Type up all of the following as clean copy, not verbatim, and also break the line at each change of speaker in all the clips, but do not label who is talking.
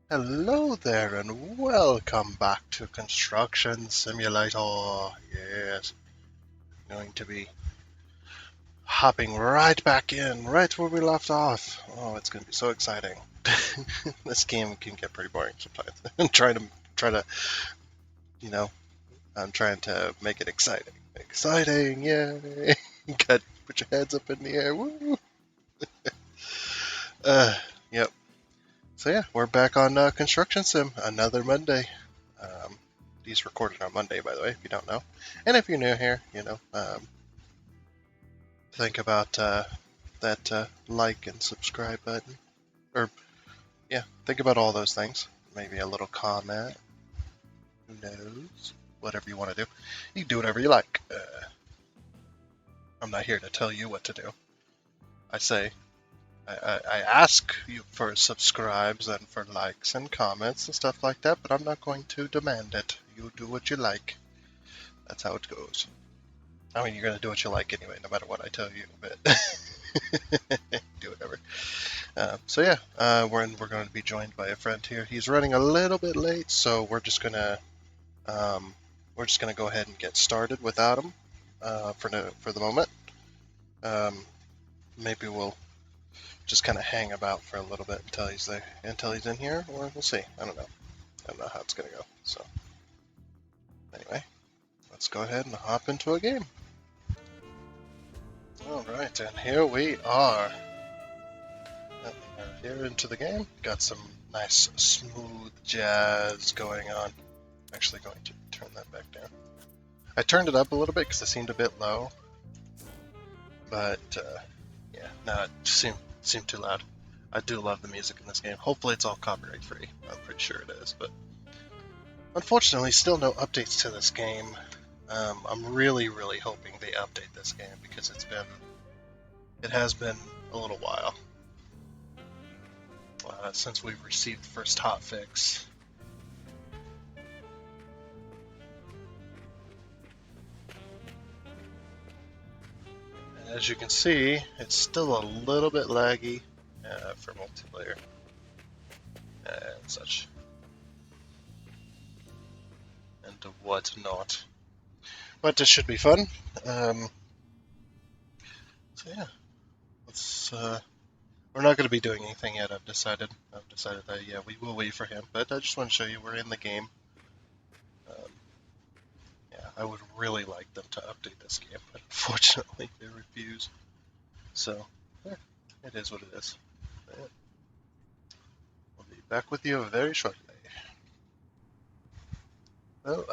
Hello there and welcome back to Construction Simulator. Yes, going to be hopping right back in, right where we left off. Oh, it's going to be so exciting. This game can get pretty boring sometimes. I'm try to, you know, I'm trying to make it exciting. Exciting, yay! Good. Put your heads up in the air. Woo! Uh, yep. So yeah, we're back on Construction Sim. Another Monday. Um, these recorded on Monday, by the way, if you don't know. And if you're new here, think about that like and subscribe button. Or, yeah, think about all those things. Maybe a little comment. Who knows? Whatever you want to do. You can do whatever you like. I'm not here to tell you what to do. I say, I ask you for subscribes and for likes and comments and stuff like that, but I'm not going to demand it. You do what you like. That's how it goes. I mean, you're going to do what you like anyway, no matter what I tell you, but do whatever. So yeah, we're going to be joined by a friend here. He's running a little bit late, so um, we're just gonna go ahead and get started without him for the moment. Um, Maybe we'll just kind of hang about for a little bit until he's in here, or we'll see. I don't know. I don't know how it's gonna go. So anyway, let's go ahead and hop into a game. All right, and here we are. Here into the game. Got some nice smooth jazz going on. Actually going to turn that back down. I turned it up a little bit because it seemed a bit low, but yeah, no, it seemed too loud. I do love the music in this game. Hopefully it's all copyright free. I'm pretty sure it is, but unfortunately still no updates to this game. I'm really hoping they update this game because it has been a little while since we've received the first hotfix. As you can see, it's still a little bit laggy for multiplayer and such, and whatnot. But this should be fun. So yeah, let's. We're not going to be doing anything yet. I've decided that yeah, we will wait for him. But I just want to show you we're in the game. Um, yeah, I would really like them to update this game, but unfortunately they refuse. So yeah, it is what it is. Yeah, we'll be back with you very shortly. Well,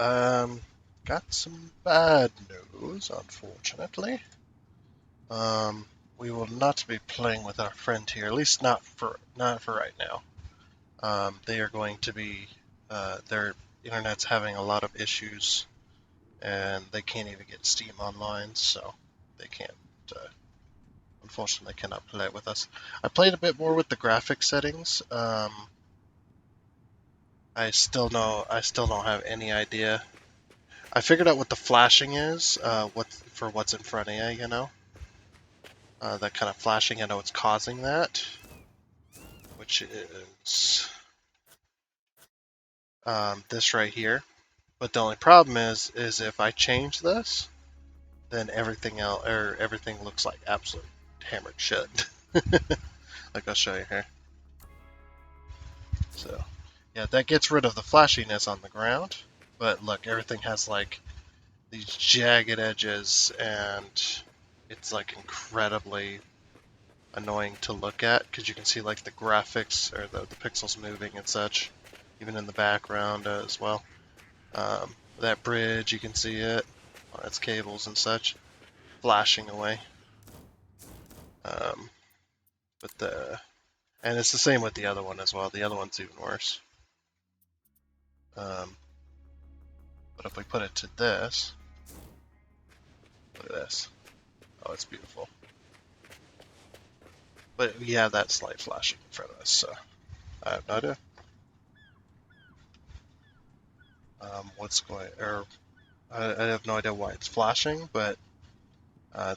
got some bad news, unfortunately. Um, we will not be playing with our friend here, at least not for right now. They are going to be their internet's having a lot of issues, and they can't even get Steam online, so they can't. Uh, Unfortunately, cannot play it with us. I played a bit more with the graphic settings. I still don't have any idea. I figured out what the flashing is, what's in front of you, that kind of flashing. I know it's causing that, which is this right here. But the only problem is if I change this, then everything looks like absolute hammered shit. Like I'll show you here. So, yeah, that gets rid of the flashiness on the ground. But look, everything has like these jagged edges, and it's like incredibly annoying to look at because you can see like the graphics or the pixels moving and such, even in the background as well. That bridge, you can see it on its cables and such, flashing away. Um, but and it's the same with the other one as well. The other one's even worse. Um, but if we put it to this, look at this. Oh, it's beautiful. But we have that slight flashing in front of us, so I have no idea. What's going, or I have no idea why it's flashing, but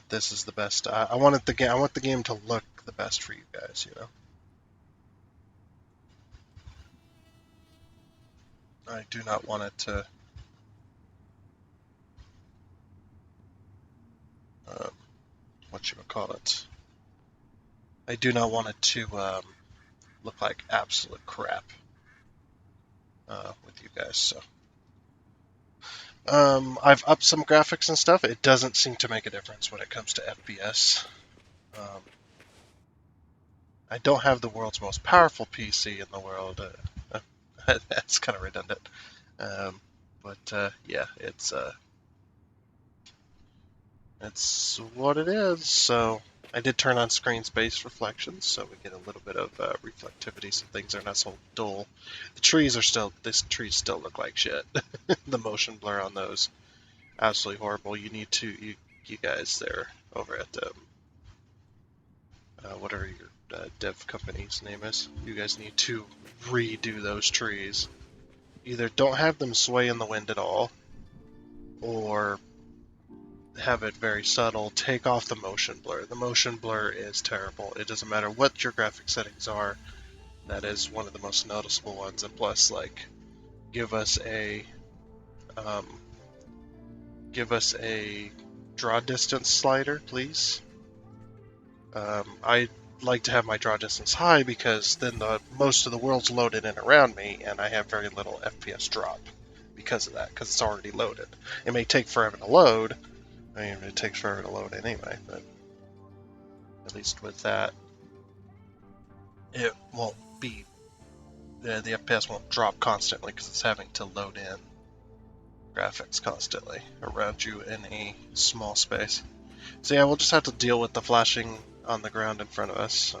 this is the best. I wanted the game. I want the game to look the best for you guys. I do not want it to what you would call it. I do not want it to look like absolute crap with you guys. So I've upped some graphics and stuff. It doesn't seem to make a difference when it comes to FPS. Um, I don't have the world's most powerful PC in the world. That's kind of redundant. But yeah, it's what it is. So I did turn on screen space reflections, so we get a little bit of reflectivity, so things are not so dull. The trees are still, these trees still look like shit. The motion blur on those, absolutely horrible. You need to, you guys there over at whatever your dev company's name is, you guys need to redo those trees. Either don't have them sway in the wind at all, or have it very subtle. Take off the motion blur. The motion blur is terrible. It doesn't matter what your graphic settings are. That is one of the most noticeable ones. And plus, like, give us a um, draw distance slider, please. I like to have my draw distance high because then most of the world's loaded in around me, and I have very little FPS drop because of that, because it's already loaded. It may take forever to load. I mean, it takes forever to load anyway, but at least with that, it won't be the FPS won't drop constantly because it's having to load in graphics constantly around you in a small space. So yeah, we'll just have to deal with the flashing on the ground in front of us. So.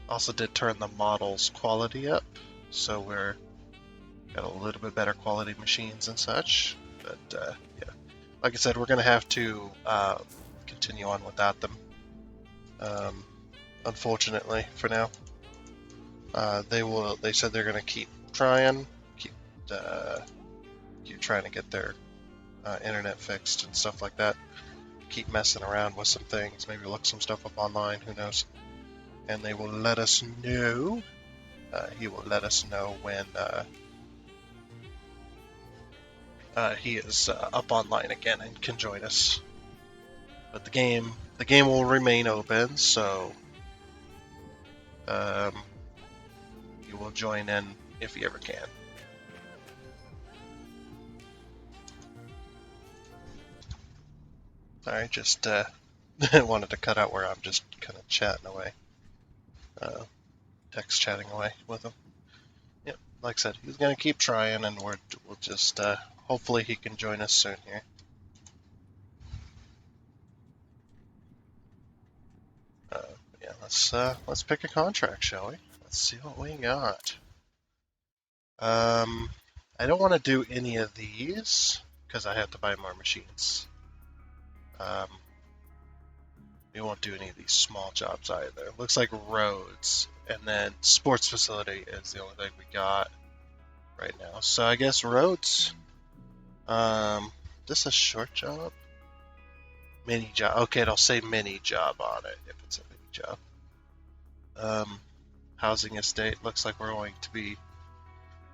Also did turn the model's quality up, so we're got a little bit better quality machines and such. But yeah, like I said, we're gonna have to continue on without them. Unfortunately, for now, they said they're gonna keep trying, keep trying to get their internet fixed and stuff like that. Keep messing around with some things, maybe look some stuff up online. Who knows? And they will let us know. He will let us know when he is up online again and can join us. But the game will remain open, so he will join in if he ever can. Sorry, just wanted to cut out where I'm just kind of chatting away, text chatting away with him. Yep, like I said, he's gonna keep trying, and we'll just hopefully he can join us soon here. Yeah, let's pick a contract, shall we? Let's see what we got. I don't want to do any of these because I have to buy more machines. We won't do any of these small jobs either. Looks like roads, and then sports facility is the only thing we got right now. So I guess roads. This a short job? Mini job. Okay, it'll say mini job on it if it's a mini job. Housing estate. Looks like we're going to be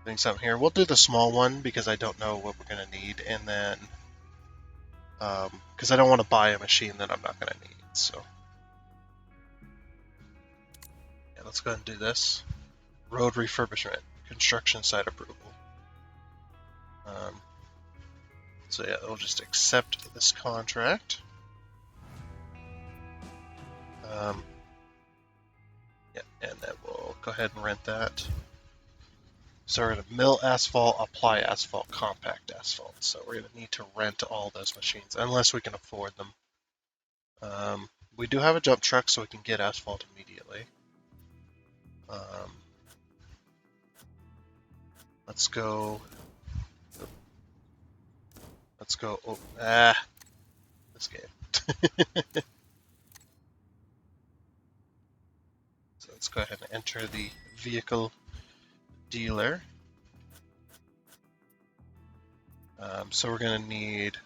doing something here. We'll do the small one because I don't know what we're going to need, and then because I don't want to buy a machine that I'm not going to need. So yeah, let's go ahead and do this. Road refurbishment, construction site approval. So yeah, we'll just accept this contract. Yeah, and then we'll go ahead and rent that. So we're going to mill asphalt, apply asphalt, compact asphalt. So we're going to need to rent all those machines unless we can afford them. We do have a dump truck, so we can get asphalt immediately. Let's go. Let's go. Oh, this game. So let's go ahead and enter the vehicle dealer. So we're going to need.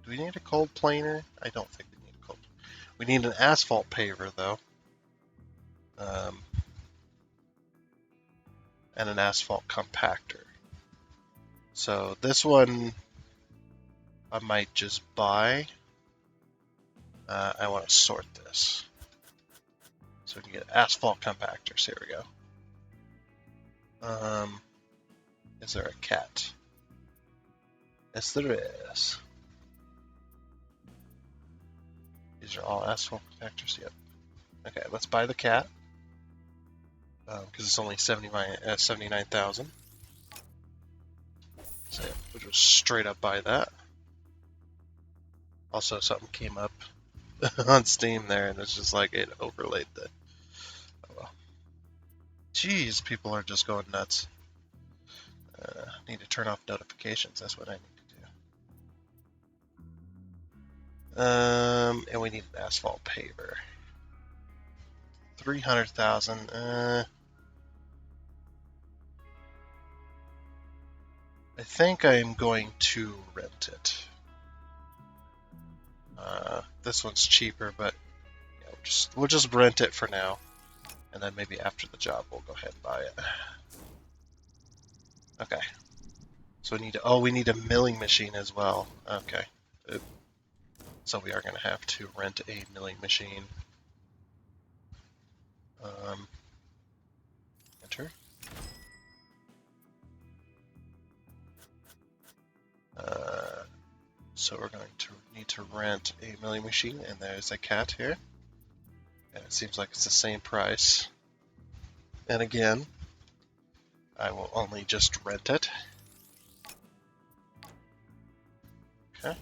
Do we need a cold planer? I don't think we need a cold. We need an asphalt paver though. and an asphalt compactor. So this one I might just buy. I want to sort this. So we can get asphalt compactors. Here we go. Is there a cat? Yes, there is. These are all asphalt compactors. Yep. Okay, let's buy the cat. Because it's only 79,000. So yeah, we'll just straight up buy that. Also, something came up on Steam there, and it's just like it overlaid the. Oh well. Jeez, people are just going nuts. Need to turn off notifications. That's what I need to do. And we need an asphalt paver. 300,000. I think I'm going to rent it. This one's cheaper, but yeah, we'll just rent it for now, and then maybe after the job we'll go ahead and buy it. Okay. So we need a milling machine as well. Okay. So we are going to have to rent a milling machine. Enter. So we're going to need to rent a milling machine, and there's a cat here. And it seems like it's the same price. And again, I will only just rent it. Okay.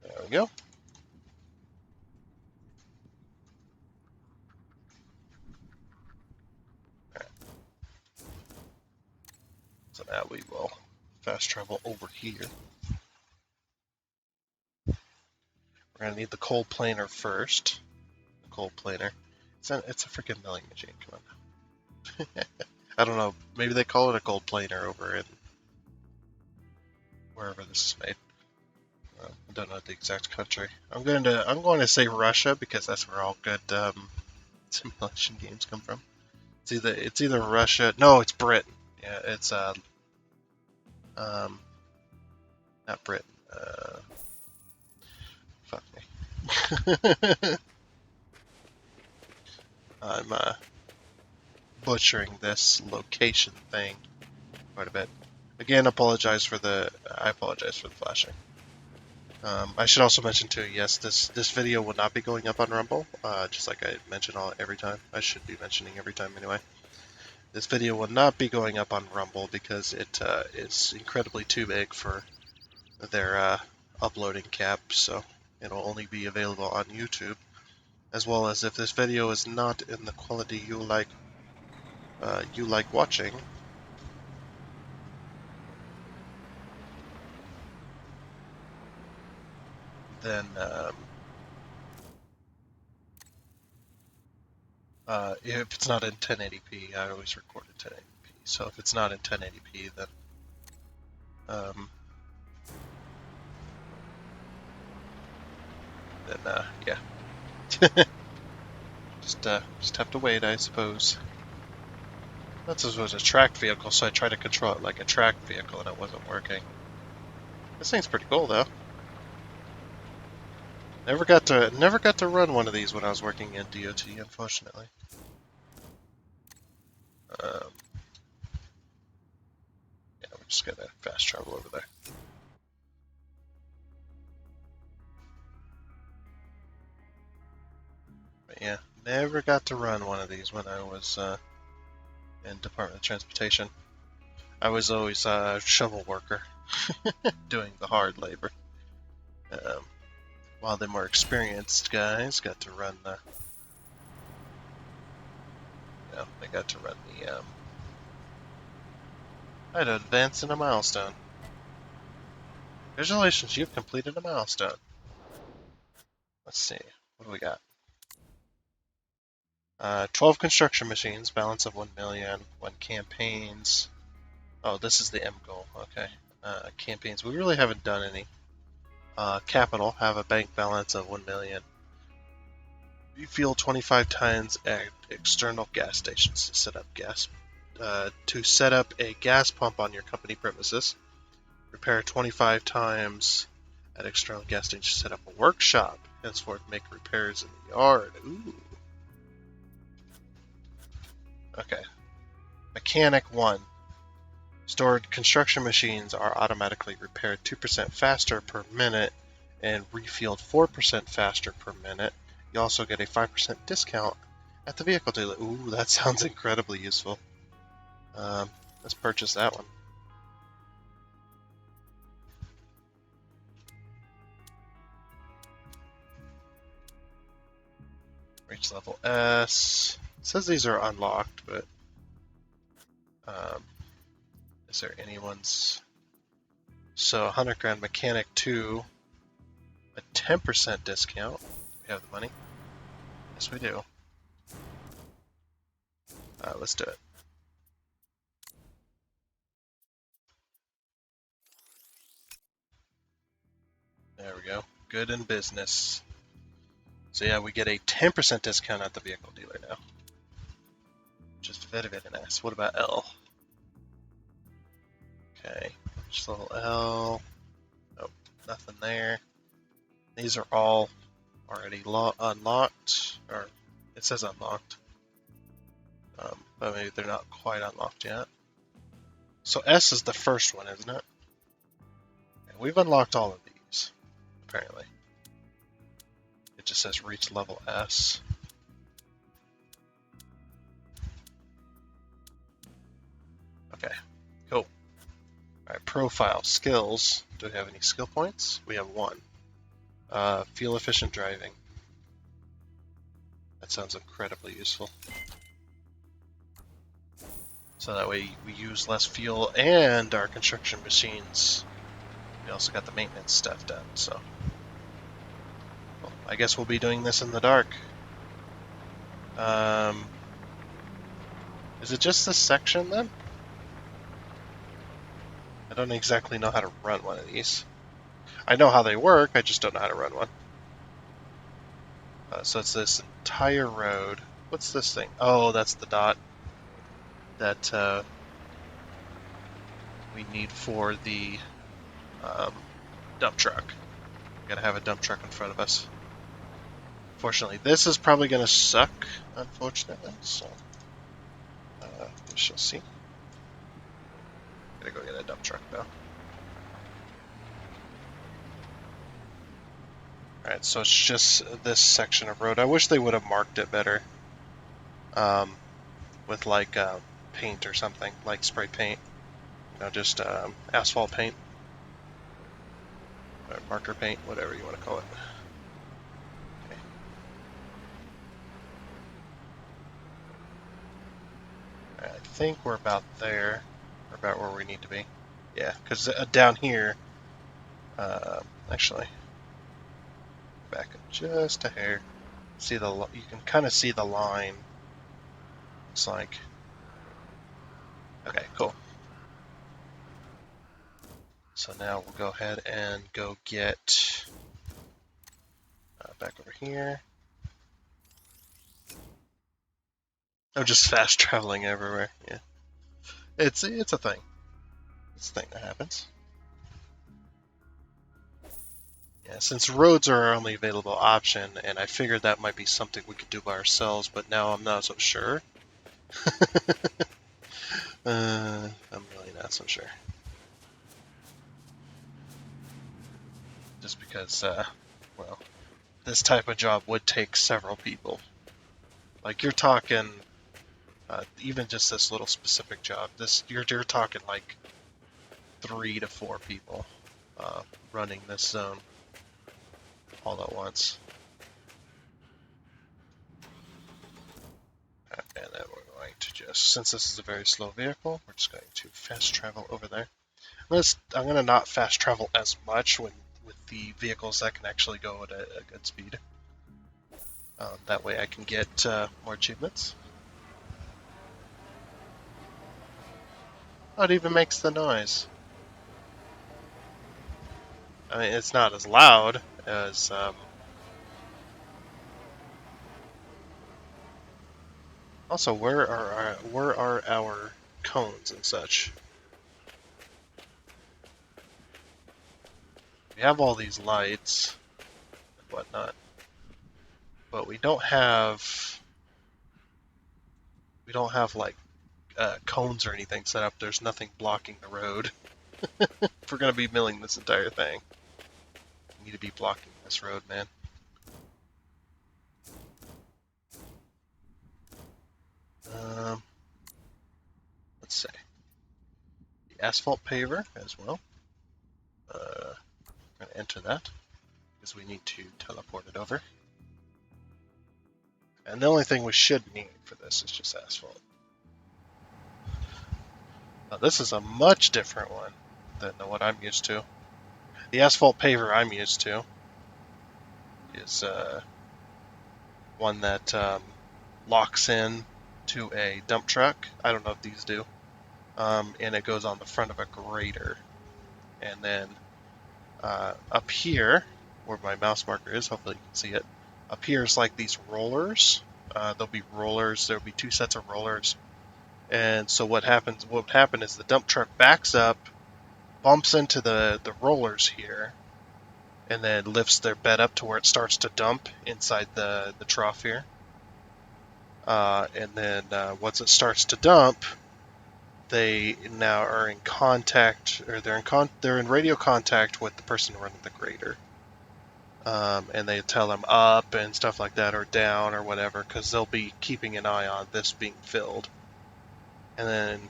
There we go. Alright. So now we will fast travel over here. We're going to need the coal planer first. The coal planer. It's a freaking milling machine. Come on. I don't know. Maybe they call it a gold planer over in wherever this is made. I don't know the exact country. I'm going to say Russia because that's where all good simulation games come from. It's either Russia. No, it's Britain. Yeah, it's not Britain. Fuck me. I'm butchering this location thing quite a bit. Again, I apologize for the flashing. I should also mention too, yes, this video will not be going up on Rumble, just like I mention every time. I should be mentioning every time anyway. This video will not be going up on Rumble because it is incredibly too big for their uploading cap, so it'll only be available on YouTube. As well as if this video is not in the quality you like watching, then if it's not in 1080p, I always record in 1080p. So if it's not in 1080p, then yeah, just have to wait, I suppose. This was a tracked vehicle, so I tried to control it like a tracked vehicle, and it wasn't working. This thing's pretty cool, though. Never got to run one of these when I was working in DOT, unfortunately. Yeah, we're just gonna fast travel over there. But yeah, never got to run one of these when I was in Department of Transportation. I was always a shovel worker, doing the hard labor. While the more experienced guys got to run the, they got to run the, I'd advance in a milestone. Congratulations, you've completed a milestone. Let's see, what do we got? 12 construction machines, balance of 1 million, 1 campaigns. Oh, this is the M goal, okay. Campaigns, we really haven't done any. Capital, have a bank balance of 1 million. Refuel 25 times at external gas stations to set up a gas pump on your company premises. Repair 25 times at external gas stations to set up a workshop. Henceforth, make repairs in the yard. Ooh. Okay. Mechanic 1. Stored construction machines are automatically repaired 2% faster per minute and refueled 4% faster per minute. You also get a 5% discount at the vehicle dealer. Ooh, that sounds incredibly useful. Let's purchase that one. Reach level S. It says these are unlocked, but is there anyone's? So 100 grand mechanic 2, a 10% discount. We have the money. Yes, we do. Let's do it. There we go. Good in business. So yeah, we get a 10% discount at the vehicle dealer now. Just very, very nice. What about L? Okay, just a little L. Nope, nothing there. These are all already unlocked, or it says unlocked. But maybe they're not quite unlocked yet. So S is the first one, isn't it? And we've unlocked all of these, apparently. It just says reach level S. Okay, cool. Alright, profile, skills. Do we have any skill points? We have 1. Fuel efficient driving. That sounds incredibly useful. So that way we use less fuel and our construction machines. We also got the maintenance stuff done, so. Well, I guess we'll be doing this in the dark. Is it just this section then? I don't exactly know how to run one of these. I know how they work, I just don't know how to run one. So it's this entire road. What's this thing? Oh, that's the dot that we need for the dump truck. We gotta have a dump truck in front of us. Fortunately, this is probably gonna suck, unfortunately, so we shall see. Gotta go get a dump truck though. Alright, so it's just this section of road. I wish they would have marked it better. With like paint or something, like spray paint. You know, just asphalt paint. Or marker paint, whatever you want to call it. Okay. Alright, I think we're about there. Or about where we need to be. Yeah, because down here, actually, back up just a hair. See you can kind of see the line. Looks like. Okay, cool. So now we'll go ahead and go get back over here. I'm just fast traveling everywhere. Yeah, it's a thing. It's a thing that happens. Yeah, since roads are our only available option, and I figured that might be something we could do by ourselves, but now I'm not so sure. I'm really not so sure. Just because, well, this type of job would take several people. Like you're talking, even just this little specific job, you're talking like 3 to 4 people running this zone all at once. And then we're going to just, since this is a very slow vehicle, we're just going to fast travel over there. I'm going to not fast travel as much with the vehicles that can actually go at a good speed. That way I can get more achievements. Oh, it even makes the noise. I mean, it's not as loud as Also, where are our cones and such? We have all these lights and whatnot, but we don't have like cones or anything set up. There's nothing blocking the road. If we're gonna be milling this entire thing, we need to be blocking this road, man. Um, let's say the asphalt paver as well. I'm gonna enter that because we need to teleport it over. And the only thing we should need for this is just asphalt. Now, this is a much different one than what I'm used to. The asphalt paver I'm used to is one that locks in to a dump truck. I don't know if these do. And it goes on the front of a grader. And then up here, where my mouse marker is, hopefully you can see it, up here is like these rollers. There'll be rollers. There'll be 2 sets of rollers. And so what would happen is the dump truck backs up, bumps into the rollers here, and then lifts their bed up to where it starts to dump inside the trough here. And then once it starts to dump, they now are in contact, or they're in radio contact with the person running the grader. And they tell them up and stuff like that, or down or whatever, because they'll be keeping an eye on this being filled. And then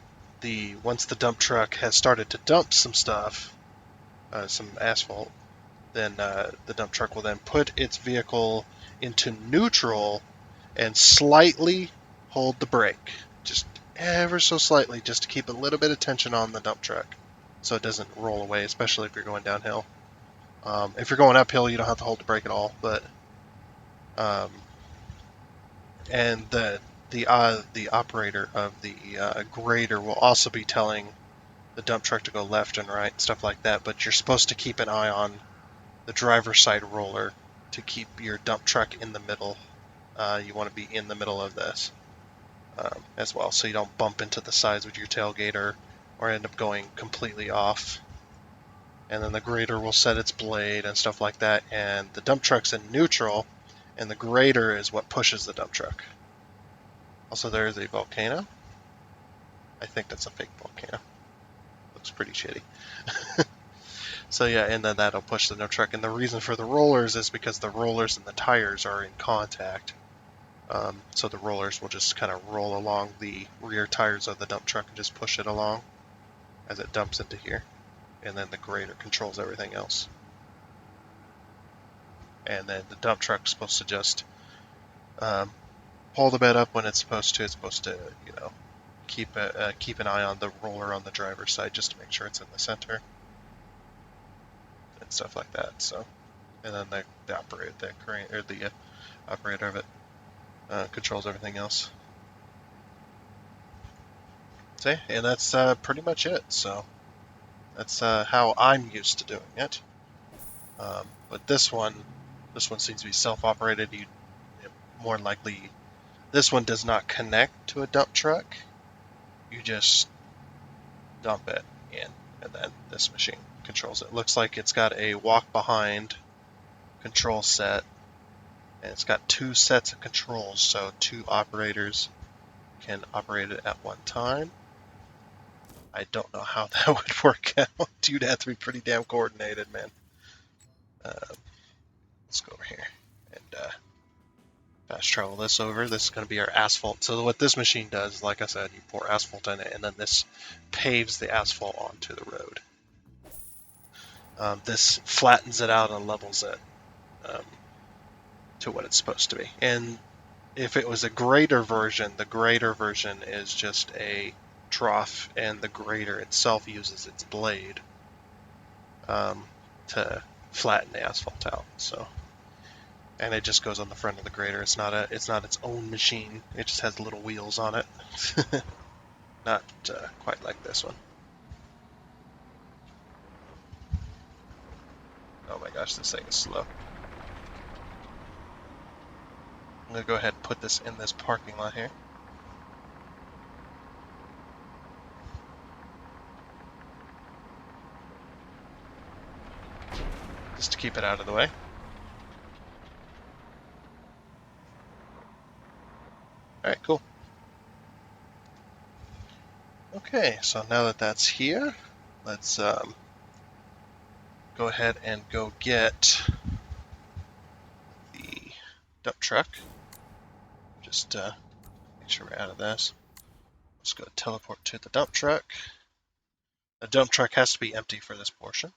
once the dump truck has started to dump some stuff, some asphalt, then the dump truck will then put its vehicle into neutral and slightly hold the brake, just ever so slightly, just to keep a little bit of tension on the dump truck so it doesn't roll away, especially if you're going downhill. If you're going uphill, you don't have to hold the brake at all, but and the operator of the grader will also be telling the dump truck to go left and right, stuff like that, but you're supposed to keep an eye on the driver's side roller to keep your dump truck in the middle. You want to be in the middle of this as well, so you don't bump into the sides with your tailgate or end up going completely off. And then the grader will set its blade and stuff like that, and the dump truck's in neutral, and the grader is what pushes the dump truck. Also, there is a volcano. I think that's a fake volcano. Looks pretty shitty. So yeah, and then that'll push the dump truck. And the reason for the rollers is because the rollers and the tires are in contact. So the rollers will just kind of roll along the rear tires of the dump truck and just push it along as it dumps into here. And then the grader controls everything else. And then the dump truck's supposed to just pull the bed up when it's supposed to. It's supposed to, keep an eye on the roller on the driver's side just to make sure it's in the center and stuff like that. So, and then the operator, the operator of it controls everything else. See, and that's pretty much it. So that's how I'm used to doing it. But this one seems to be self-operated. More likely, this one does not connect to a dump truck. You just dump it in, and then this machine controls it. Looks like it's got a walk-behind control set, and it's got 2 sets of controls, so 2 operators can operate it at one time. I don't know how that would work out. You'd have to be pretty damn coordinated, man. Let's go over here and fast travel this over. This is going to be our asphalt. So what this machine does, like I said, you pour asphalt in it, and then this paves the asphalt onto the road. This flattens it out and levels it to what it's supposed to be. And if it was a grader version, the grader version is just a trough, and the grader itself uses its blade to flatten the asphalt out. So, and it just goes on the front of the grader. It's not its own machine. It just has little wheels on it. Not quite like this one. Oh my gosh, this thing is slow. I'm gonna go ahead and put this in this parking lot here. just to keep it out of the way. Alright, cool. Okay, so now that that's here, let's go ahead and go get the dump truck. Just make sure we're out of this. Let's go teleport to the dump truck. The dump truck has to be empty for this portion.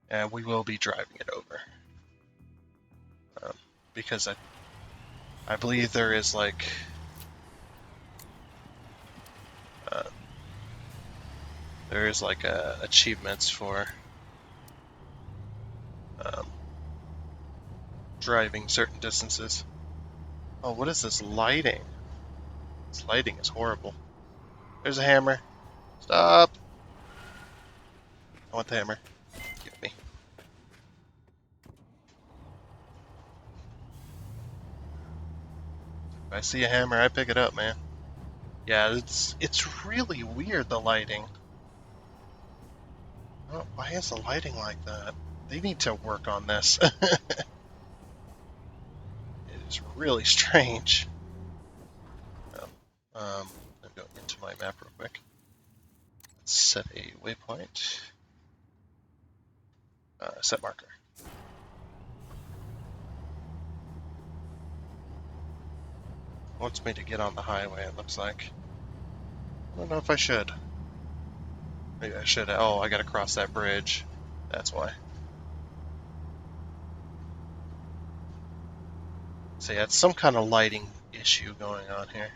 And we will be driving it over. Because I believe there is like achievements for driving certain distances. Oh, what is this lighting? This lighting is horrible. There's a hammer. Stop! I want the hammer. Give me. If I see a hammer, I pick it up, man. Yeah, it's really weird, the lighting. Oh, why is the lighting like that? They need to work on this. It is really strange. Let me go into my map real quick. Let's set a waypoint. Set marker. Wants me to get on the highway, it looks like. I don't know if I should. Maybe I should. Oh, I gotta cross that bridge. That's why. So yeah, it's some kind of lighting issue going on here.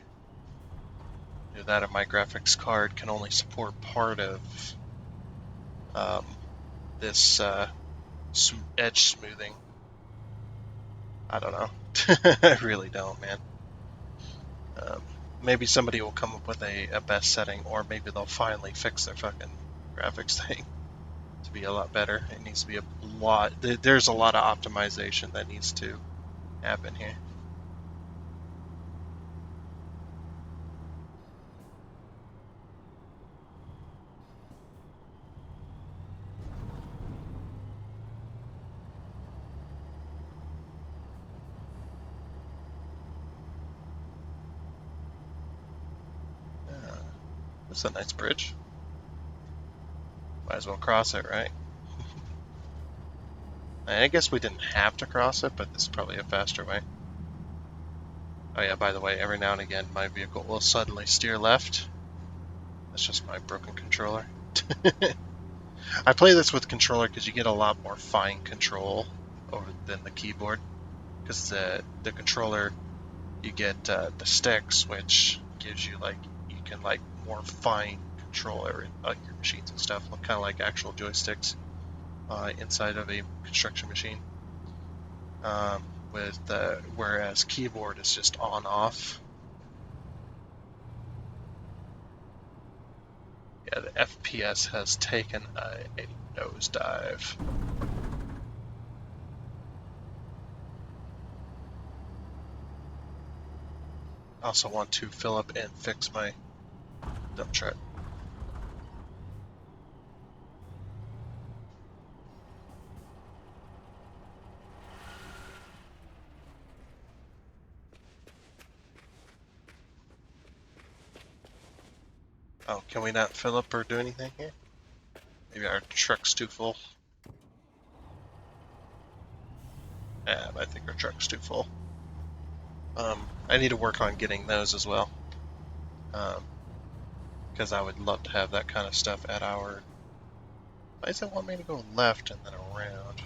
Either that or my graphics card can only support part of this edge smoothing. I don't know. I really don't, man. Maybe somebody will come up with a best setting, or maybe they'll finally fix their fucking graphics thing to be a lot better. It needs to be a lot. There's a lot of optimization that needs to happen here. That's a nice bridge. Might as well cross it, right? I guess we didn't have to cross it, but this is probably a faster way. Oh yeah, by the way, every now and again my vehicle will suddenly steer left. That's just my broken controller. I play this with controller because you get a lot more fine control than the keyboard. Because the controller, you get the sticks, which gives you you can more fine control over your machines and stuff, kind of like actual joysticks inside of a construction machine. Whereas keyboard is just on off. Yeah, the FPS has taken a nosedive. I also want to fill up and fix my dump truck. Oh, can we not fill up or do anything here? Maybe our truck's too full. Yeah, I think our truck's too full. I need to work on getting those as well. Because I would love to have that kind of stuff at our... Why does it want me to go left and then around?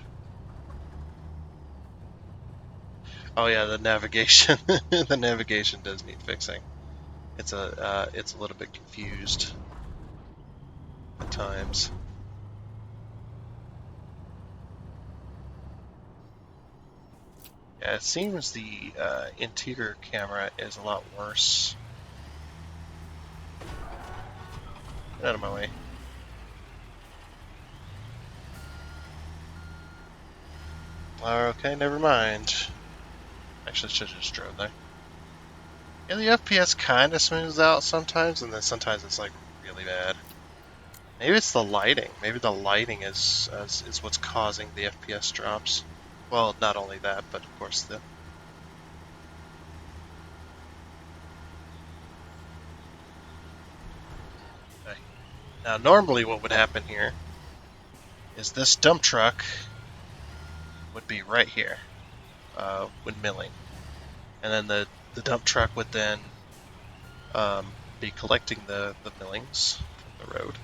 Oh yeah, the navigation. The navigation does need fixing. It's a little bit confused at times. Yeah, it seems the interior camera is a lot worse. Get out of my way. Okay, never mind. Actually, I should have just drove there. Yeah, the FPS kind of smooths out sometimes, and then sometimes it's really bad. Maybe it's the lighting. Maybe the lighting is what's causing the FPS drops. Well, not only that, but of course the... Okay. Now, normally what would happen here is this dump truck would be right here when milling. And then the dump truck would then be collecting the millings from the road,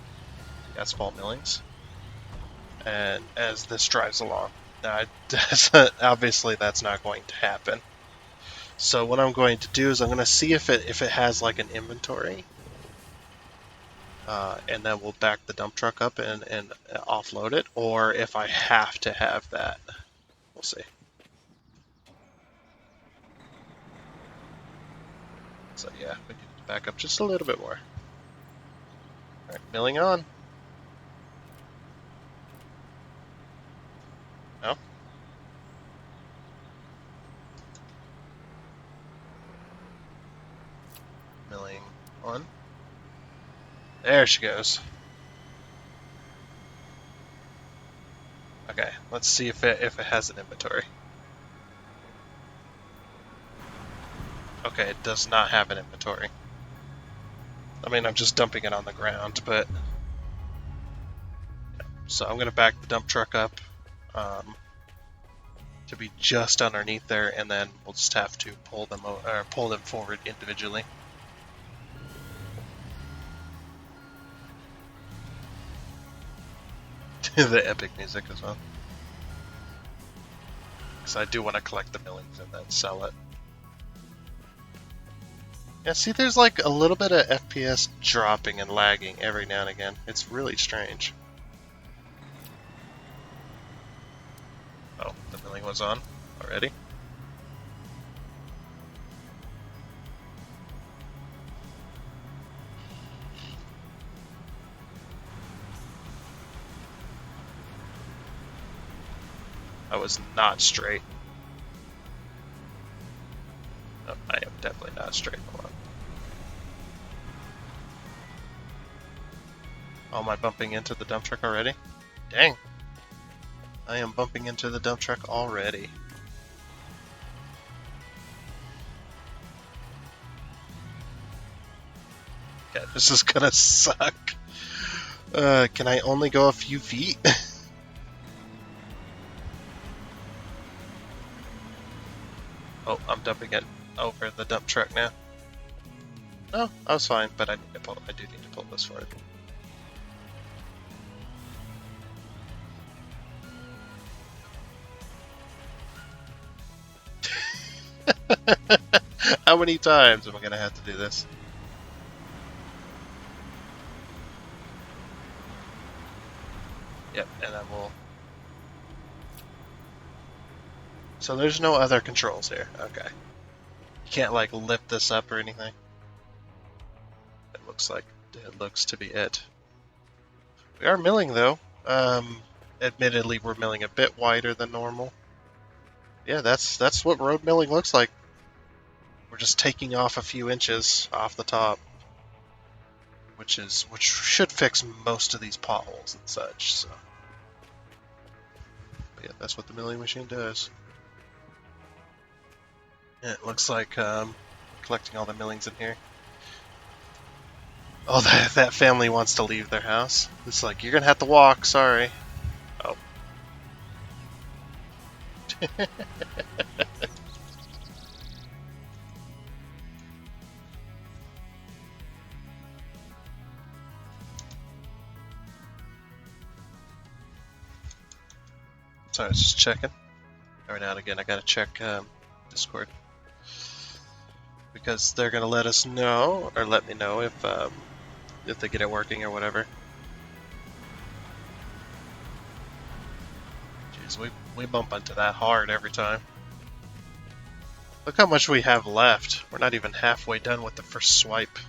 the asphalt millings, and as this drives along. Now, obviously that's not going to happen. So what I'm going to do is I'm going to see if it has like an inventory, and then we'll back the dump truck up and offload it, or if I have to have that. We'll see. So yeah, we need to back up just a little bit more. All right, milling on. No. Milling on. There she goes. Okay, let's see if it has an inventory. Okay, it does not have an inventory. I mean, I'm just dumping it on the ground, but... Yeah. So I'm going to back the dump truck up to be just underneath there, and then we'll just have to pull them forward individually. The epic music as well. Because I do want to collect the millings and then sell it. Yeah, see, there's like a little bit of FPS dropping and lagging every now and again. It's really strange. Oh, the milling was on already. I was not straight. No, I am definitely not straight. Hold on. Oh, am I bumping into the dump truck already? Dang. I am bumping into the dump truck already. Okay, this is gonna suck. Can I only go a few feet? Oh, I'm dumping it over the dump truck now. No, I was fine, but I do need to pull this forward. How many times am I gonna have to do this? Yep, and then we'll... So there's no other controls here. Okay. You can't like lift this up or anything. It looks to be it. We are milling though. Admittedly, we're milling a bit wider than normal. Yeah, that's what road milling looks like. We're just taking off a few inches off the top, which should fix most of these potholes and such. So, but yeah, that's what the milling machine does. Yeah, it looks like collecting all the millings in here. Oh, that family wants to leave their house. It's like, you're gonna have to walk, sorry. Oh. Sorry, I was just checking. Every now and again, I gotta check Discord. Because they're gonna let us know, or let me know if they get it working or whatever. Jeez, we bump into that hard every time. Look how much we have left. We're not even halfway done with the first swipe.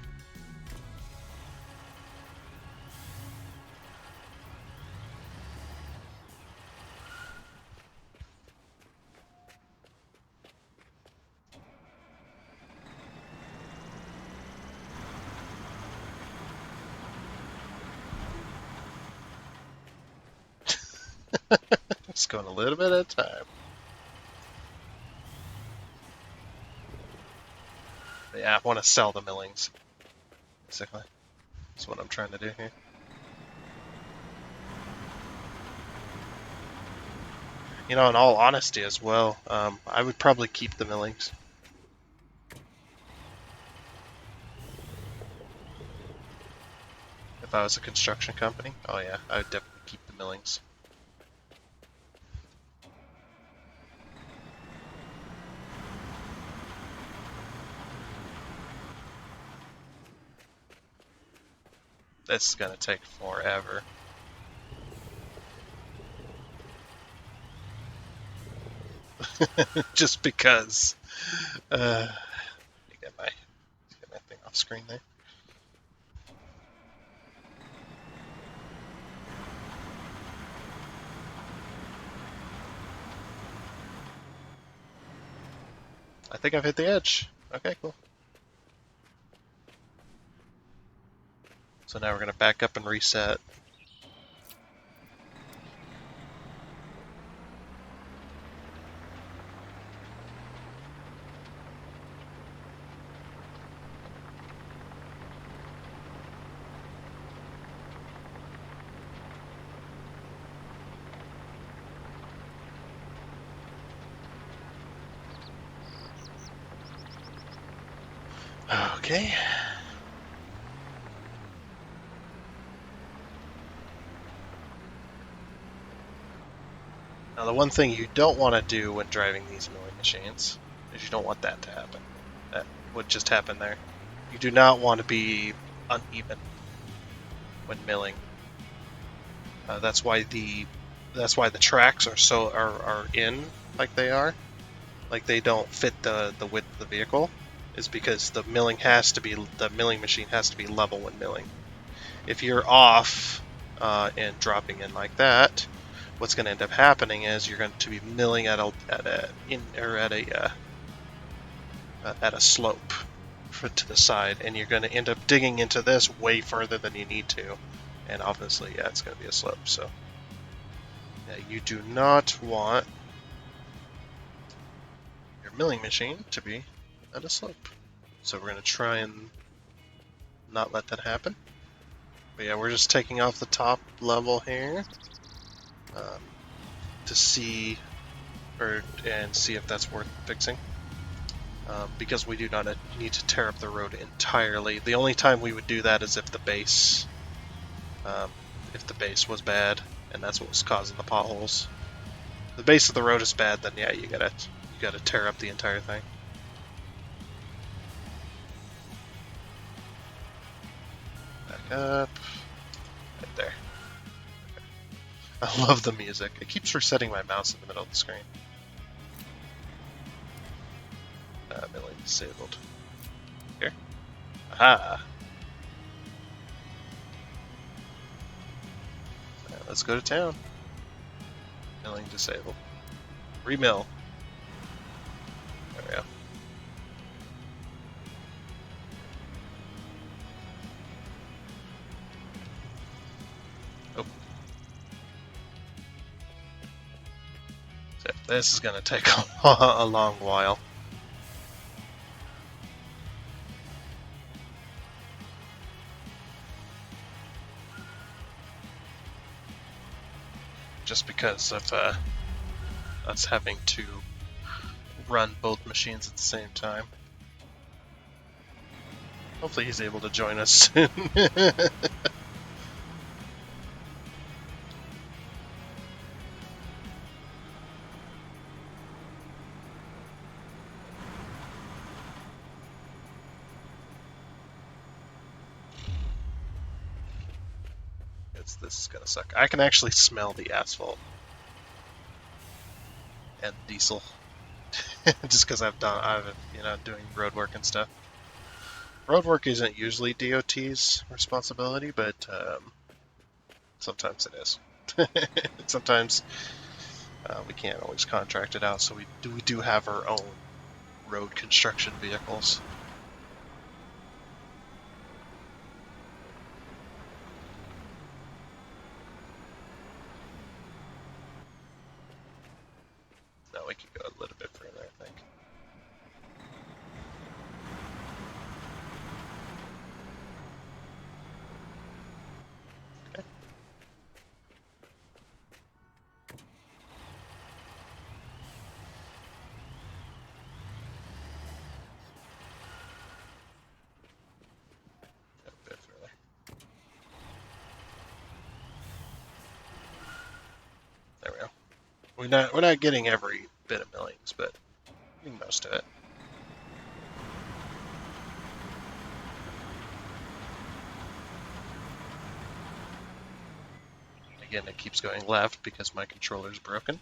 going a little bit at a time. But yeah, I want to sell the millings, basically. That's what I'm trying to do here. You know, in all honesty as well, I would probably keep the millings. If I was a construction company, oh yeah, I would definitely keep the millings. This is gonna take forever. Just because. Let me get my thing off screen there. I think I've hit the edge. Okay, cool. So now we're gonna back up and reset. Okay. Now the one thing you don't want to do when driving these milling machines is you don't want that to happen. That would just happen there. You do not want to be uneven when milling. That's why the tracks are in like they are. Like they don't fit the width of the vehicle, is because the milling machine has to be level when milling. If you're off and dropping in like that, what's going to end up happening is you're going to be milling at a slope to the side, and you're going to end up digging into this way further than you need to, and obviously, yeah, it's going to be a slope. So, yeah, you do not want your milling machine to be at a slope. So we're going to try and not let that happen. But yeah, we're just taking off the top level here to see if that's worth fixing. Because we do not need to tear up the road entirely. The only time we would do that is if the base was bad, and that's what was causing the potholes. If the base of the road is bad, then yeah, you gotta tear up the entire thing. Back up, right there. Okay. I love the music. It keeps resetting my mouse in the middle of the screen. Milling disabled. Here. Aha. Let's go to town. Milling disabled. Remill. There we go. Oh. So this is going to take a long while. Just because of us having to run both machines at the same time. Hopefully he's able to join us soon. This is gonna suck. I can actually smell the asphalt and diesel just because I've doing road work and stuff. Road work isn't usually DOT's responsibility, but sometimes it is. Sometimes we can't always contract it out, so we do have our own road construction vehicles. We're not getting every bit of millions, but getting most of it. Again, it keeps going left because my controller's broken.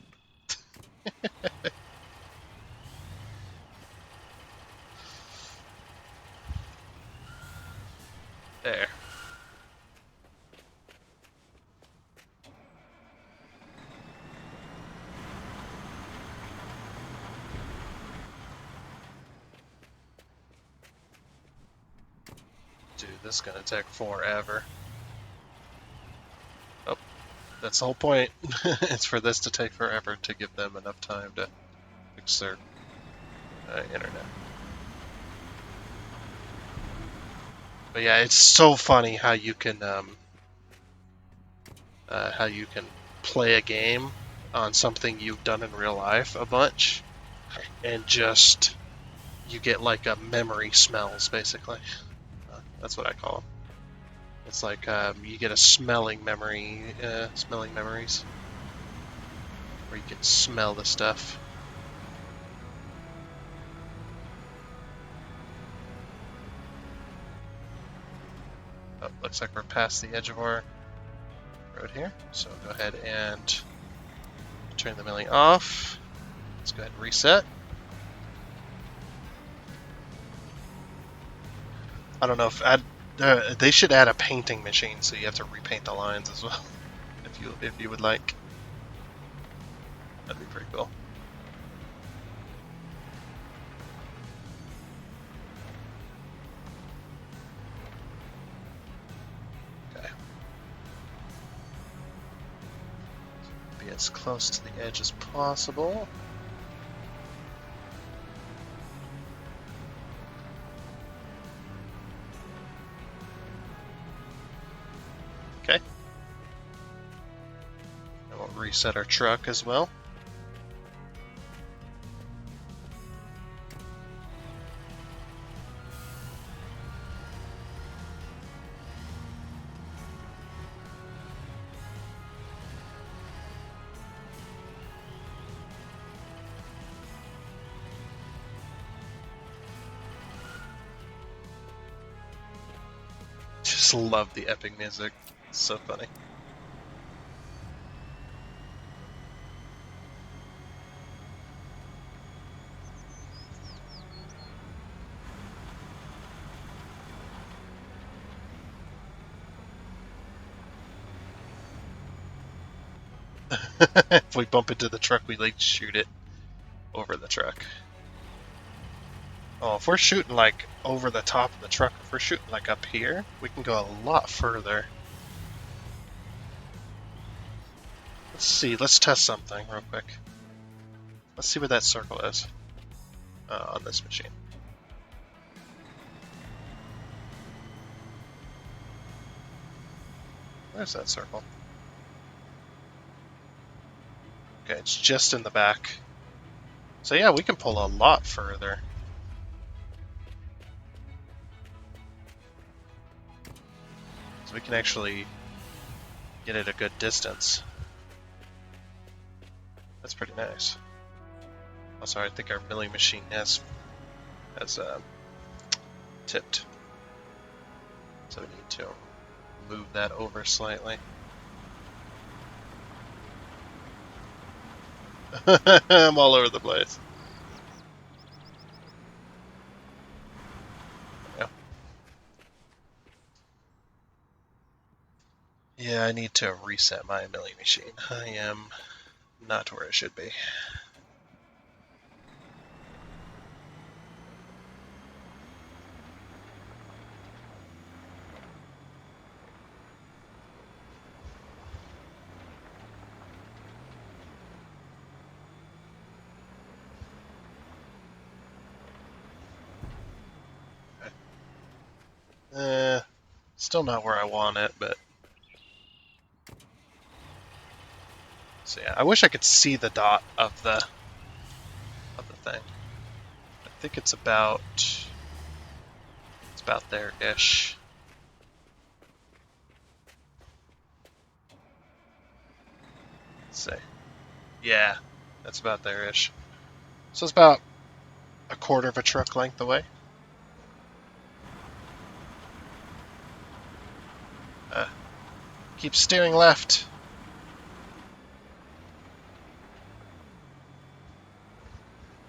There. Dude, this is gonna take forever. Oh, that's the whole point. It's for this to take forever to give them enough time to fix their internet. But yeah, it's so funny how you can play a game on something you've done in real life a bunch, and just you get like a memory smells basically. That's what I call them. It's like you get a smelling memory, smelling memories, where you can smell the stuff. Oh, looks like we're past the edge of our road here, so go ahead and turn the milling off. Let's go ahead and reset. I don't know if they should add a painting machine so you have to repaint the lines as well, if you would like. That'd be pretty cool. Okay. Be as close to the edge as possible. Okay. And we'll reset our truck as well. Just love the epic music. It's so funny. If we bump into the truck, we like shoot it over the truck. Oh, if we're shooting like over the top of the truck, if we're shooting like up here, we can go a lot further. Let's see, let's test something real quick. Let's see where that circle is on this machine. Where's that circle? Okay, it's just in the back. So yeah, we can pull a lot further. So we can actually get it a good distance. That's pretty nice. Also, I think our milling machine has tipped. So we need to move that over slightly. I'm all over the place. Yeah. Yeah, I need to reset my milling machine. I am not where it should be. Still not where I want it, but so yeah, I wish I could see the dot of the thing. I think it's about there-ish. Let's see. Yeah, That's about there-ish. So it's about a quarter of a truck length away. Keep steering left.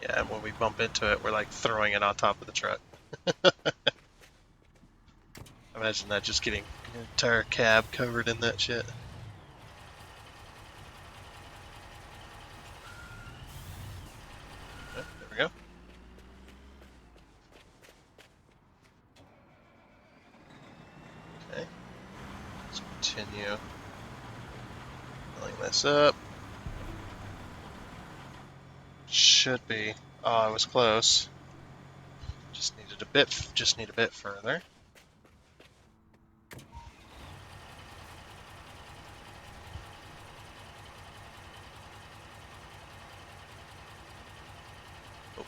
Yeah, and when we bump into it, we're like throwing it on top of the truck. Imagine that, just getting your entire cab covered in that shit. Oh, there we go. Okay, let's continue filling this up. Should be. Oh, I was close. Just needed a bit. Just need a bit further. Oh.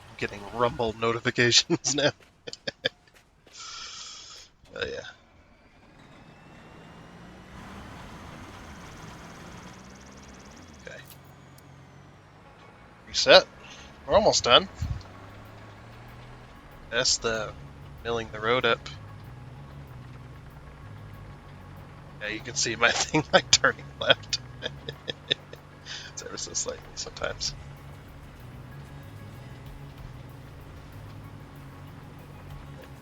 I'm getting rumble notifications now. Oh yeah. Okay. Reset. We're almost done. That's the milling the road up. Yeah, you can see my thing like turning left. It's ever so slightly sometimes.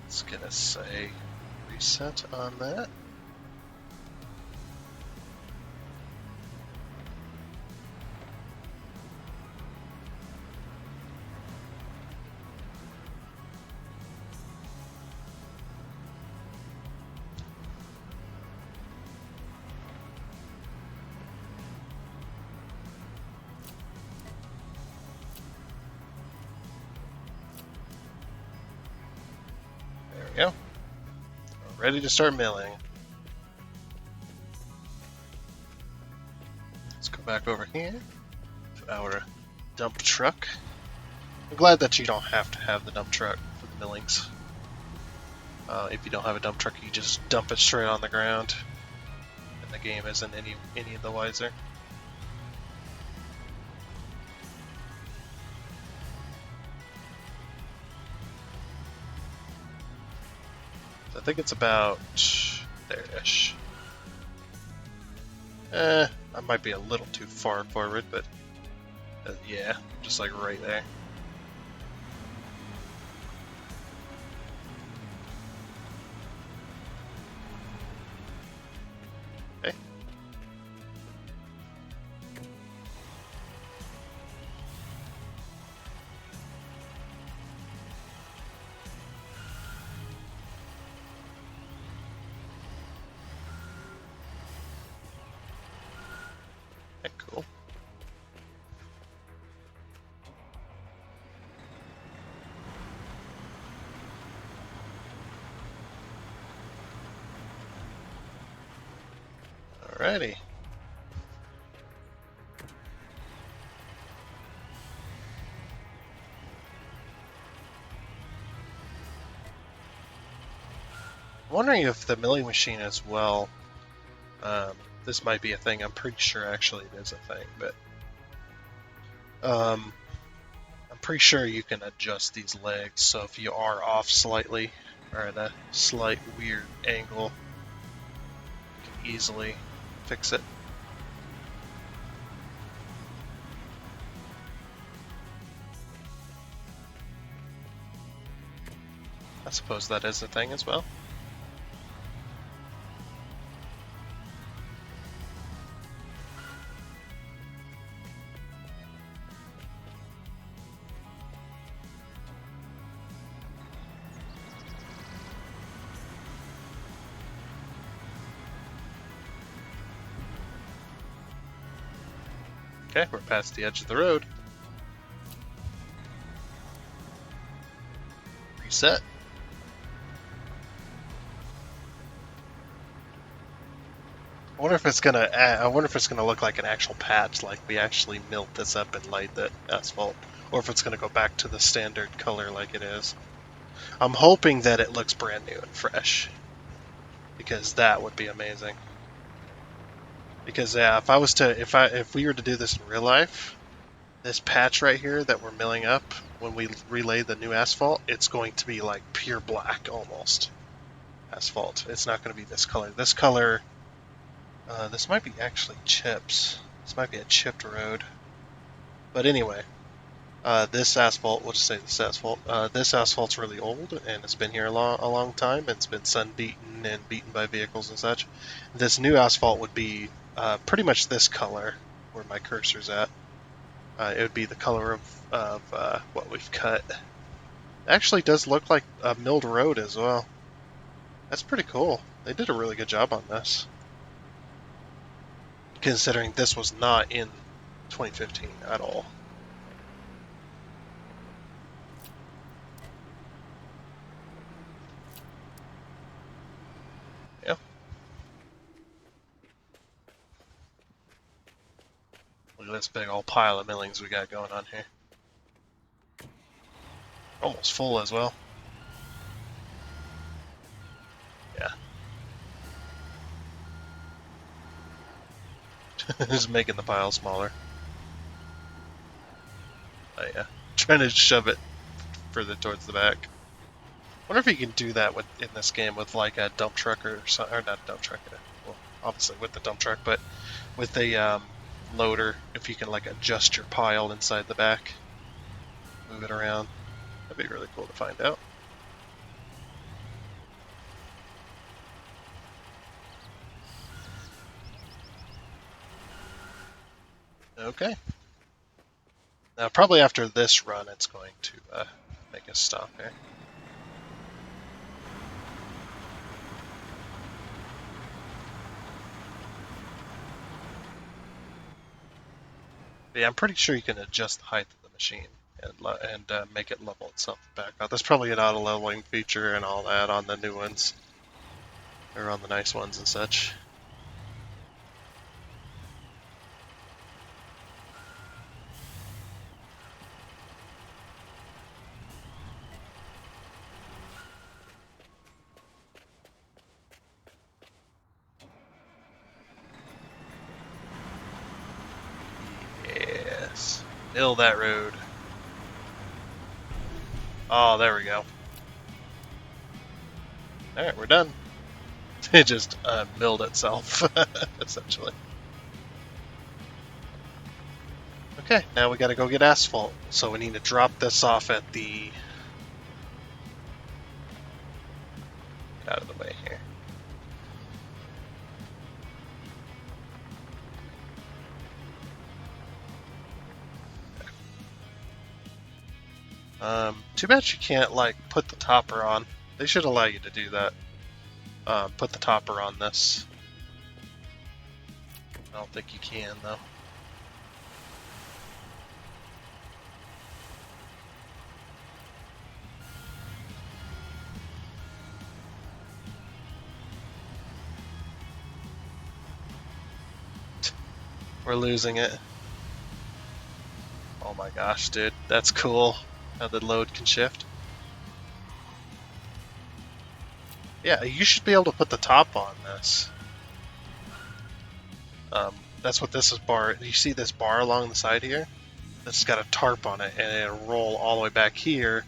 It's gonna say reset on that. There we go. We're ready to start milling. Let's go back over here to our dump truck. I'm glad that you don't have to have the dump truck for the millings. If you don't have a dump truck, you just dump it straight on the ground, and the game isn't any the wiser. So I think it's about there-ish. I might be a little too far forward, but yeah, just like right there. Okay. Okay, cool. Alrighty. I'm wondering if the milling machine as well. This might be a thing. I'm pretty sure actually it is a thing, but I'm pretty sure you can adjust these legs. So if you are off slightly or at a slight weird angle, you can easily fix it. I suppose that is a thing as well. Okay, we're past the edge of the road. Reset. I wonder if it's gonna look like an actual patch, like we actually milled this up and laid the asphalt, or if it's gonna go back to the standard color like it is. I'm hoping that it looks brand new and fresh, because that would be amazing. Because yeah, if we were to do this in real life, this patch right here that we're milling up when we relay the new asphalt, it's going to be like pure black almost asphalt. It's not going to be this color. This color, this might be actually chips. This might be a chipped road. But anyway, this asphalt, we'll just say this asphalt's really old and it's been here a long time. It's been sun beaten and beaten by vehicles and such. This new asphalt would be pretty much this color where my cursor's at. It would be the color of what we've cut. It actually does look like a milled road as well. That's pretty cool. They did a really good job on this. Considering this was not in 2015 at all. Yep. Look at this big old pile of millings we got going on here. Almost full as well. Yeah. Just making the pile smaller. Oh yeah. Trying to shove it further towards the back. Wonder if you can do that in this game with like a dump truck or not a dump truck. Well, obviously with the dump truck, but with a loader, if you can like adjust your pile inside the back, move it around. That'd be really cool to find out. Okay. Now probably after this run, it's going to make us stop here. Yeah, I'm pretty sure you can adjust the height of the machine and make it level itself back out. There's probably an auto leveling feature and all that on the new ones, or on the nice ones and such. Yes, mill that road. Oh, there we go. Alright, we're done. It just milled itself, essentially. Okay, now we gotta go get asphalt. So we need to drop this off at the... Get out of the way here. Too bad you can't, like, put the topper on. They should allow you to do that. Put the topper on this. I don't think you can, though. We're losing it. Oh my gosh, dude. That's cool. How the load can shift. Yeah, you should be able to put the top on this. That's what this is bar. You see this bar along the side here? This has got a tarp on it, and it'll roll all the way back here.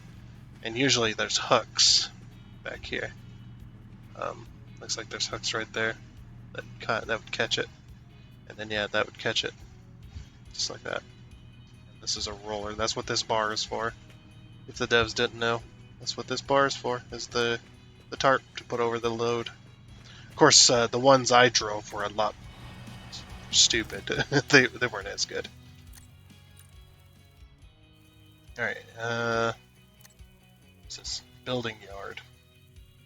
And usually there's hooks back here. Looks like there's hooks right there that would catch it. And then yeah, that would catch it. Just like that. And this is a roller. That's what this bar is for. If the devs didn't know, that's what this bar is for, is the tarp to put over the load. Of course, the ones I drove were a lot stupid. they weren't as good. Alright, what's this? Building yard.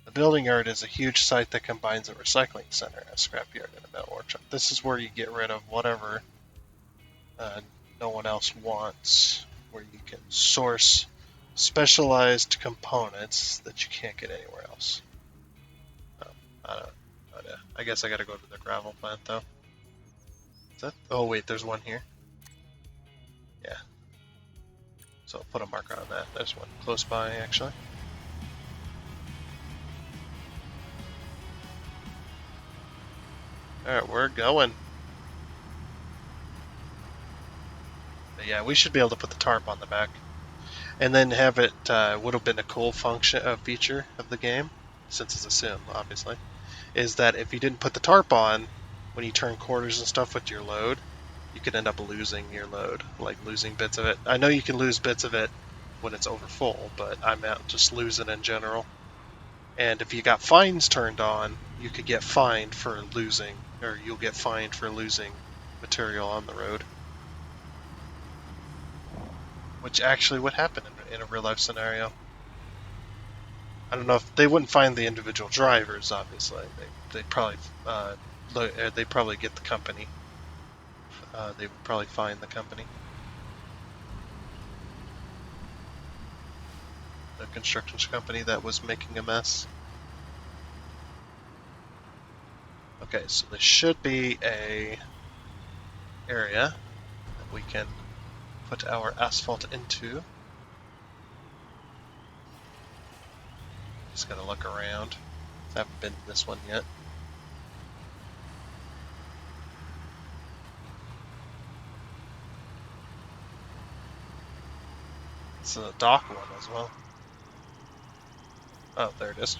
The building yard is a huge site that combines a recycling center, a scrapyard, and a metal workshop. This is where you get rid of whatever no one else wants, where you can source specialized components that you can't get anywhere else. I don't know. But, I guess I gotta go to the gravel plant, though. Is that? Oh, wait, there's one here. Yeah. So I'll put a marker on that. There's one close by, actually. Alright, we're going. But yeah, we should be able to put the tarp on the back. And then have it, would have been a cool feature of the game, since it's a sim, obviously, is that if you didn't put the tarp on, when you turn corners and stuff with your load, you could end up losing your load, like losing bits of it. I know you can lose bits of it when it's over full, but I meant just losing in general. And if you got fines turned on, you could get fined for losing, or you'll get fined for losing material on the road. Which actually would happen in a real life scenario. I don't know if they wouldn't find the individual drivers. Obviously, they'd probably get the company. They would probably find the company, the construction company that was making a mess. Okay, so there should be a area that we can put our asphalt into. Just gotta look around. I haven't been to this one yet. It's a dock one as well. Oh, there it is.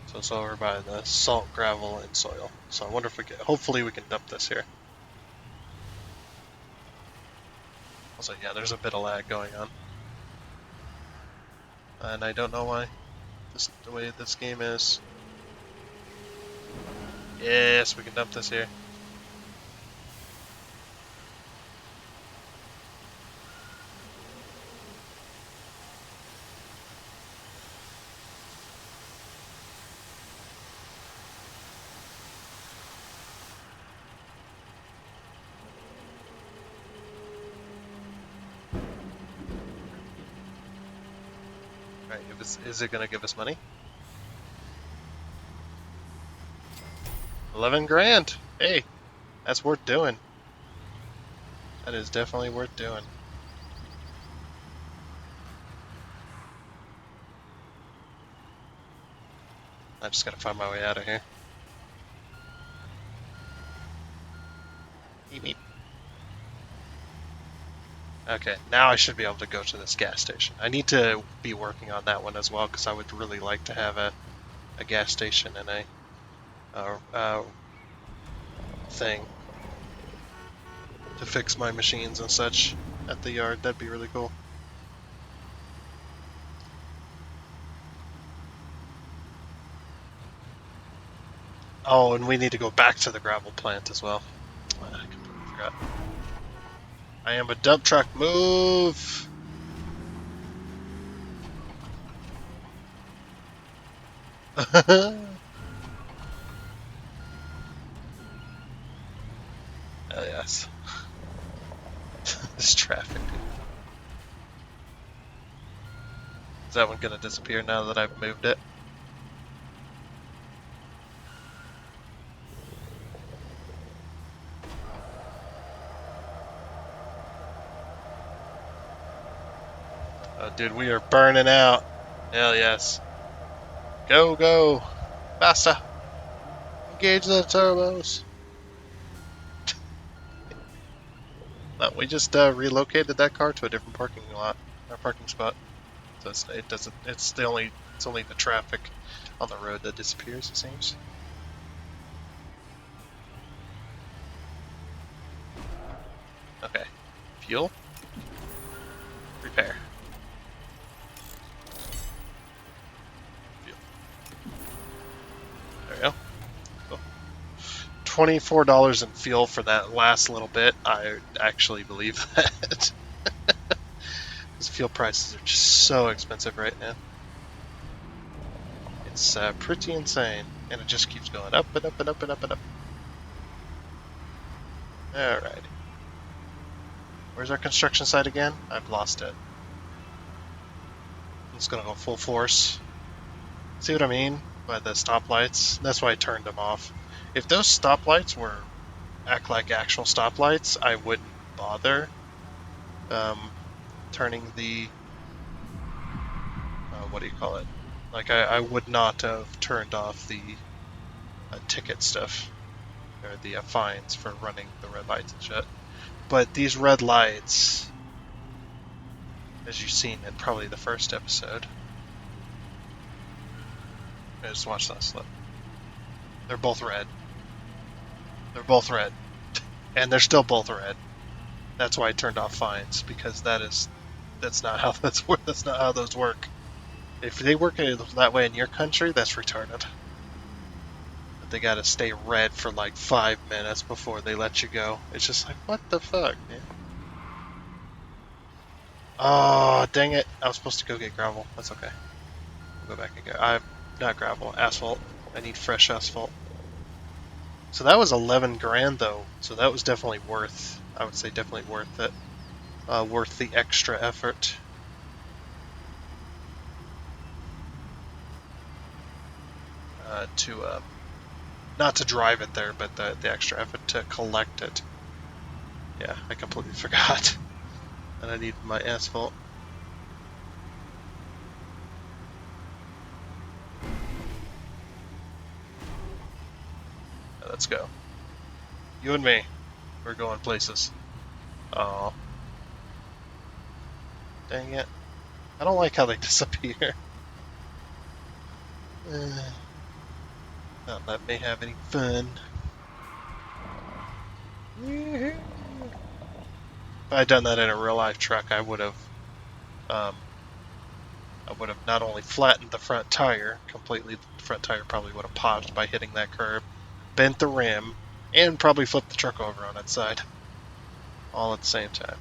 So it's over by the salt, gravel, and soil. So I wonder if we can, hopefully we can dump this here. Also, yeah, there's a bit of lag going on. And I don't know why. The way this game is. Yes, we can dump this here. Right, is it going to give us money? 11 grand! Hey, that's worth doing. That is definitely worth doing. I just gotta find my way out of here. Beep, beep. Okay, now I should be able to go to this gas station. I need to be working on that one as well, because I would really like to have a gas station and a thing to fix my machines and such at the yard. That'd be really cool. Oh, and we need to go back to the gravel plant as well. I completely forgot. I am a dump truck. Move! Oh, yes. This traffic. Is that one gonna disappear now that I've moved it? Oh, dude, we are burning out. Hell yes. Go, go! Faster! Engage the turbos! No, we just relocated that car to a different parking lot, or parking spot. So it's only the traffic on the road that disappears, it seems. Okay. Fuel. Repair. Fuel. There we go. Cool. $24 in fuel for that last little bit. I actually believe that. Because fuel prices are just so expensive right now. It's pretty insane. And it just keeps going up and up and up and up and up. Alright. Where's our construction site again? I've lost it. I'm just gonna go full force. See what I mean by the stoplights? That's why I turned them off. If those stoplights act like actual stoplights, I wouldn't bother turning the what do you call it? Like I would not have turned off the ticket stuff or the fines for running the red lights and shit. But these red lights, as you've seen in probably the first episode, just watch this. Look. They're both red. They're both red. And they're still both red. That's why I turned off fines, because that's not how that's not how those work. If they work that way in your country, that's retarded. But they gotta stay red for like 5 minutes before they let you go. It's just like, what the fuck, man? Oh, dang it. I was supposed to go get gravel. That's okay. I'll go back and get... not gravel, asphalt. I need fresh asphalt. So that was 11 grand though. So that was definitely worth, I would say definitely worth it. Worth the extra effort. Not to drive it there, but the extra effort to collect it. Yeah, I completely forgot. And I need my asphalt. Let's go. You and me. We're going places. Oh. Dang it. I don't like how they disappear. Not let me have any fun. If I had done that in a real life truck, I would have not only flattened the front tire completely, the front tire probably would have popped by hitting that curb, bent the rim, and probably flipped the truck over on its side. All at the same time.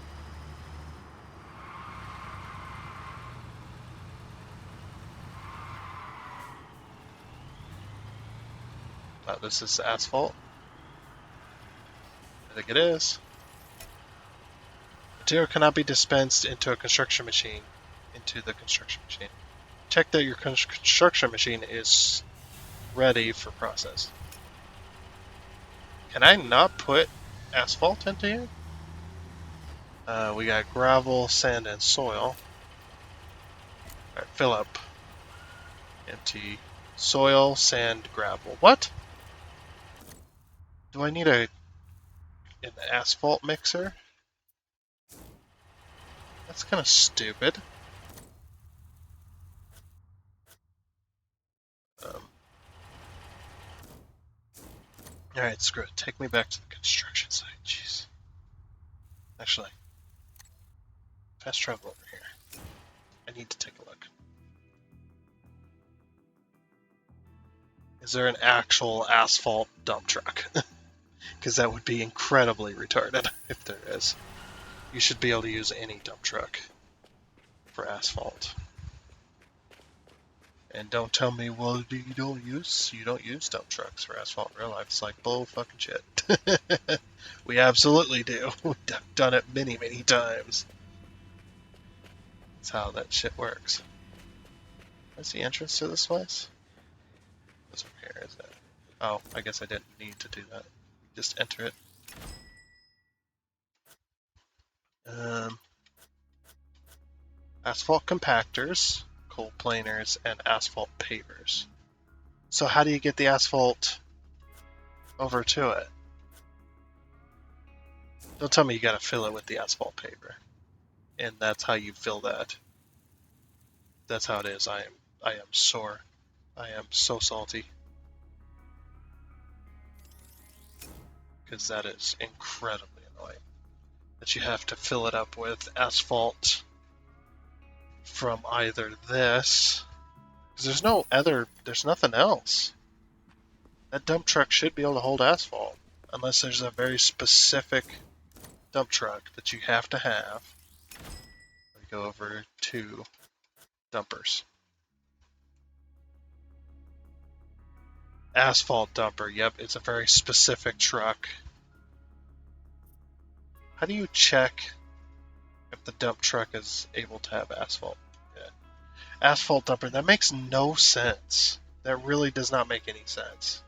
This is asphalt. I think it is. Material cannot be dispensed into the construction machine. Check that your construction machine is ready for process. Can I not put asphalt into here? We got gravel, sand, and soil. Alright, fill up. Empty. Soil, sand, gravel. What? Do I need an asphalt mixer? That's kind of stupid. Alright, screw it. Take me back to the construction site. Jeez. Actually, fast travel over here. I need to take a look. Is there an actual asphalt dump truck? Because that would be incredibly retarded if there is. You should be able to use any dump truck for asphalt. And don't tell me, well, you don't use dump trucks for asphalt in real life. It's like bull fucking shit. We absolutely do. We've done it many, many times. That's how that shit works. Where's the entrance to this place? What's over here? Is that? Oh, I guess I didn't need to do that. Just enter it. Asphalt compactors, coal planers, and asphalt pavers. So how do you get the asphalt over to it? Don't tell me you gotta fill it with the asphalt paver. And that's how you fill that. That's how it is. I am sore. I am so salty. Because that is incredibly annoying. That you have to fill it up with asphalt from either this, because there's nothing else. That dump truck should be able to hold asphalt, unless there's a very specific dump truck that you have to have. We go over to dumpers. Asphalt dumper, yep, it's a very specific truck. How do you check if the dump truck is able to have asphalt? Yeah. Asphalt dumper, that makes no sense. That really does not make any sense.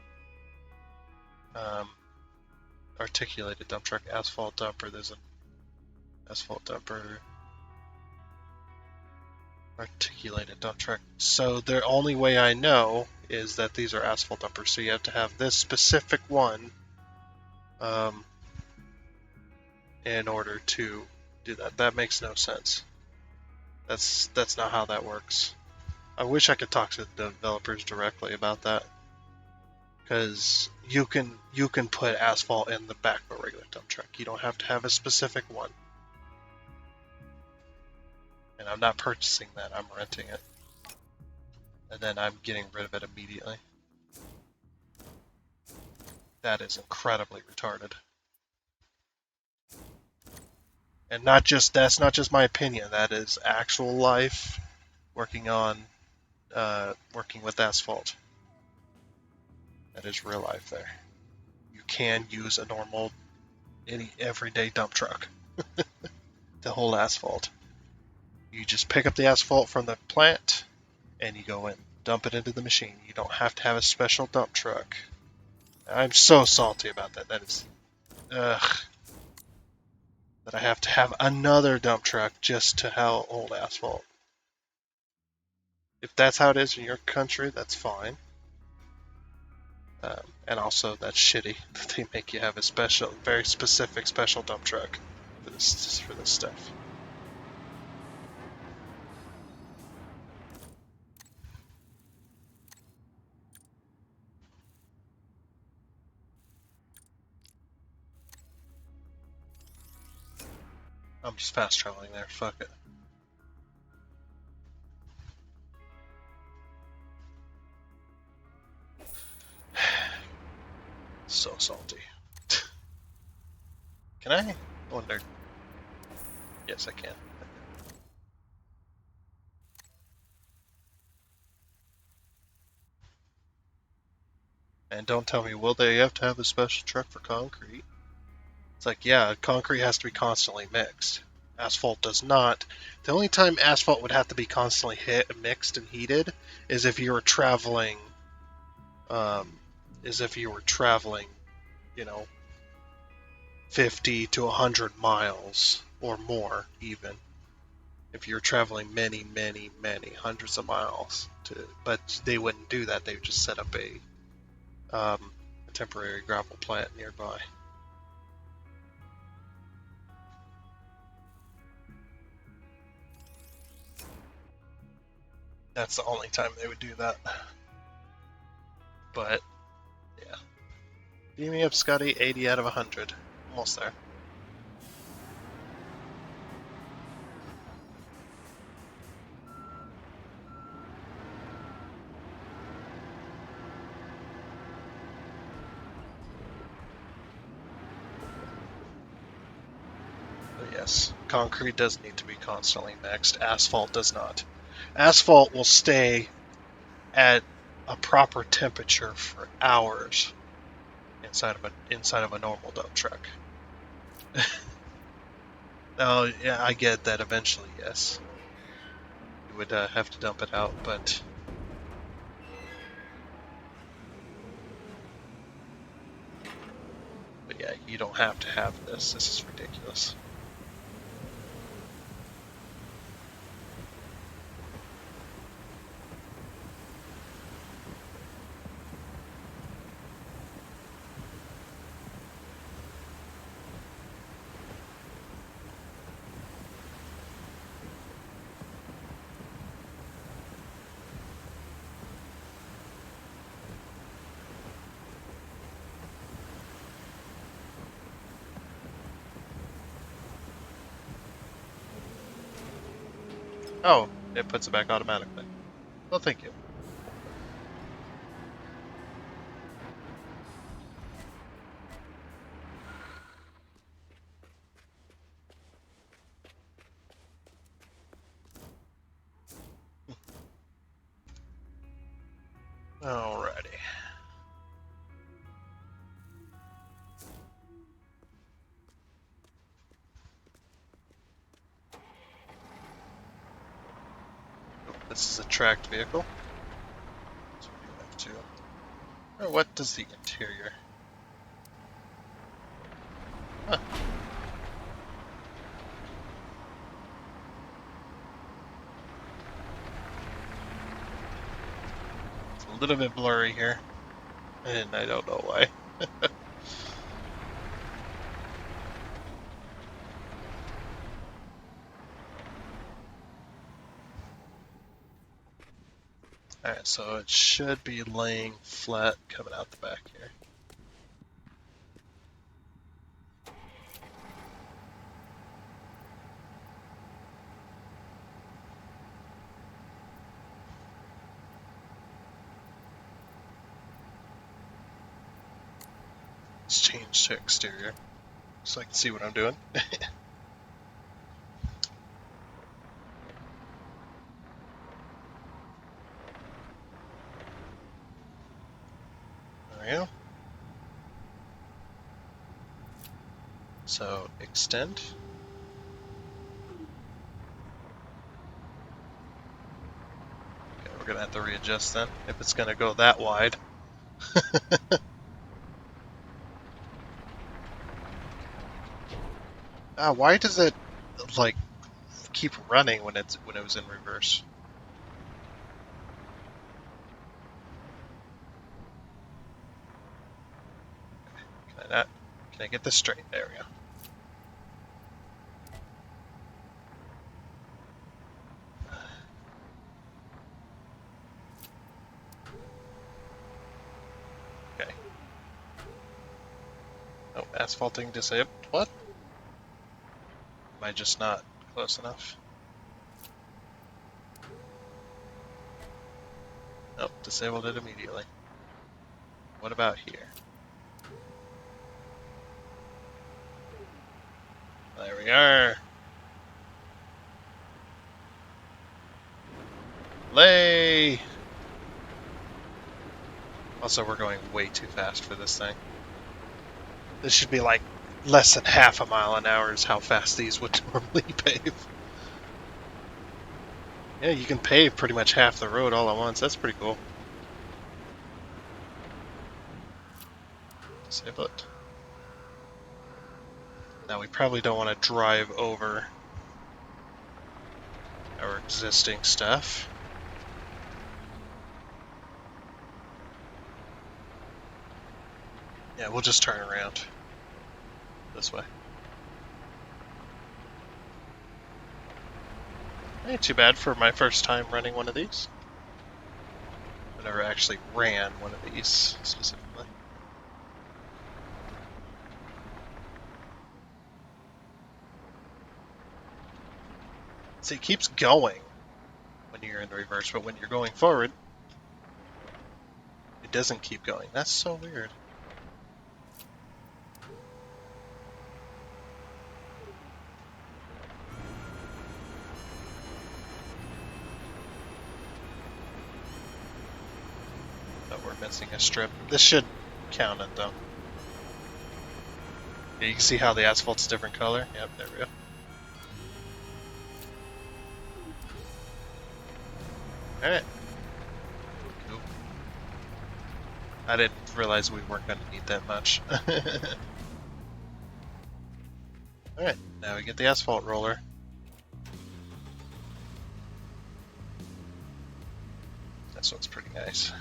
Articulated dump truck, asphalt dumper, there's an asphalt dumper. Articulated dump truck. So the only way I know is that these are asphalt dumpers. So you have to have this specific one in order to do that. That makes no sense. That's not how that works. I wish I could talk to the developers directly about that, because you can put asphalt in the back of a regular dump truck. You don't have to have a specific one. And I'm not purchasing that, I'm renting it. And then I'm getting rid of it immediately. That is incredibly retarded. And that's not just my opinion, that is actual life working with asphalt. That is real life there. You can use a normal, any everyday dump truck to hold asphalt. You just pick up the asphalt from the plant and you go and dump it into the machine. You don't have to have a special dump truck. I'm so salty about that. That is, ugh. That I have to have another dump truck just to hold asphalt. If that's how it is in your country, that's fine. And also, that's shitty that they make you have a special, very specific special dump truck for this stuff. I'm just fast traveling there. Fuck it. So salty. Can I? Wonder. Yes, I can. And don't tell me, will they have to have a special truck for concrete? It's like, yeah, concrete has to be constantly mixed. Asphalt does not. The only time asphalt would have to be constantly mixed and heated is if you were traveling, you know, 50 to 100 miles or more, even. If you're traveling many, many, many hundreds of miles but they wouldn't do that. They would just set up a temporary gravel plant nearby. That's the only time they would do that. But, yeah. Beam me up, Scotty. 80 out of 100. Almost there. But yes, concrete does need to be constantly mixed. Asphalt does not. Asphalt will stay at a proper temperature for hours inside of a normal dump truck. Oh, yeah, I get that eventually, yes. You would have to dump it out, but yeah, you don't have to have this. This is ridiculous. Oh, it puts it back automatically. Well, thank you. Alrighty. This is a tracked vehicle. So we have to. Or what does the interior? Huh. It's a little bit blurry here, and I don't know why. Alright, so it should be laying flat coming out the back here. Let's change to exterior so I can see what I'm doing. There we go. So extend. Okay, we're gonna have to readjust then if it's gonna go that wide. Why does it like keep running when it was in reverse? Can I get this straight? There we go. Okay. Oh, asphalting disabled. What? Am I just not close enough? Nope, disabled it immediately. What about here? There we are. Lay! Also, we're going way too fast for this thing. This should be like less than half a mile an hour is how fast these would normally pave. Yeah, you can pave pretty much half the road all at once. That's pretty cool. Disable it. Now we probably don't want to drive over our existing stuff. Yeah, we'll just turn around this way. Ain't too bad for my first time running one of these. I never actually ran one of these specifically. See, it keeps going when you're in reverse, but when you're going forward, it doesn't keep going. That's so weird. But we're missing a strip. This should count it though. Yeah, you can see how the asphalt's a different color. Yep, there we go. Alright. Cool. I didn't realize we weren't going to need that much. Alright, now we get the asphalt roller. This one's pretty nice.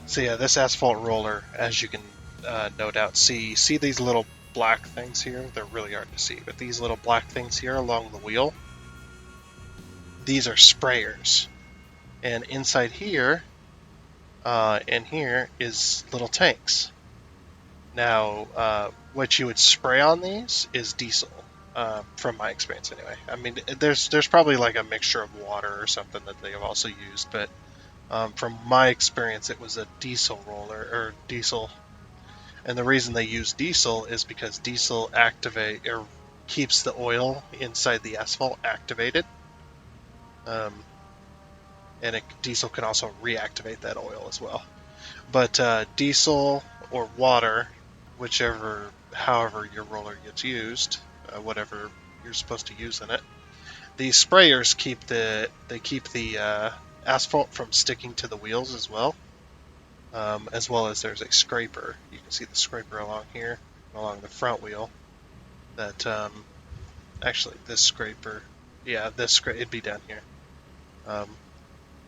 So yeah, this asphalt roller, as you can no doubt see these little black things here? They're really hard to see, but these little black things here along the wheel, these are sprayers. And inside here, and here is little tanks. Now, what you would spray on these is diesel, from my experience anyway. I mean, there's probably like a mixture of water or something that they have also used, but from my experience, it was a diesel roller, or diesel. And the reason they use diesel is because diesel keeps the oil inside the asphalt activated. And diesel can also reactivate that oil as well. But diesel or water, however your roller gets used, whatever you're supposed to use in it, these sprayers keep the asphalt from sticking to the wheels as well. As well as there's a scraper. You can see the scraper along here, along the front wheel. That actually this scraper, yeah, it'd be down here.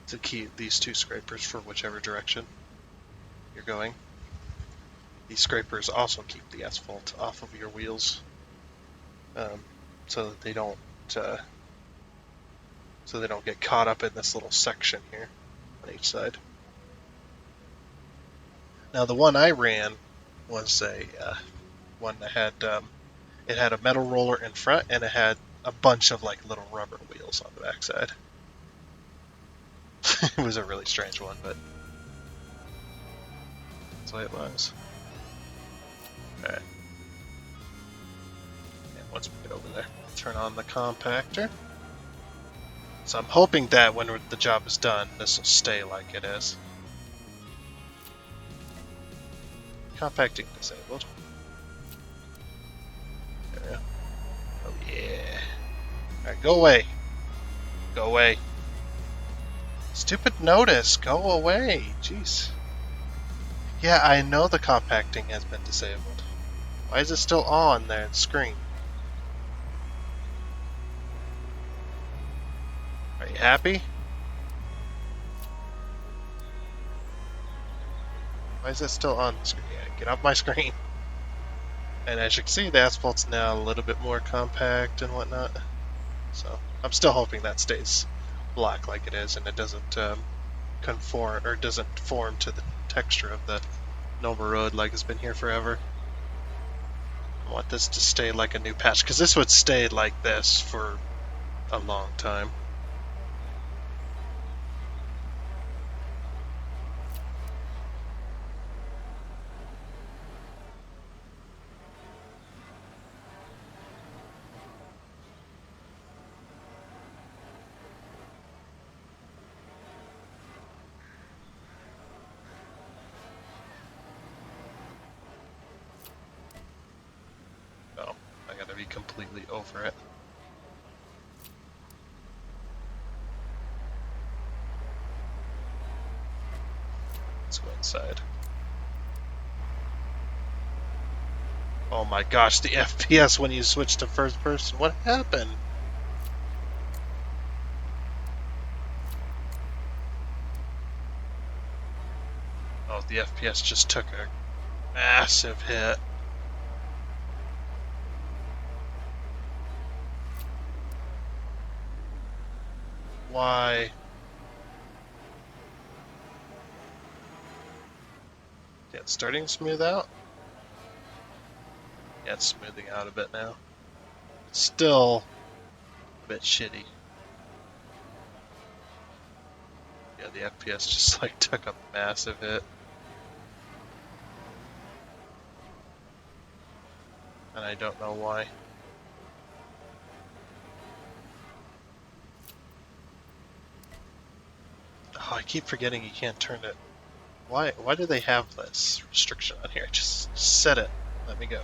To keep these two scrapers for whichever direction you're going. These scrapers also keep the asphalt off of your wheels, so that they don't so they don't get caught up in this little section here on each side. Now the one I ran was a one that had it had a metal roller in front and it had a bunch of like little rubber wheels on the backside. It was a really strange one, but that's the way it was. Alright. And once we get over there, turn on the compactor. So I'm hoping that when the job is done, this will stay like it is. Compacting disabled. There we go. Oh yeah. Alright, go away. Go away. Stupid notice, go away. Jeez. Yeah, I know the compacting has been disabled. Why is it still on there, the screen? Are you happy? Why is it still on the screen? Yeah, get off my screen. And as you can see, the asphalt's now a little bit more compact and whatnot. So I'm still hoping that stays black like it is and it doesn't conform or doesn't form to the texture of the Nova Road like it's been here forever. I want this to stay like a new patch because this would stay like this for a long time. Oh, I gotta be completely over it. Let's go inside. Oh my gosh, the FPS when you switch to first person. What happened? Oh, the FPS just took a massive hit. Why? Yeah, it's starting to smooth out. Yeah, it's smoothing out a bit now. It's still a bit shitty. Yeah, the FPS just like took a massive hit. And I don't know why. Oh, I keep forgetting you can't turn it. Why do they have this restriction on here? Just set it. Let me go.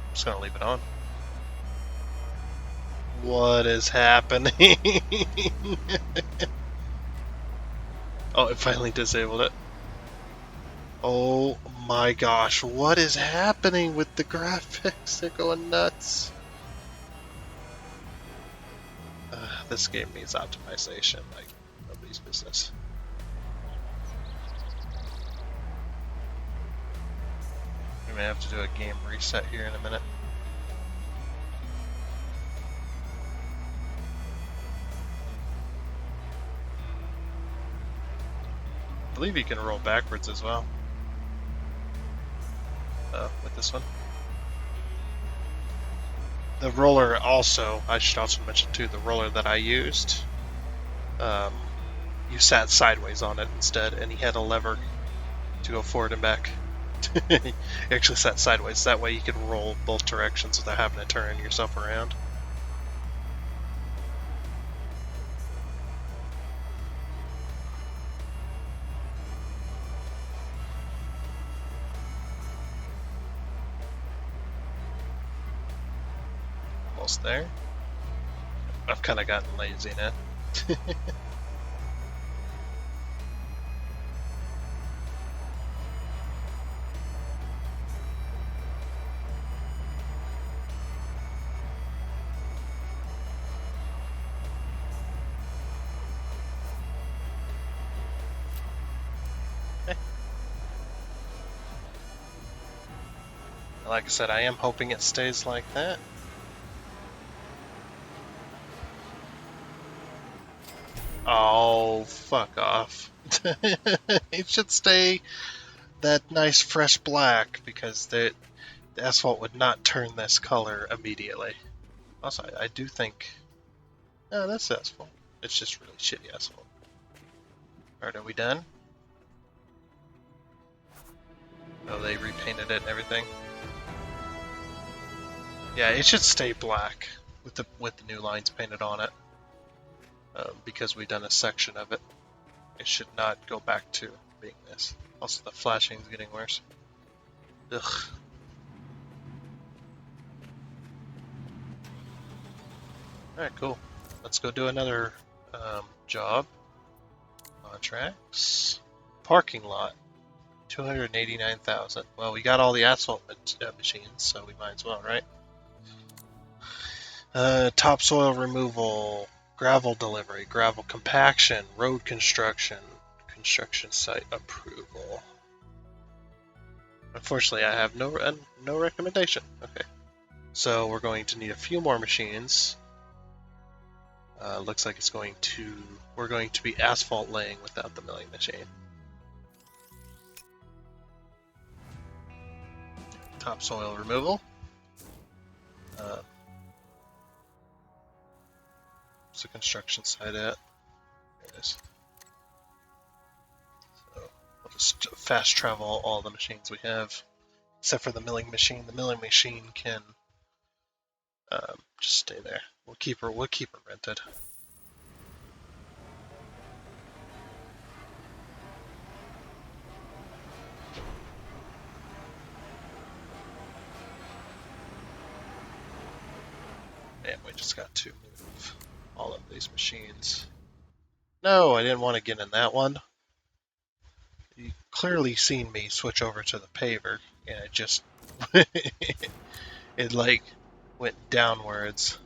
I'm just gonna leave it on. What is happening? Oh, it finally disabled it. Oh my gosh, what is happening with the graphics? They're going nuts. This game needs optimization like nobody's business. We may have to do a game reset here in a minute. I believe you can roll backwards as well. With this one. The roller also, I should also mention too, the roller that I used, you sat sideways on it instead, and he had a lever to go forward and back. You actually sat sideways, that way you could roll both directions without having to turn yourself around. Almost there. I've kind of gotten lazy now. Like I said, I am hoping it stays like that. Oh, fuck off. It should stay that nice fresh black because the asphalt would not turn this color immediately. Also, I do think... No, that's asphalt. It's just really shitty asphalt. Alright, are we done? Oh, they repainted it and everything. Yeah, it should stay black with the new lines painted on it. Because we've done a section of it. It should not go back to being this. Also, the flashing is getting worse. Ugh. Alright, cool. Let's go do another job. Contracts. Parking lot. 289,000. Well, we got all the asphalt machines, so we might as well, right? Topsoil removal, gravel delivery, gravel compaction, road construction, construction site approval. Unfortunately, I have no recommendation. Okay, so we're going to need a few more machines. Looks like we're going to be asphalt laying without the milling machine. Topsoil removal. What's the construction site at? There it is. So we'll just fast travel all the machines we have, except for the milling machine. The milling machine can just stay there. We'll keep her rented. And we just got to move all of these machines. No, I didn't want to get in that one. You clearly seen me switch over to the paver, and it just it like went downwards.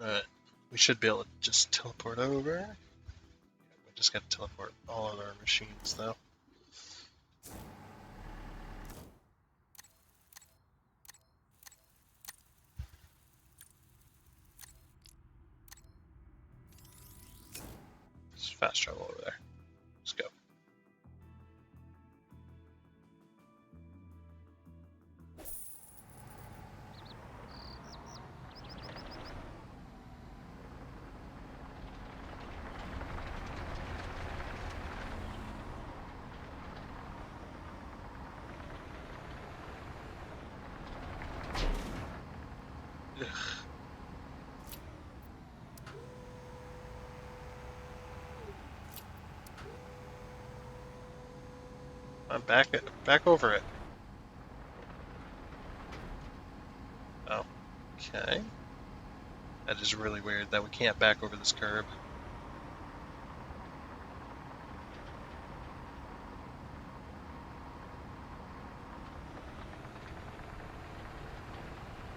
Alright, we should be able to just teleport over. We just got to teleport all of our machines though. Just fast travel over there. Let's go. Ugh. I'm back over it. Oh, okay. That is really weird that we can't back over this curb.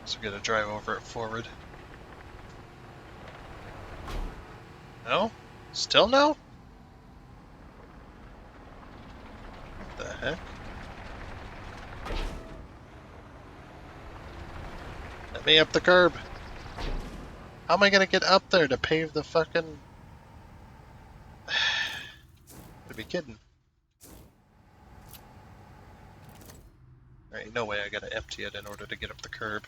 So we gotta drive over it forward. No? Still no? What the heck? Let me up the curb. How am I gonna get up there to pave the fucking... Gotta be kidding. There ain't no way I gotta empty it in order to get up the curb.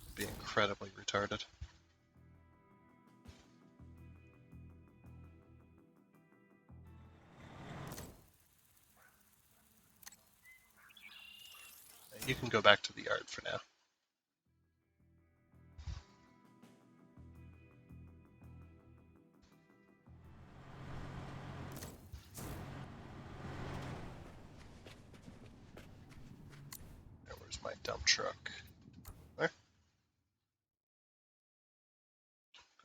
It'd be incredibly retarded. You can go back to the yard for now. Where's my dump truck? There.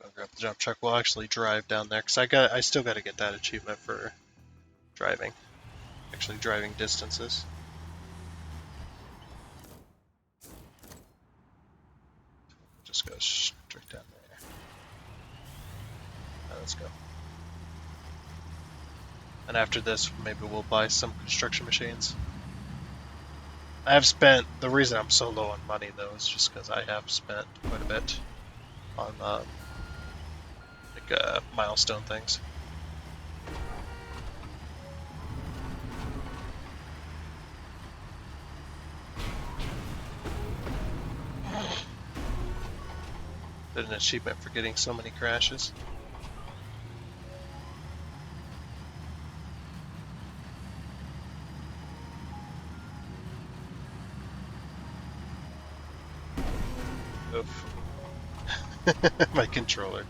Go grab the dump truck. We'll actually drive down there because I still got to get that achievement for driving. Actually driving distances. Just go straight down there. Let's go. And after this, maybe we'll buy some construction machines. I have spent, the reason I'm so low on money though is just because I have spent quite a bit on milestone things. Did an achievement for getting so many crashes. Oof. My controller.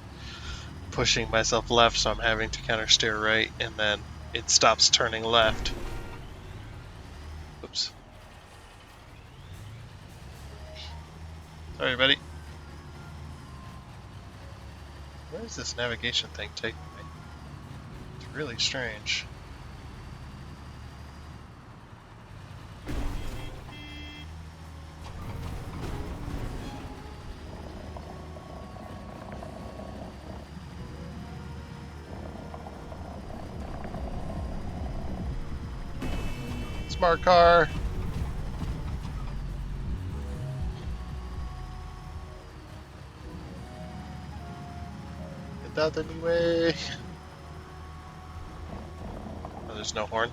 Pushing myself left, so I'm having to counter steer right, and then it stops turning left. Oops. Sorry, buddy. Where is this navigation thing taking me? It's really strange. Smart car! Get out anyway! Oh, there's no horn.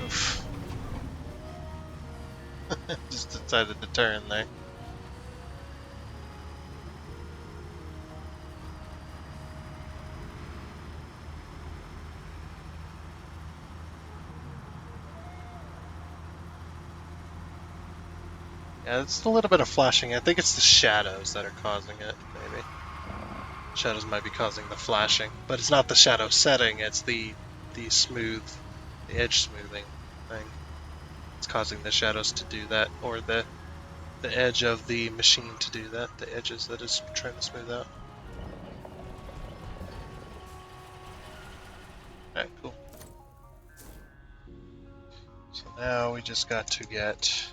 Oof. Just decided to turn there. Yeah, it's a little bit of flashing. I think it's the shadows that are causing it, maybe. Shadows might be causing the flashing, but it's not the shadow setting, it's the smooth, the edge smoothing thing. It's causing the shadows to do that, or the edge of the machine to do that, the edges that it's trying to smooth out. Alright, cool. So now we just got to get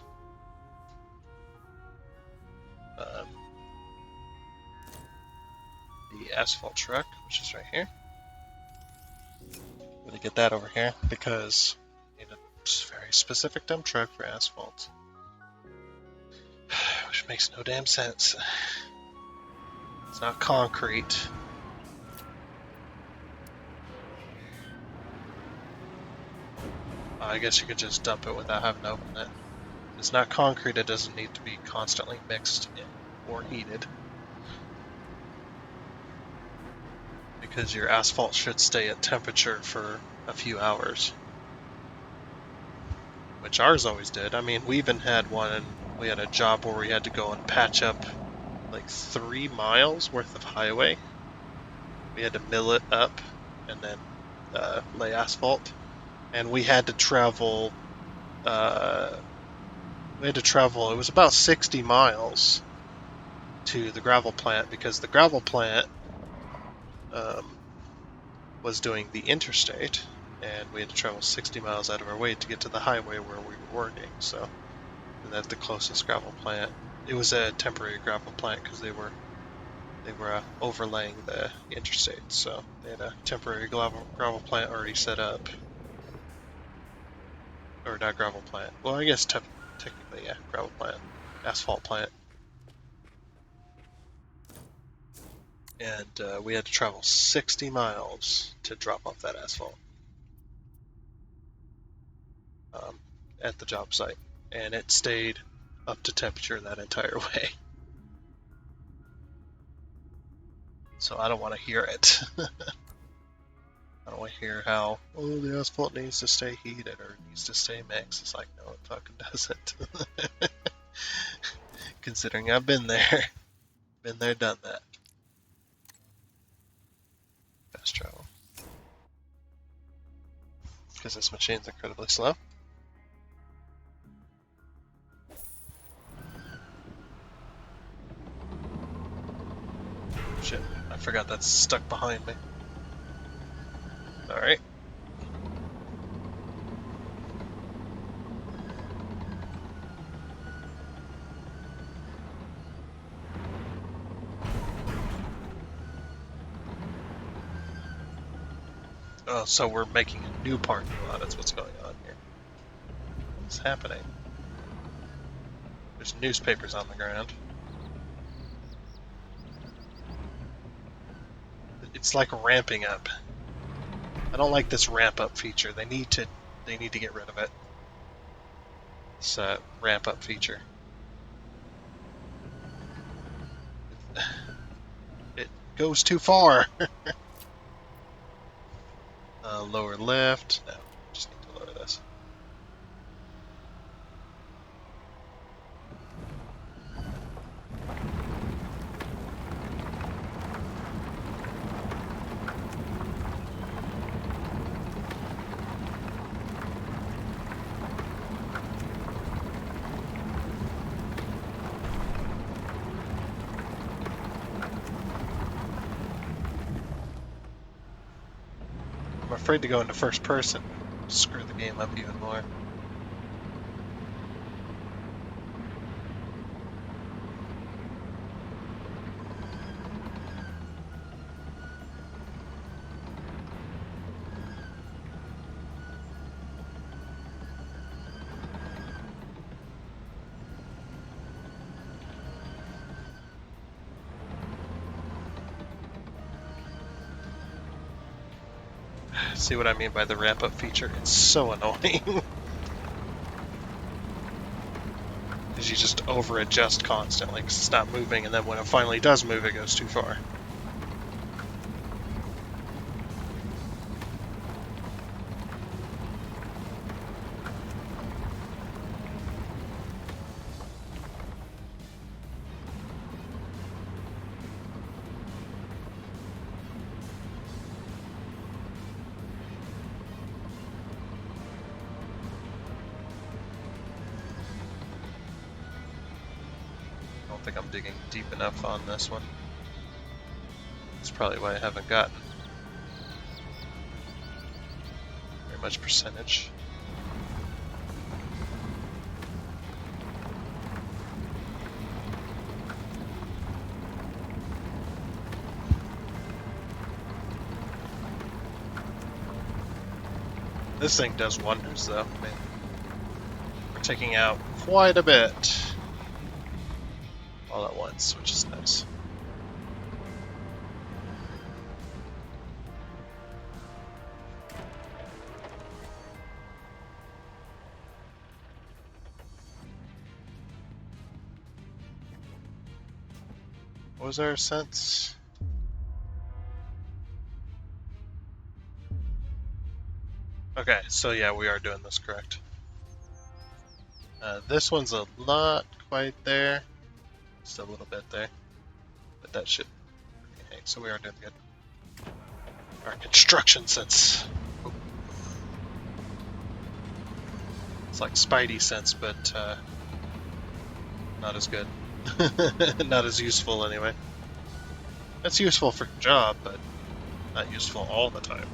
the asphalt truck, which is right here. I'm gonna get that over here because I need a very specific dump truck for asphalt. Which makes no damn sense. It's not concrete. I guess you could just dump it without having to open it. It's not concrete, it doesn't need to be constantly mixed or heated. Because your asphalt should stay at temperature for a few hours. Which ours always did. I mean, we even had one, and we had a job where we had to go and patch up like 3 miles worth of highway. We had to mill it up and then lay asphalt. And we had to travel, it was about 60 miles to the gravel plant because the gravel plant was doing the interstate, and we had to travel 60 miles out of our way to get to the highway where we were working. So that's the closest gravel plant. It was a temporary gravel plant because they were overlaying the interstate, so they had a temporary gravel plant already set up. Or not gravel plant. Well, I guess technically, yeah, gravel plant, asphalt plant. And we had to travel 60 miles to drop off that asphalt at the job site, and it stayed up to temperature that entire way. So I don't want to hear it. I don't want to hear how, oh, the asphalt needs to stay heated or it needs to stay mixed. It's like, no, it fucking doesn't. Considering I've been there. Been there, done that. Fast travel. Because this machine's incredibly slow. Shit, I forgot that's stuck behind me. Alright, Oh, so we're making a new parking lot. That's what's going on here. What's happening? There's newspapers on the ground. It's like ramping up. I don't like this ramp up feature. They need to get rid of it. This ramp up feature. It goes too far. Lower left. No, just need to lower this. I'm afraid to go into first person. Screw the game up even more. See what I mean by the ramp up feature? It's so annoying. Because you just over adjust constantly because it's not moving, and then when it finally does move, it goes too far. I don't think I'm digging deep enough on this one. That's probably why I haven't gotten very much percentage. This thing does wonders though. I mean, we're taking out quite a bit all at once, which is nice. What was our sense? Okay, so yeah, we are doing this correct. This one's a not quite there. Just a little bit there. But that should... Okay, so we are doing good. Our construction sense. Oh. It's like Spidey sense, but not as good. Not as useful anyway. That's useful for your job, but not useful all the time.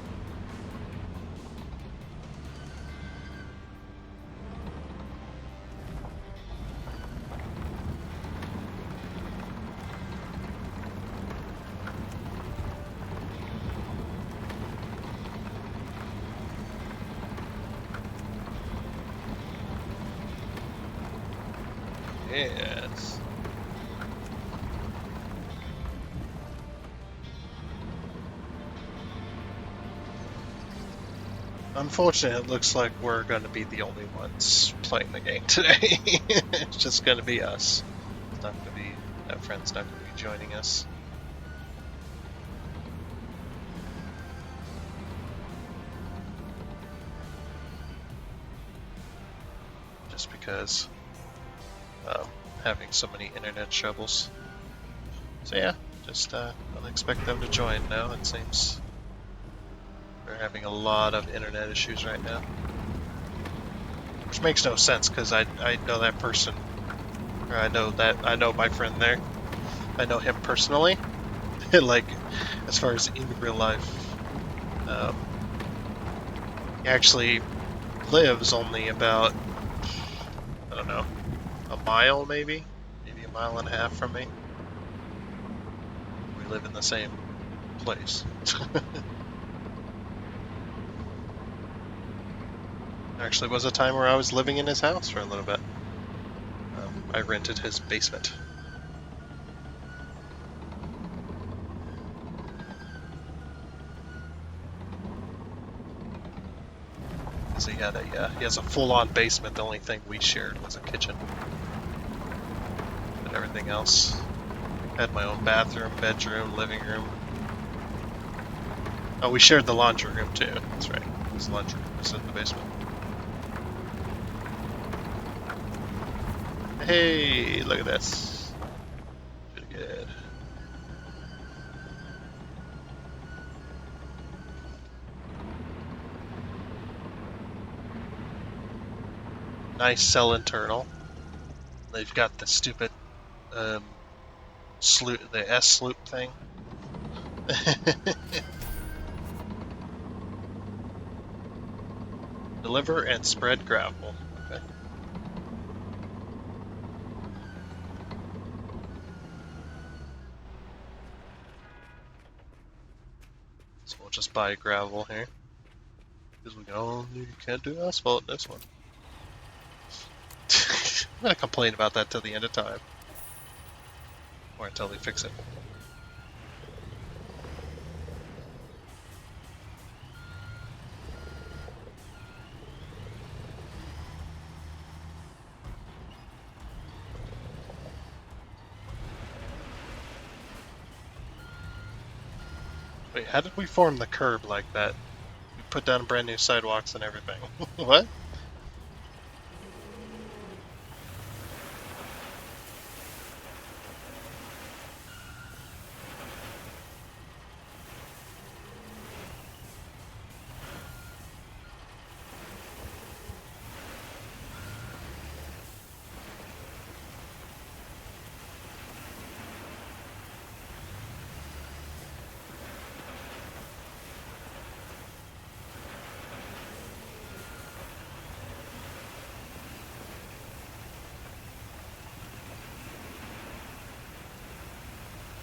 Yes. Unfortunately, it looks like we're going to be the only ones playing the game today. It's just going to be us. It's not going to be... That friend's not going to be joining us. Just because... having so many internet troubles. So yeah, just don't expect them to join now. It seems we're having a lot of internet issues right now, which makes no sense because I know that person, or I know my friend there. I know him personally, like as far as in real life. He actually lives only about, I don't know, a mile maybe a mile and a half from me. We live in the same place. There actually was a time where I was living in his house for a little bit. I rented his basement. Because he has a full-on basement. The only thing we shared was a kitchen. But everything else, I had my own bathroom, bedroom, living room. Oh, we shared the laundry room too. That's right. His laundry room was in the basement. Hey, look at this. Pretty good. Nice cell internal. They've got the stupid sloop, the S sloop thing. Deliver and spread gravel. Okay. So we'll just buy gravel here. Because you can't do asphalt in this one. I'm gonna complain about that till the end of time. Or until they fix it. Wait, how did we form the curb like that? We put down brand new sidewalks and everything. What?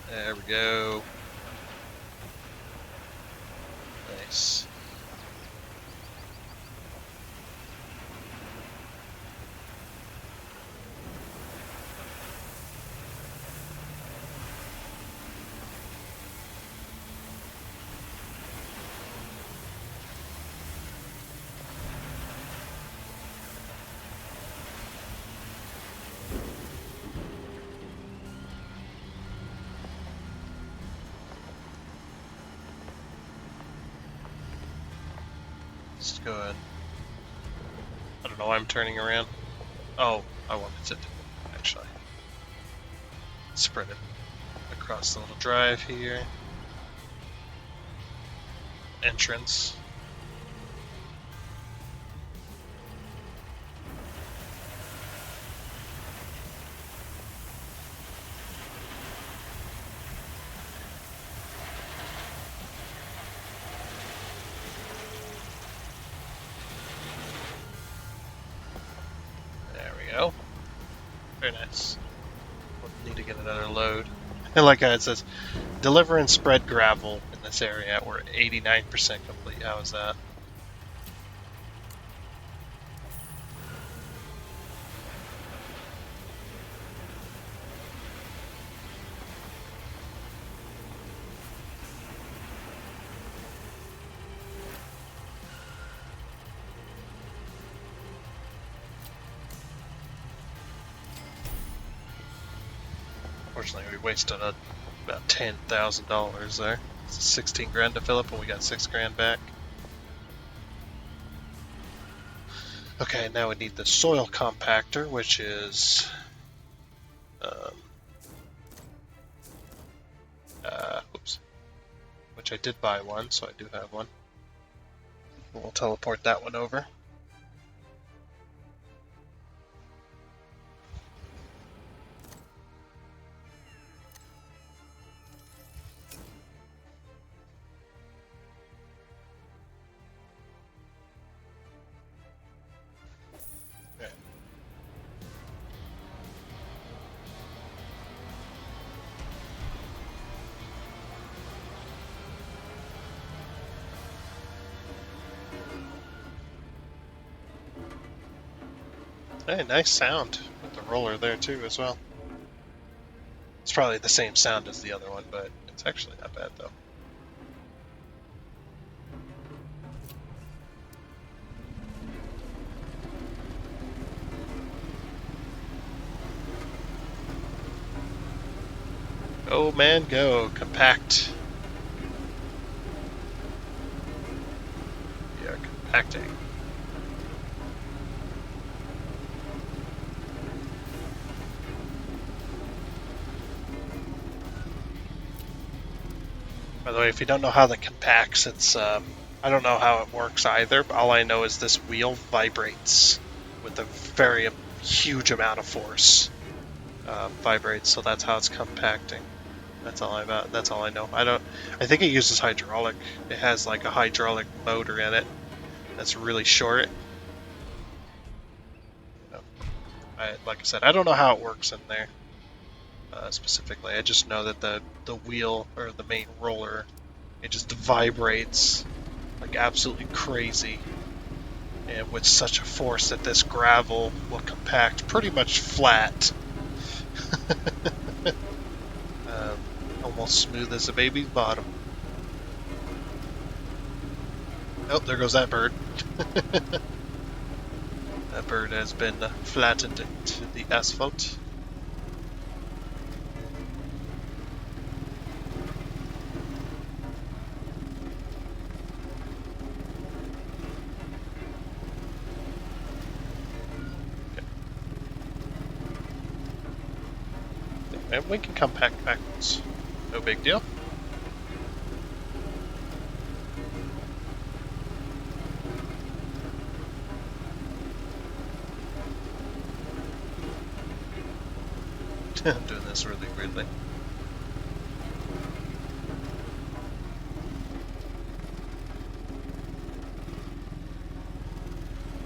There we go. Nice. Let's go ahead. I don't know why I'm turning around. Oh, I wanted to actually spread it across the little drive here. Entrance. There we go. Very nice. We'll need to get another load. And like it says, deliver and spread gravel in this area. We're 89% complete. How is that? Unfortunately, we wasted about $10,000 there. It's 16 grand to fill up, and we got 6 grand back. Okay, now we need the soil compactor, which is oops, which I did buy one, so I do have one. We'll teleport that one over. Hey, nice sound with the roller there too as well. It's probably the same sound as the other one, but it's actually not bad though. Go, man, go. Compact. We are compacting. By the way, if you don't know how that compacts, it's I don't know how it works either. But all I know is this wheel vibrates with a very huge amount of force. Vibrates, so that's how it's compacting. That's all I know. I think it uses hydraulic. It has like a hydraulic motor in it that's really short. Like I said, I don't know how it works in there specifically. I just know that the wheel or the main roller, it just vibrates like absolutely crazy, and with such a force that this gravel will compact pretty much flat. Almost smooth as a baby's bottom. Oh, there goes that bird. That bird has been flattened into the asphalt. Okay. And we can compact backwards. No big deal. I'm doing this really weirdly.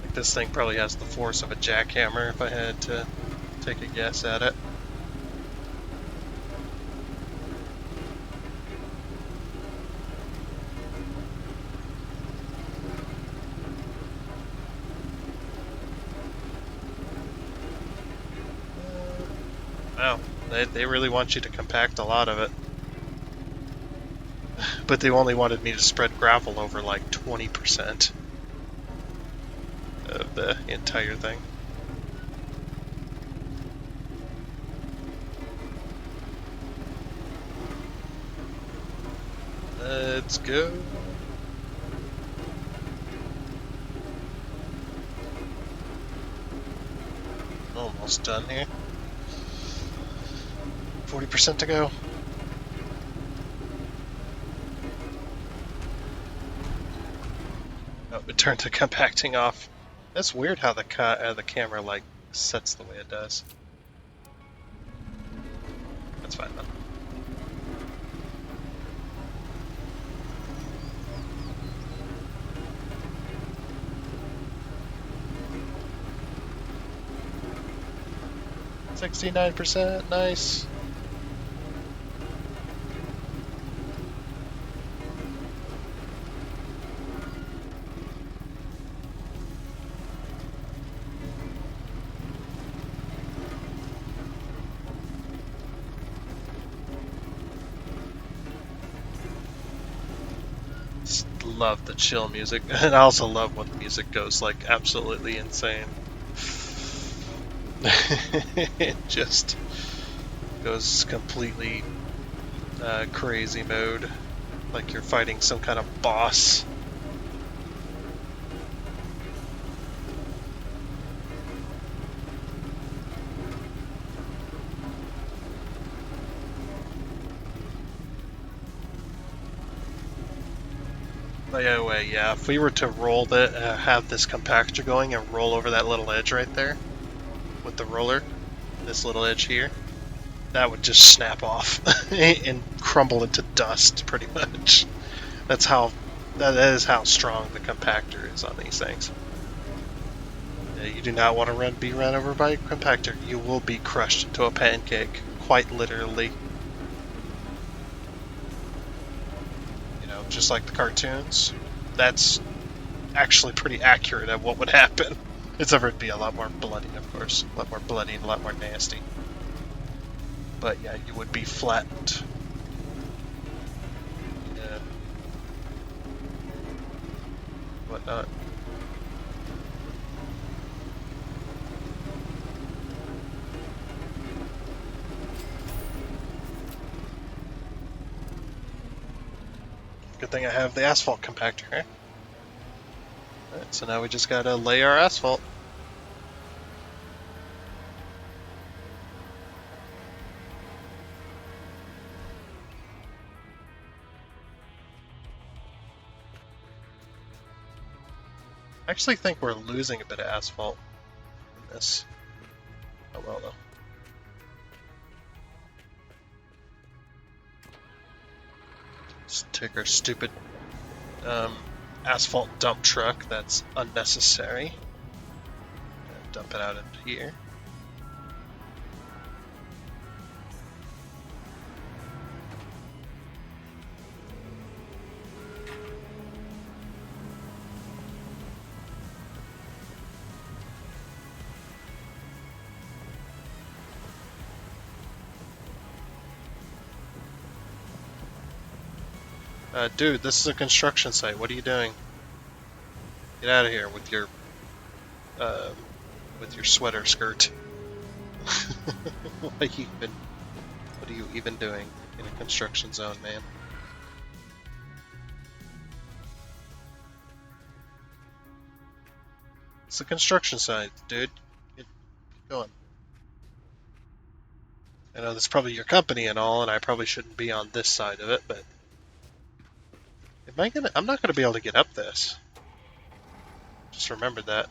Like this thing probably has the force of a jackhammer if I had to take a guess at it. Wow, they really want you to compact a lot of it. But they only wanted me to spread gravel over like 20% of the entire thing. Let's go. Almost done here. 40% to go. Oh, it turned to compacting off. That's weird how the camera like sets the way it does. That's fine then. $69%, nice. Love the chill music, and I also love when the music goes like absolutely insane. It just goes completely crazy mode, like you're fighting some kind of boss. By the way, yeah, if we were to roll have this compactor going and roll over that little edge right there with the roller, this little edge here, that would just snap off and crumble into dust, pretty much. That is how strong the compactor is on these things. You do not want to be run over by a compactor. You will be crushed into a pancake, quite literally. Just like the cartoons. That's actually pretty accurate at what would happen. It's ever to be a lot more bloody, of course. A lot more bloody and a lot more nasty. But yeah, you would be flattened. Yeah. Whatnot. Good thing I have the asphalt compactor here. Alright, so now we just gotta lay our asphalt. I actually think we're losing a bit of asphalt in this. Oh well, though. Let's take our stupid asphalt dump truck that's unnecessary and dump it out into here. Dude, this is a construction site. What are you doing? Get out of here with your sweater skirt. What are you even doing in a construction zone, man? It's a construction site, dude. Get going. I know this is probably your company and all, and I probably shouldn't be on this side of it, but I'm not gonna be able to get up this. Just remember that.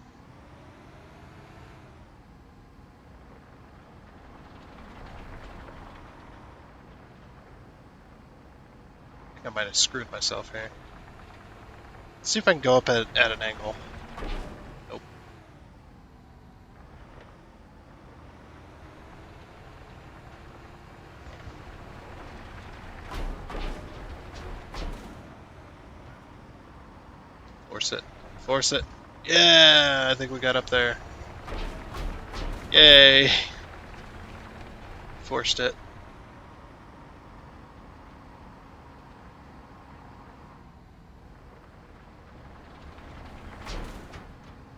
I think I might have screwed myself here. Let's see if I can go up at an angle. Nope. Force it. Force it. Yeah, I think we got up there. Yay. Forced it.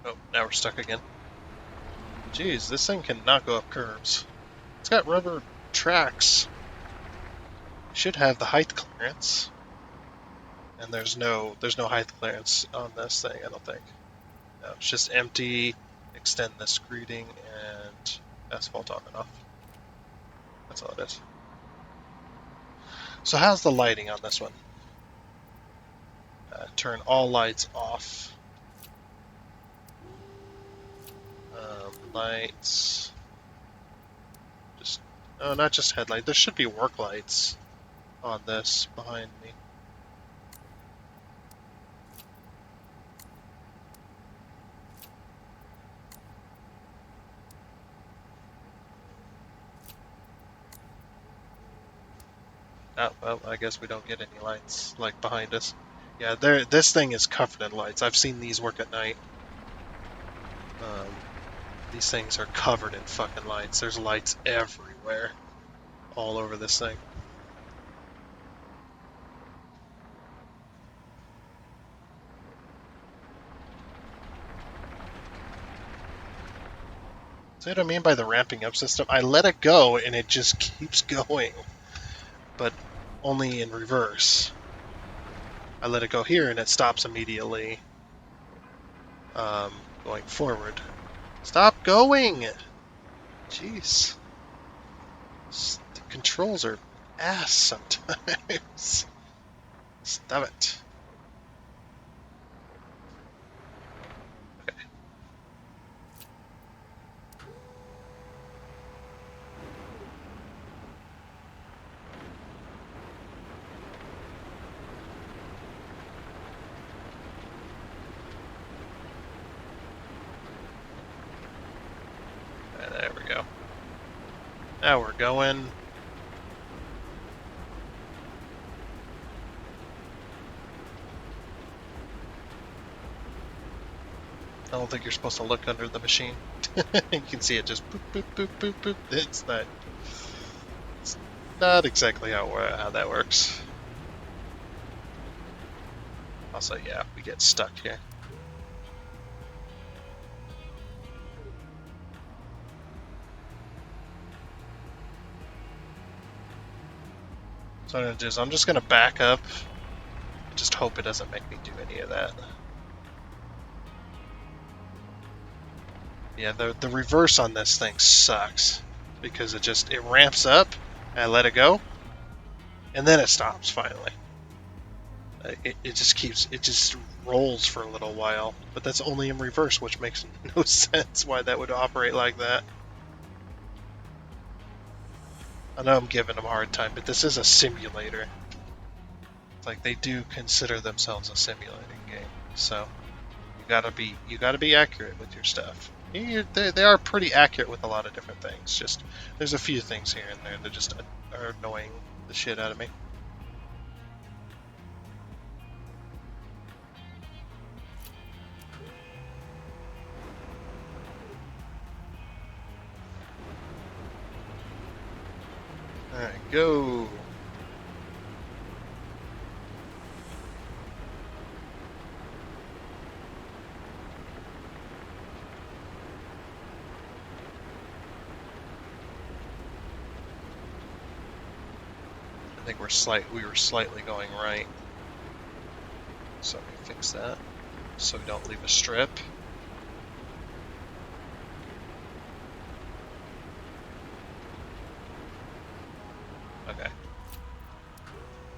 Oh, now we're stuck again. Jeez, this thing cannot go up curves. It's got rubber tracks. Should have the height clearance. And there's no height clearance on this thing, I don't think. No, it's just empty, extend the screeding, and asphalt on and off. That's all it is. So how's the lighting on this one? Turn all lights off. Lights. Not just headlight. There should be work lights on this behind me. Oh, well, I guess we don't get any lights, like, behind us. Yeah, this thing is covered in lights. I've seen these work at night. These things are covered in fucking lights. There's lights everywhere. All over this thing. See what I mean by the ramping up system? I let it go and it just keeps going. But only in reverse. I let it go here and it stops immediately. Going forward. Stop going! Jeez. The controls are ass sometimes. Stop it. Okay. There we go. Now we're going. don't think you're supposed to look under the machine. You can see it just boop, boop, boop, boop, boop. It's not exactly how that works. Also, yeah, we get stuck here. So what I'm gonna do is I'm just gonna back up. Just hope it doesn't make me do any of that. Yeah, the reverse on this thing sucks because it ramps up. And I let it go, and then it stops finally. It just rolls for a little while, but that's only in reverse, which makes no sense why that would operate like that. I know I'm giving them a hard time, but this is a simulator. Like, they do consider themselves a simulating game, so you gotta be accurate with your stuff. They are pretty accurate with a lot of different things. Just there's a few things here and there that just are annoying the shit out of me. All right, go. I think we were slightly going right. So let me fix that so we don't leave a strip. Okay.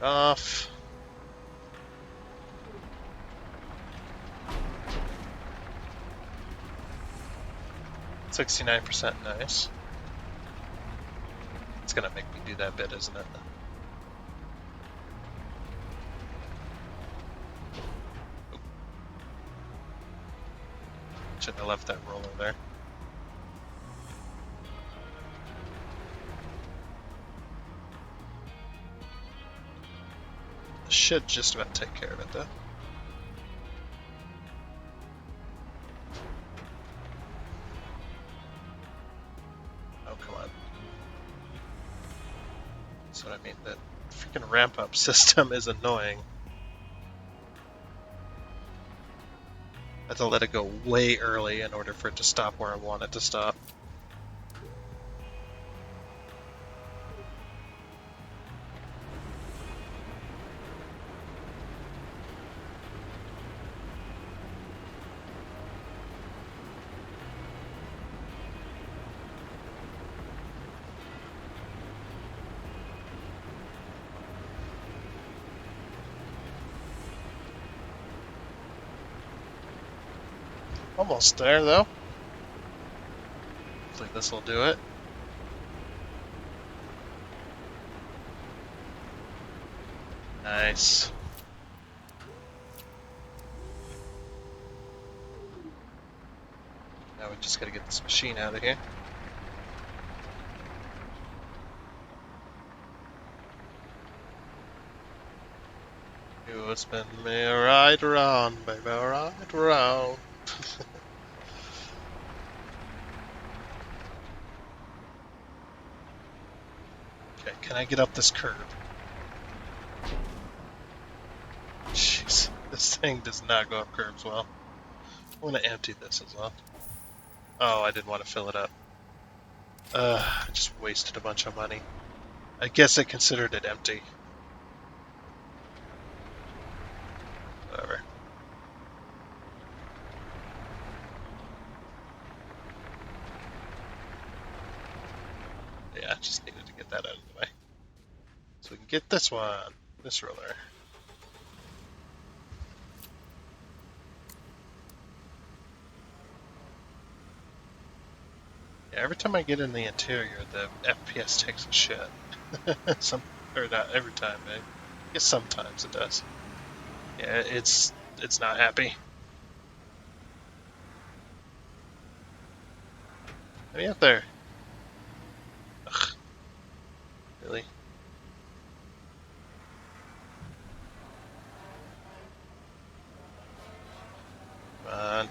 Off. $69%, nice. It's gonna make me do that bit, isn't it? Shouldn't have left that roller there. This should just about take care of it, though. Oh, come on. That's what I mean. That freaking ramp-up system is annoying. I have to let it go way early in order for it to stop where I want it to stop. Almost there, though. Hopefully this will do it. Nice. Now we just gotta get this machine out of here. You spin me right around, baby, right around. Okay, can I get up this curb? Jeez, this thing does not go up curbs well. I want to empty this as well. Oh, I didn't want to fill it up. I just wasted a bunch of money. I guess I considered it empty. Whatever. Yeah, I just needed to get that out of the way. So we can get this one, this roller. Yeah, every time I get in the interior, the FPS takes a shit. Or not every time, I guess sometimes it does. Yeah, it's not happy. Let me up there. Ugh. Really? Come on.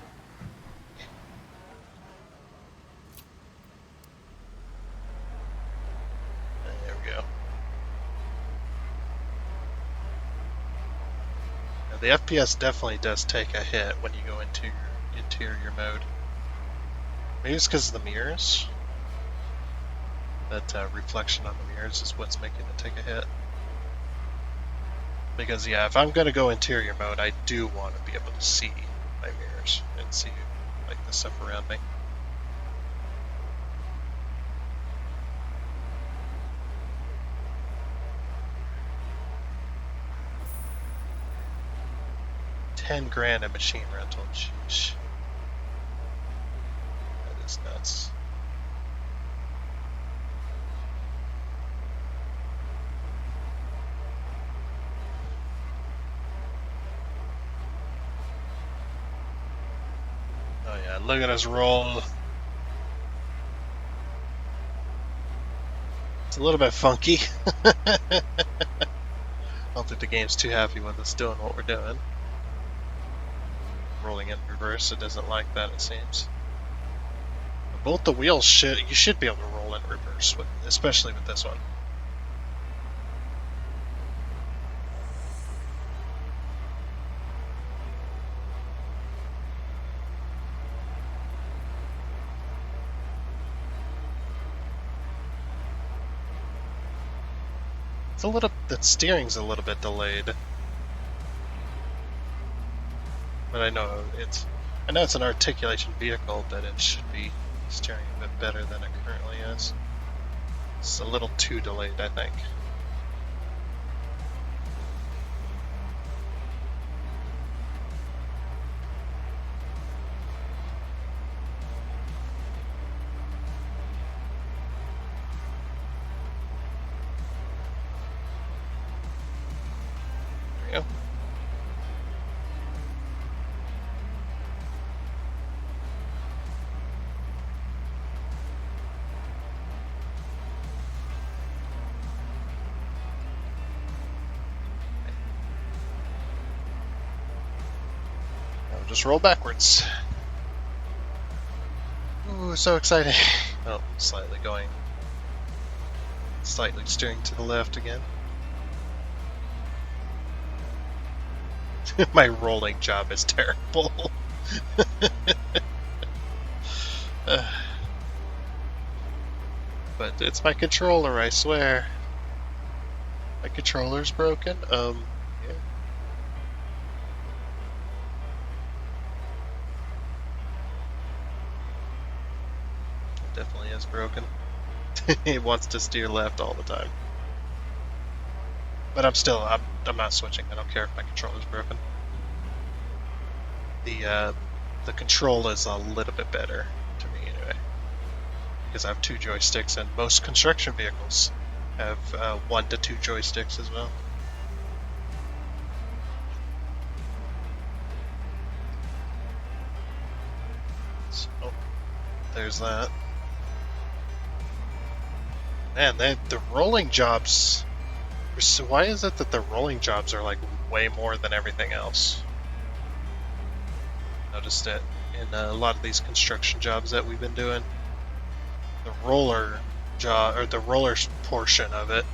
the FPS definitely does take a hit when you go into your interior mode. Maybe it's because of the mirrors. That reflection on the mirrors is what's making it take a hit. Because yeah, if I'm gonna go interior mode, I do want to be able to see my mirrors and see like the stuff around me. $10,000 in machine rental, sheesh. That is nuts. Oh yeah, look at us roll. It's a little bit funky. I don't think the game's too happy with us doing what we're doing. Rolling in reverse, it doesn't like that, it seems. But both the wheels you should be able to roll in reverse, especially with this one. The steering's a little bit delayed. But I know it's an articulation vehicle, but it should be steering a bit better than it currently is. It's a little too delayed, I think. There we go. Just roll backwards. Ooh, so exciting. Oh, slightly steering to the left again. My rolling job is terrible. But it's my controller, I swear. My controller's broken? Yeah. Definitely is broken. It wants to steer left all the time. But I'm not switching. I don't care if my controller's broken. The control is a little bit better to me anyway, because I have 2 joysticks, and most construction vehicles have 1 to 2 joysticks as well. So, there's that. Man, the rolling jobs. So why is it that the rolling jobs are like way more than everything else? Noticed it in a lot of these construction jobs that we've been doing. The roller job, or the roller portion of it,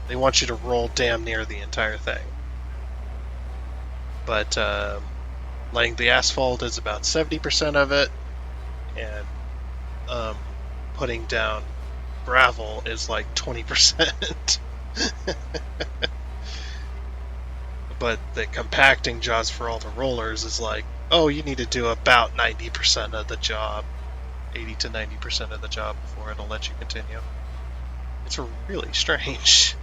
they want you to roll damn near the entire thing. But laying the asphalt is about 70% of it, and putting down gravel is like 20%. But the compacting jobs for all the rollers is like, oh, you need to do about 90% of the job, 80 to 90% of the job before it'll let you continue. It's really strange.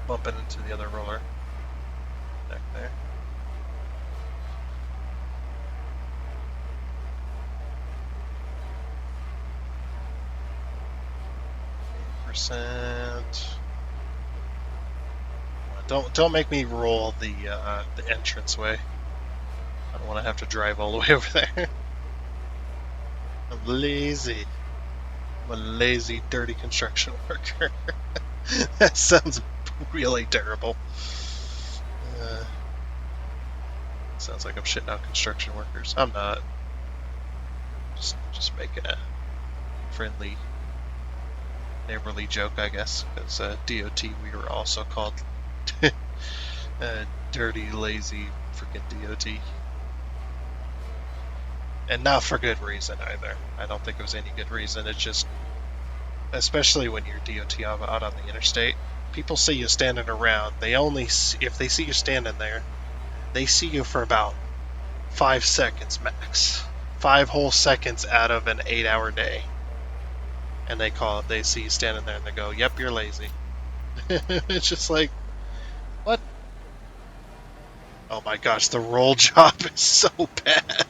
Bumping into the other roller back there. %. Don't make me roll the entranceway. I don't want to have to drive all the way over there. I'm lazy. I'm a lazy, dirty construction worker. That sounds really terrible. Sounds like I'm shitting out construction workers. I'm not. Just making a friendly, neighborly joke, I guess, because DOT, we were also called dirty, lazy, freaking DOT. And not for good reason either. I don't think it was any good reason. It's just, especially when you're DOT out on the interstate, people see you standing around. They only, if they see you standing there, they see you for about 5 seconds max. 5 whole seconds out of an 8-hour day. And they see you standing there and they go, yep, you're lazy. It's just like, what? Oh my gosh, the roll job is so bad.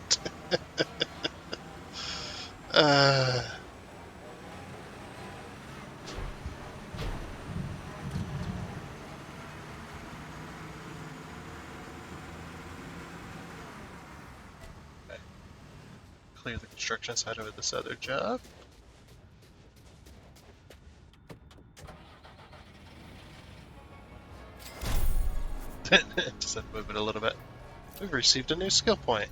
Okay. Clear the construction side of this other job. Just move it a little bit. We've received a new skill point.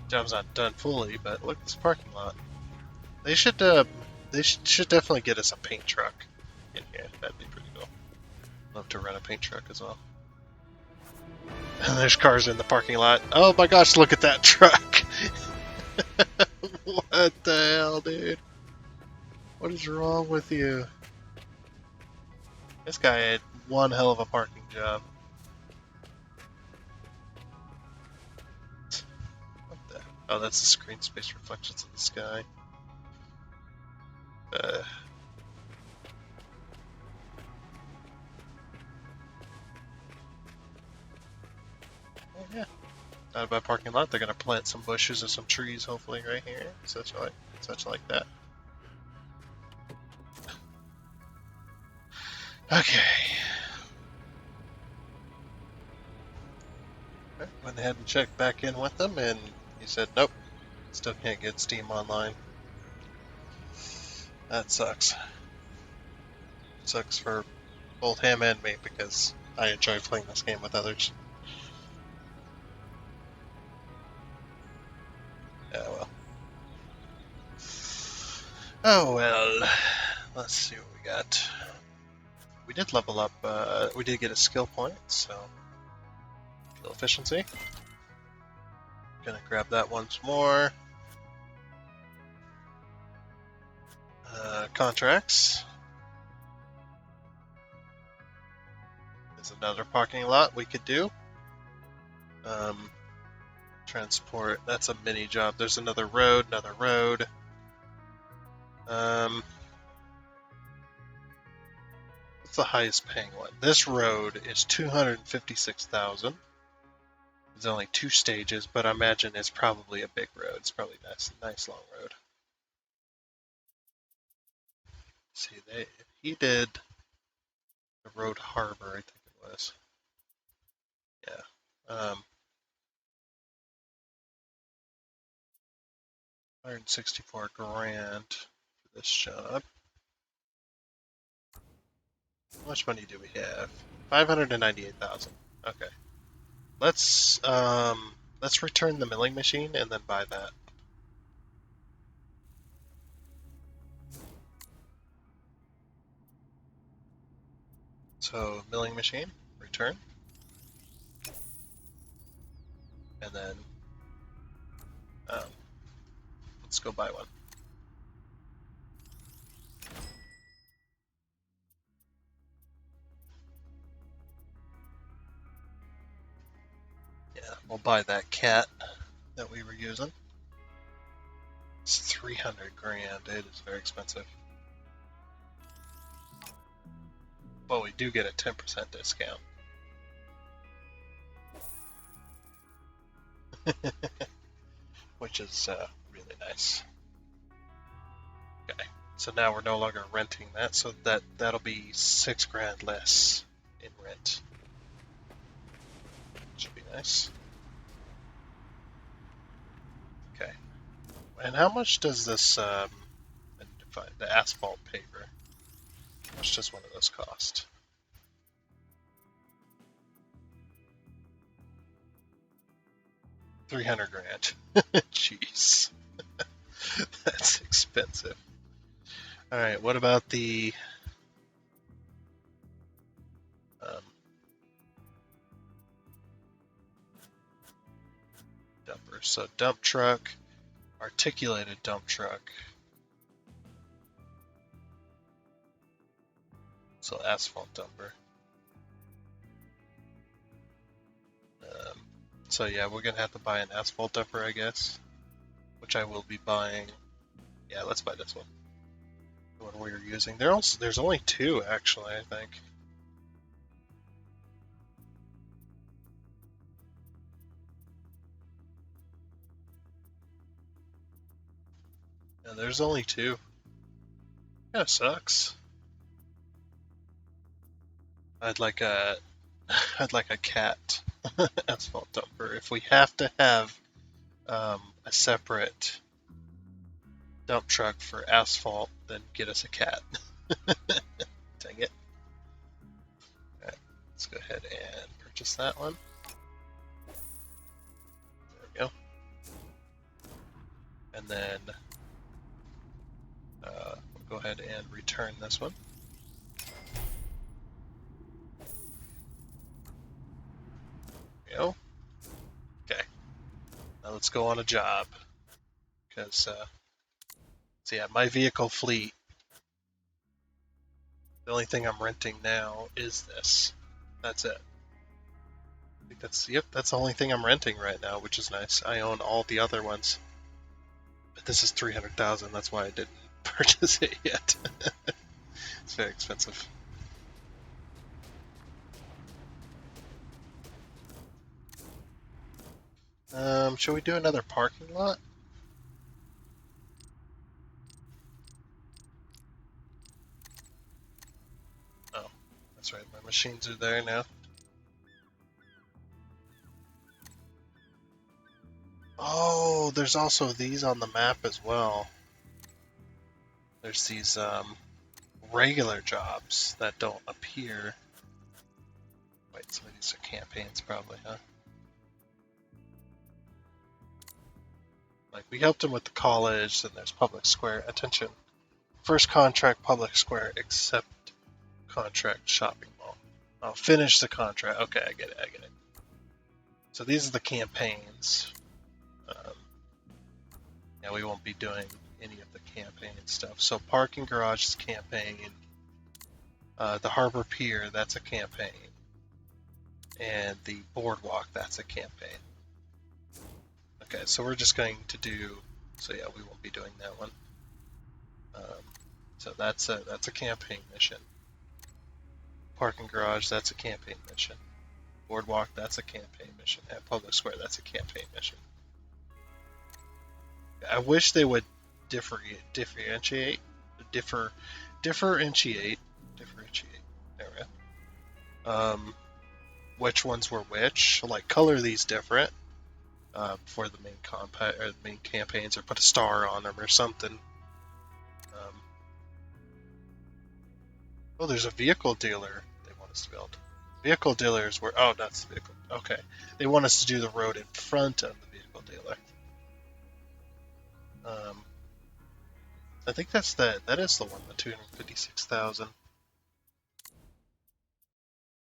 Job's not done fully, but look at this parking lot. They should definitely get us a paint truck in here. That'd be pretty cool. Love to run a paint truck as well. And there's cars in the parking lot. Oh my gosh, look at that truck! What the hell, dude? What is wrong with you? This guy had one hell of a parking job. What the? Oh, that's the screen space reflections of the sky. Oh yeah. Out of my parking lot, they're gonna plant some bushes or some trees, hopefully, right here. Such like that. Okay. Went ahead and checked back in with them, and he said, nope, still can't get Steam online. That sucks. It sucks for both him and me, because I enjoy playing this game with others. Yeah, well. Oh well. Let's see what we got. We did level up, we did get a skill point, so skill efficiency. Gonna grab that once more. Contracts. There's another parking lot we could do. Transport, that's a mini job. There's another road, What's the highest paying one? This road is 256,000. There's only 2 stages, but I imagine it's probably a big road. It's probably a nice long road. See, he did the Road Harbor, I think it was. Yeah. 164 grand for this job. How much money do we have? 598,000. Okay. Let's return the milling machine and then buy that. So milling machine, return. And then let's go buy one. Yeah, we'll buy that cat that we were using. It's 300 grand. It is very expensive. But we do get a 10% discount. Which is really nice. Okay, so now we're no longer renting that, so that'll be 6 grand less in rent. Should be nice. Okay, and how much does this the asphalt paver? How much does one of those cost? 300 grand. Jeez. That's expensive. Alright, what about the dumper? So dump truck, articulated dump truck. So asphalt dumper. So yeah, we're gonna have to buy an asphalt dumper, I guess. Which I will be buying. Yeah, let's buy this one. The one we were using. There's only two actually, I think. Yeah, there's only two. Kinda sucks. I'd like a cat asphalt dumper. If we have to have a separate dump truck for asphalt, then get us a cat. Dang it. Alright, let's go ahead and purchase that one. There we go. And then we'll go ahead and return this one. There we go. Okay. Now let's go on a job. Because, so yeah, my vehicle fleet, the only thing I'm renting now is this. That's it. I think that's the only thing I'm renting right now, which is nice. I own all the other ones. But this is 300,000, that's why I didn't purchase it yet. It's very expensive. Shall we do another parking lot? Oh, that's right, my machines are there now. Oh, there's also these on the map as well. There's these regular jobs that don't appear. Wait, some of these are campaigns probably, huh? Like, we helped him with the college, and there's public square. Attention. First contract, public square, except contract, shopping mall. Oh, finish the contract. Okay, I get it. So these are the campaigns. Yeah, we won't be doing any of the campaign stuff. So parking garage is campaign. The harbor pier, that's a campaign. And the boardwalk, that's a campaign. Okay, so we're just going to do. So yeah, we won't be doing that one. So that's a campaign mission. Parking garage, that's a campaign mission. Boardwalk, that's a campaign mission. And public square, that's a campaign mission. I wish they would differentiate. There we go. Which ones were which? Like color these different for the main campaigns, or put a star on them or something. Oh, there's a vehicle dealer they want us to build. Vehicle dealers were. Oh, that's the vehicle. Okay, they want us to do the road in front of the vehicle dealer. I think that is the one, the 256,000.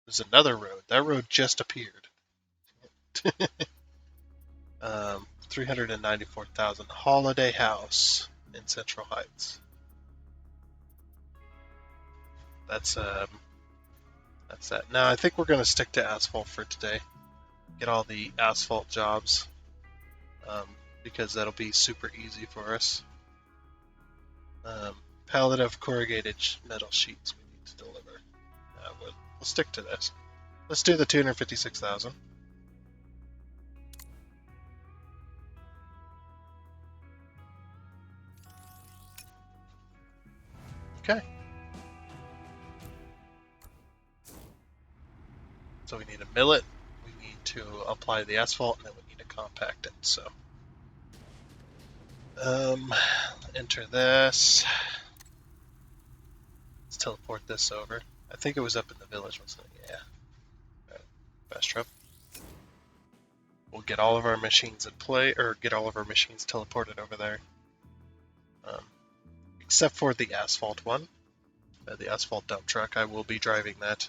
There's another road. That road just appeared. 394,000. Holiday House in Central Heights. That's that. Now I think we're gonna stick to asphalt for today. Get all the asphalt jobs, because that'll be super easy for us. Pallet of corrugated metal sheets we need to deliver. We'll stick to this. Let's do the 256,000. Okay. So we need to mill it, we need to apply the asphalt, and then we need to compact it. So enter this. Let's teleport this over. I think it was up in the village, wasn't it? Yeah. Right. Fast trip. we'll get all of our machines in play, or get all of our machines teleported over there. Except for the asphalt one, the asphalt dump truck. I will be driving that,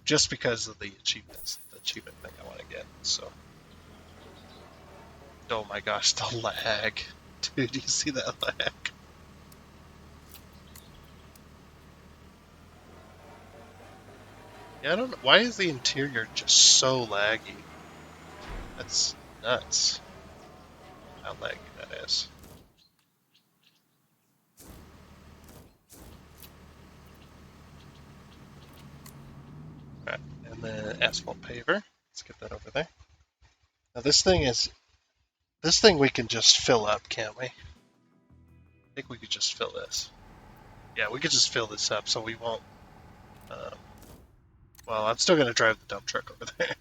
just because of the achievement thing I want to get. So, oh my gosh, the lag, dude! You see that lag? Yeah, I don't know. Why is the interior just so laggy? That's nuts. How laggy that is. Alright, and the asphalt paver. Let's get that over there. Now this thing we can just fill up, can't we? I think we could just fill this. Yeah, we could just fill this up so we won't... well, I'm still going to drive the dump truck over there.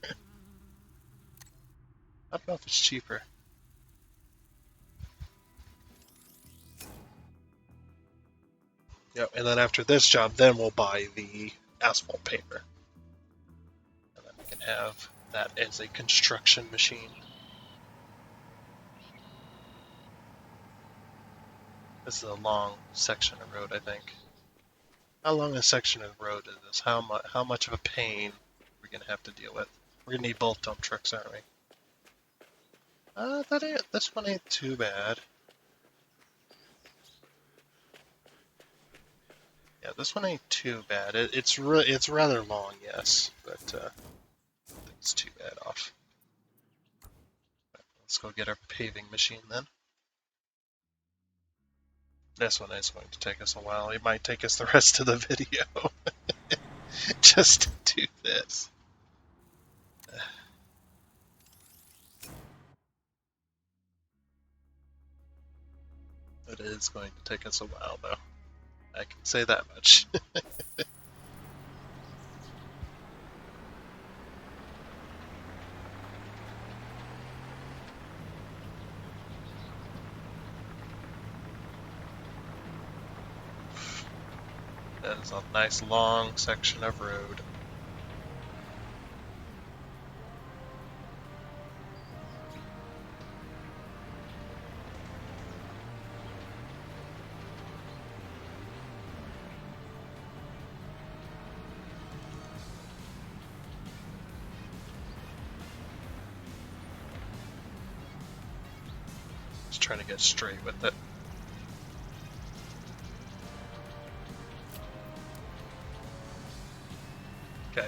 I don't know if it's cheaper. Yep, and then after this job, then we'll buy the asphalt paver. And then we can have that as a construction machine. This is a long section of road, I think. How long a section of road is this? How much of a pain are we going to have to deal with? We're going to need both dump trucks, aren't we? This one ain't too bad. Yeah, this one ain't too bad. It's rather long, yes, but I don't think it's too bad off. Right, let's go get our paving machine then. This one is going to take us a while. It might take us the rest of the video just to do this. It is going to take us a while, though. I can say that much. That is a nice long section of road. Just trying to get straight with it. Okay.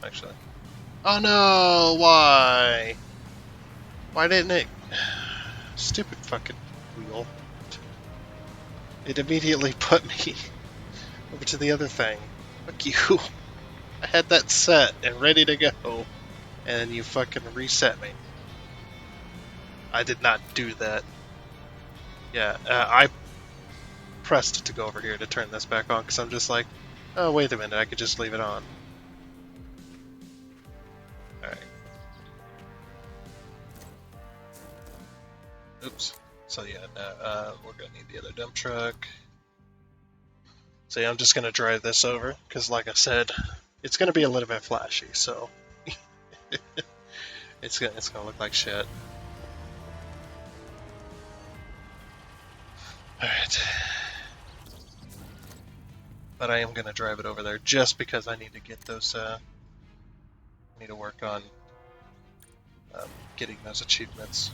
Actually. Oh no! Why? Why didn't it? Stupid fucking wheel. It immediately put me over to the other thing. Fuck you. I had that set and ready to go, and you fucking reset me. I did not do that. Yeah, I pressed it to go over here to turn this back on because I'm just like, oh, wait a minute, I could just leave it on. Alright. Oops. So yeah, we're gonna need the other dump truck. So yeah, I'm just gonna drive this over, because like I said, it's gonna be a little bit flashy, so it's gonna look like shit. Alright. But I am gonna drive it over there just because I need to get those, I need to work on getting those achievements.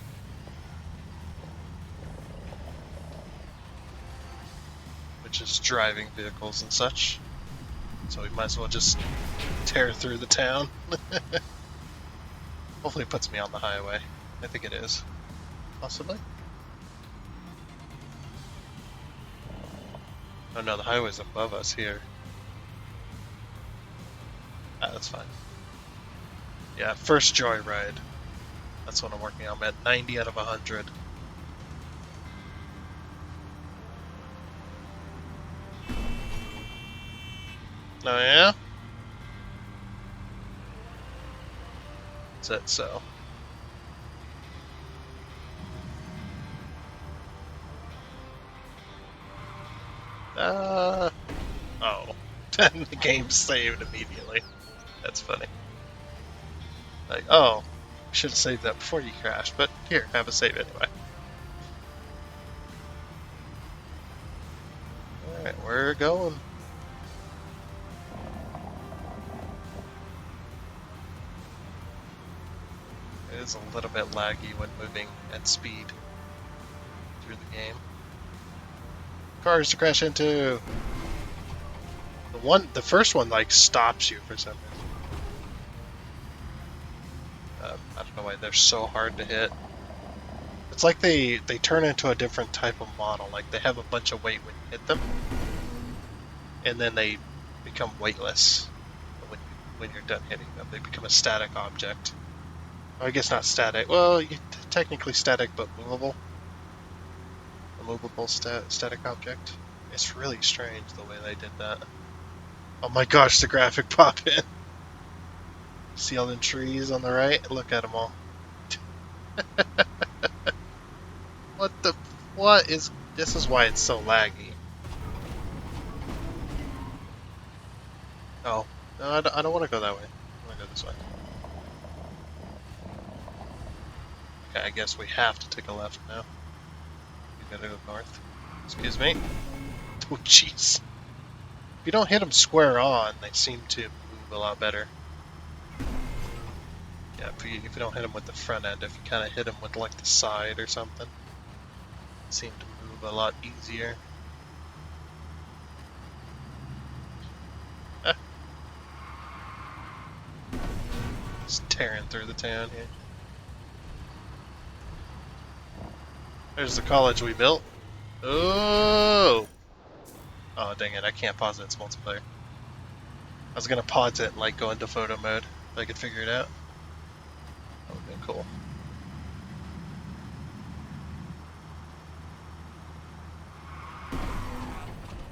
Which is driving vehicles and such. So we might as well just tear through the town. Hopefully it puts me on the highway. I think it is. Possibly. Oh no, the highway's above us here. Ah, that's fine. Yeah, first joyride. That's what I'm working on. I'm at 90 out of 100. Oh yeah? Is that so? Oh. The game saved immediately. That's funny. Like, oh, I should have saved that before you crashed, but here, have a save anyway. Alright, we're going. It is a little bit laggy when moving at speed through the game. Cars to crash into! The first one, like, stops you for some reason. I don't know why they're so hard to hit. It's like they turn into a different type of model. Like, they have a bunch of weight when you hit them, and then they become weightless when you're done hitting them. They become a static object. I guess not static. Well, technically static, but movable. A movable static object. It's really strange the way they did that. Oh my gosh, the graphic pop in. See all them trees on the right? Look at them all. What is... This is why it's so laggy. Oh. No, I don't want to go that way. I want to go this way. Okay, I guess we have to take a left now. We gotta go north. Excuse me. Oh, jeez. If you don't hit them square on, they seem to move a lot better. Yeah, if you don't hit them with the front end, if you kind of hit them with like the side or something, they seem to move a lot easier. Just tearing through the town here. There's the college we built. Oh! Oh, dang it, I can't pause it, it's multiplayer. I was gonna pause it and like go into photo mode if I could figure it out. That would've been cool.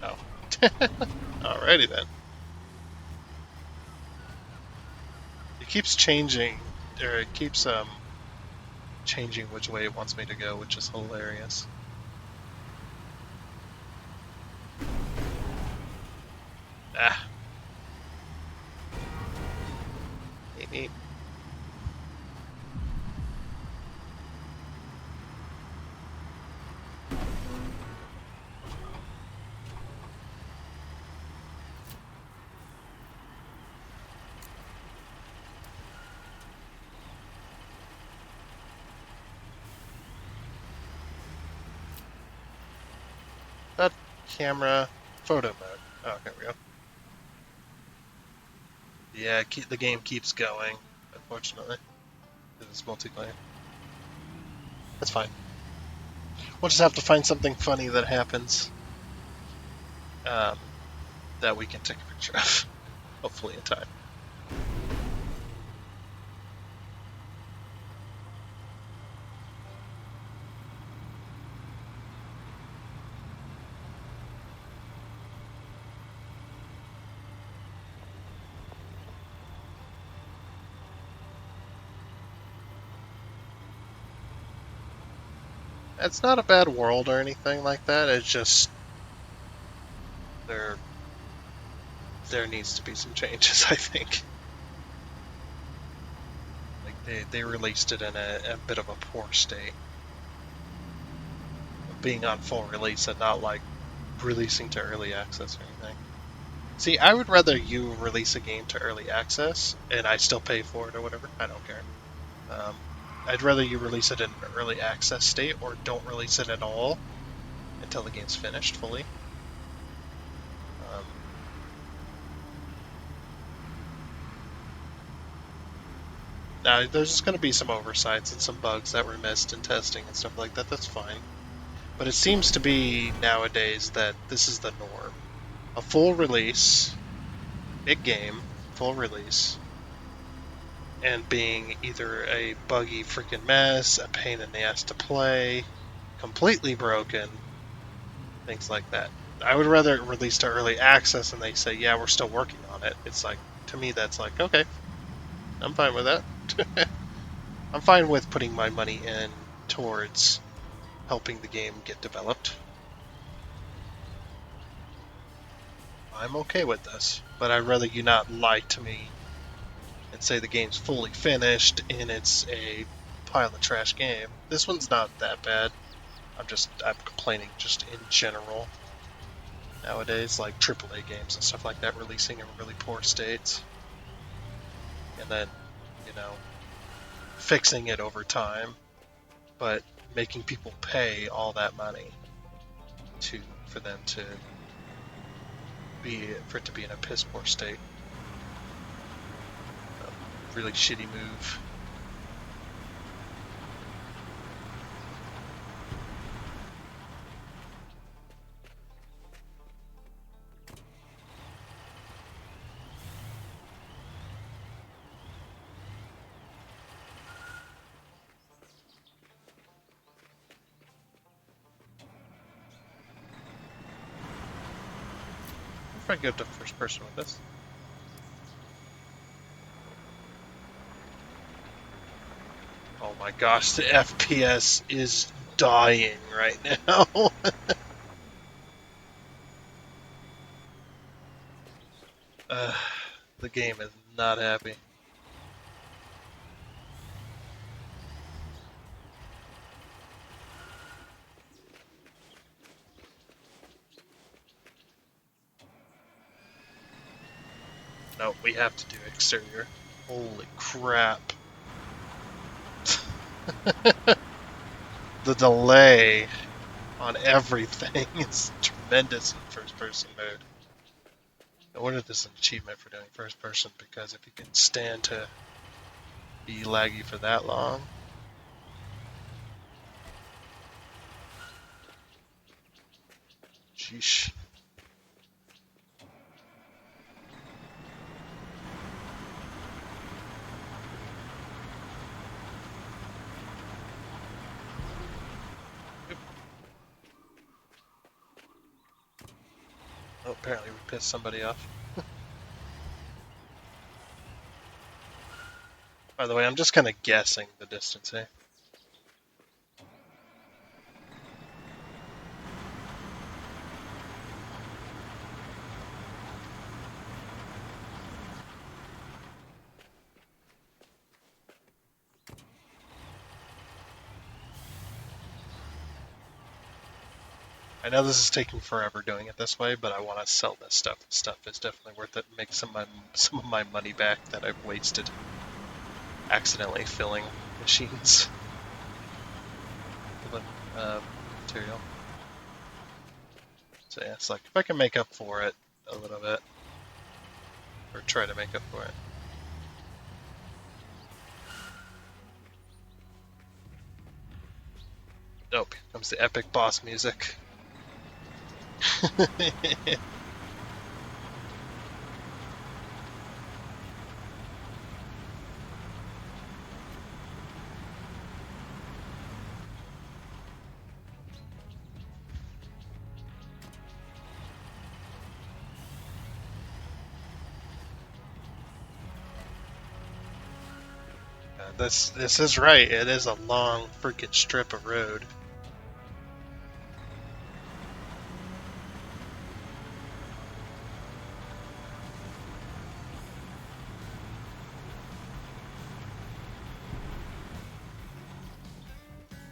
Oh. Alrighty then. It keeps changing, or it keeps changing which way it wants me to go, which is hilarious. Ah. Neat. That camera photo mode. Oh, here we go. Yeah, the game keeps going, unfortunately. It's multiplayer. That's fine. We'll just have to find something funny that happens that we can take a picture of, hopefully in time. It's not a bad world or anything like that. It's just there needs to be some changes, I think. Like they released it in a bit of a poor state, being on full release and not like releasing to early access or anything. See, I would rather you release a game to early access and I still pay for it or whatever. I don't care. I'd rather you release it in an early access state or don't release it at all until the game's finished fully. Now, there's going to be some oversights and some bugs that were missed in testing and stuff like that. That's fine. But it seems to be nowadays that this is the norm. A full release, big game, full release, and being either a buggy freaking mess, a pain in the ass to play, completely broken, things like that. I would rather it release to early access and they say, yeah, we're still working on it. It's like, to me, that's like, okay, I'm fine with that. I'm fine with putting my money in towards helping the game get developed. I'm okay with this, but I'd rather you not lie to me and say the game's fully finished and it's a pile of trash game. This one's not that bad. I'm complaining just in general nowadays, like AAA games and stuff like that releasing in really poor states, and then, you know, fixing it over time, but making people pay all that money for them to for it to be in a piss poor state. A really shitty move. If I go to first person with this. Oh my gosh, the FPS is dying right now. The game is not happy. No, we have to do exterior. Holy crap. The delay on everything is tremendous in first person mode. I wonder if there's an achievement for doing first person, because if you can stand to be laggy for that long. Sheesh. Oh, apparently we pissed somebody off. By the way, I'm just kind of guessing the distance here. I know this is taking forever doing it this way, but I want to sell this stuff. This stuff is definitely worth it. Make some of my money back that I've wasted accidentally filling machines with material. So yeah, it's like if I can make up for it a little bit, or try to make up for it. Nope, here comes the epic boss music. This is right. It is a long freaking strip of road.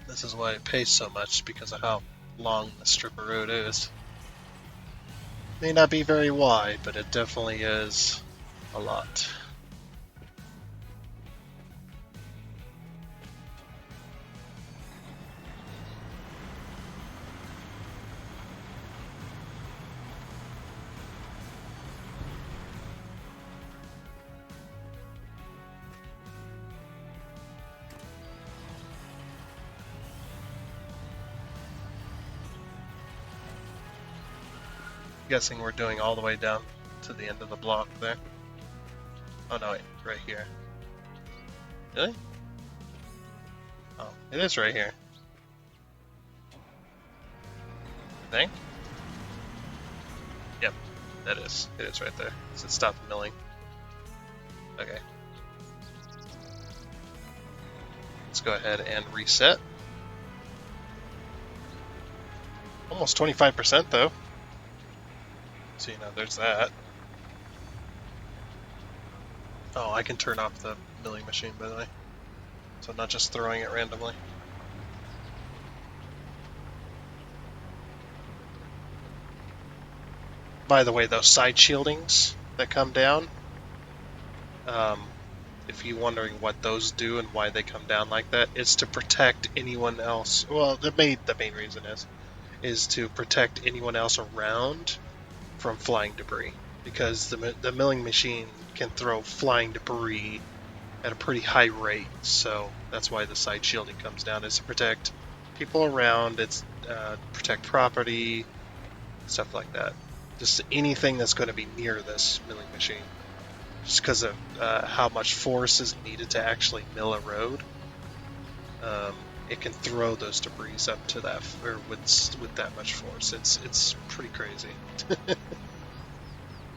This is why it pays so much, because of how long the strip of road is. May not be very wide, but it definitely is a lot. Guessing we're doing all the way down to the end of the block there. Oh no, wait, right here. Really? Oh, it is right here. I think? Yep, that is. It is right there. So it stopped milling. Okay. Let's go ahead and reset. Almost 25% though. So, you know, there's that. Oh, I can turn off the milling machine, by the way. So I'm not just throwing it randomly. By the way, those side shieldings that come down, um, if you're wondering what those do and why they come down like that, it's to protect anyone else. Well, the main reason is to protect anyone else around from flying debris, because the milling machine can throw flying debris at a pretty high rate. So that's why the side shielding comes down, is to protect people around. It's protect property, stuff like that. Just anything that's going to be near this milling machine, just because of how much force is needed to actually mill a road. It can throw those debris up to that, or with that much force. It's pretty crazy.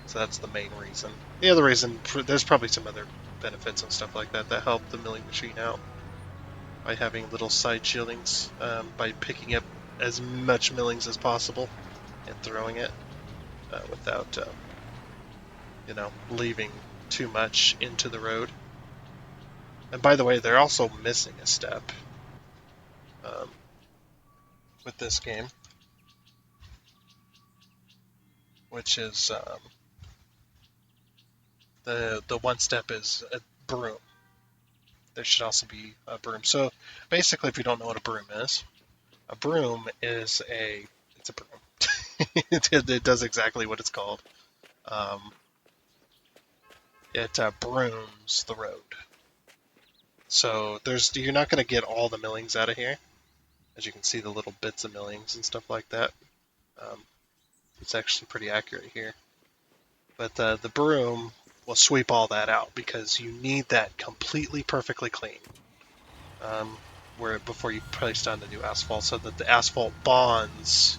So that's the main reason. The other reason, there's probably some other benefits and stuff like that that help the milling machine out by having little side shieldings, by picking up as much millings as possible and throwing it without, leaving too much into the road. And by the way, they're also missing a step um, with this game, which is the one step is a broom. There should also be a broom. So basically, if you don't know what a broom is it's a broom. It does exactly what it's called. Um, it brooms the road. So you're not going to get all the millings out of here. As you can see, the little bits of millings and stuff like that. Um, it's actually pretty accurate here. But the broom will sweep all that out, because you need that completely perfectly clean. Before you place down the new asphalt, so that the asphalt bonds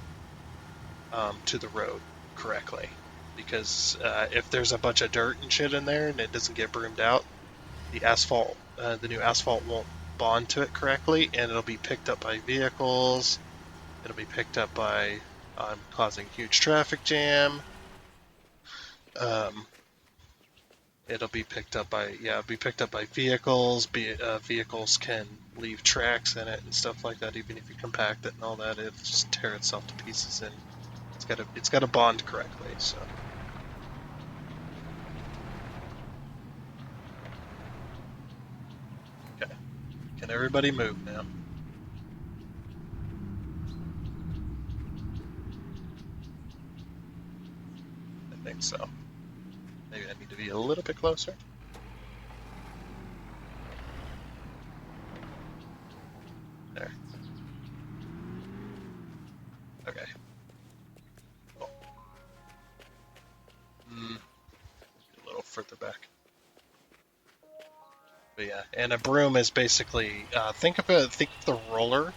to the road correctly. Because if there's a bunch of dirt and shit in there and it doesn't get broomed out, the new asphalt won't bond to it correctly, and it'll be picked up by vehicles. It'll be picked up by causing huge traffic jam. Um, it'll be picked up by vehicles. Vehicles can leave tracks in it and stuff like that. Even if you compact it and all that, it'll just tear itself to pieces. And it's got to bond correctly. So. Okay. Can everybody move now? I think so. Maybe I need to be a little bit closer. There. Okay. Cool. A little further back. But yeah, and a broom is basically think of the roller,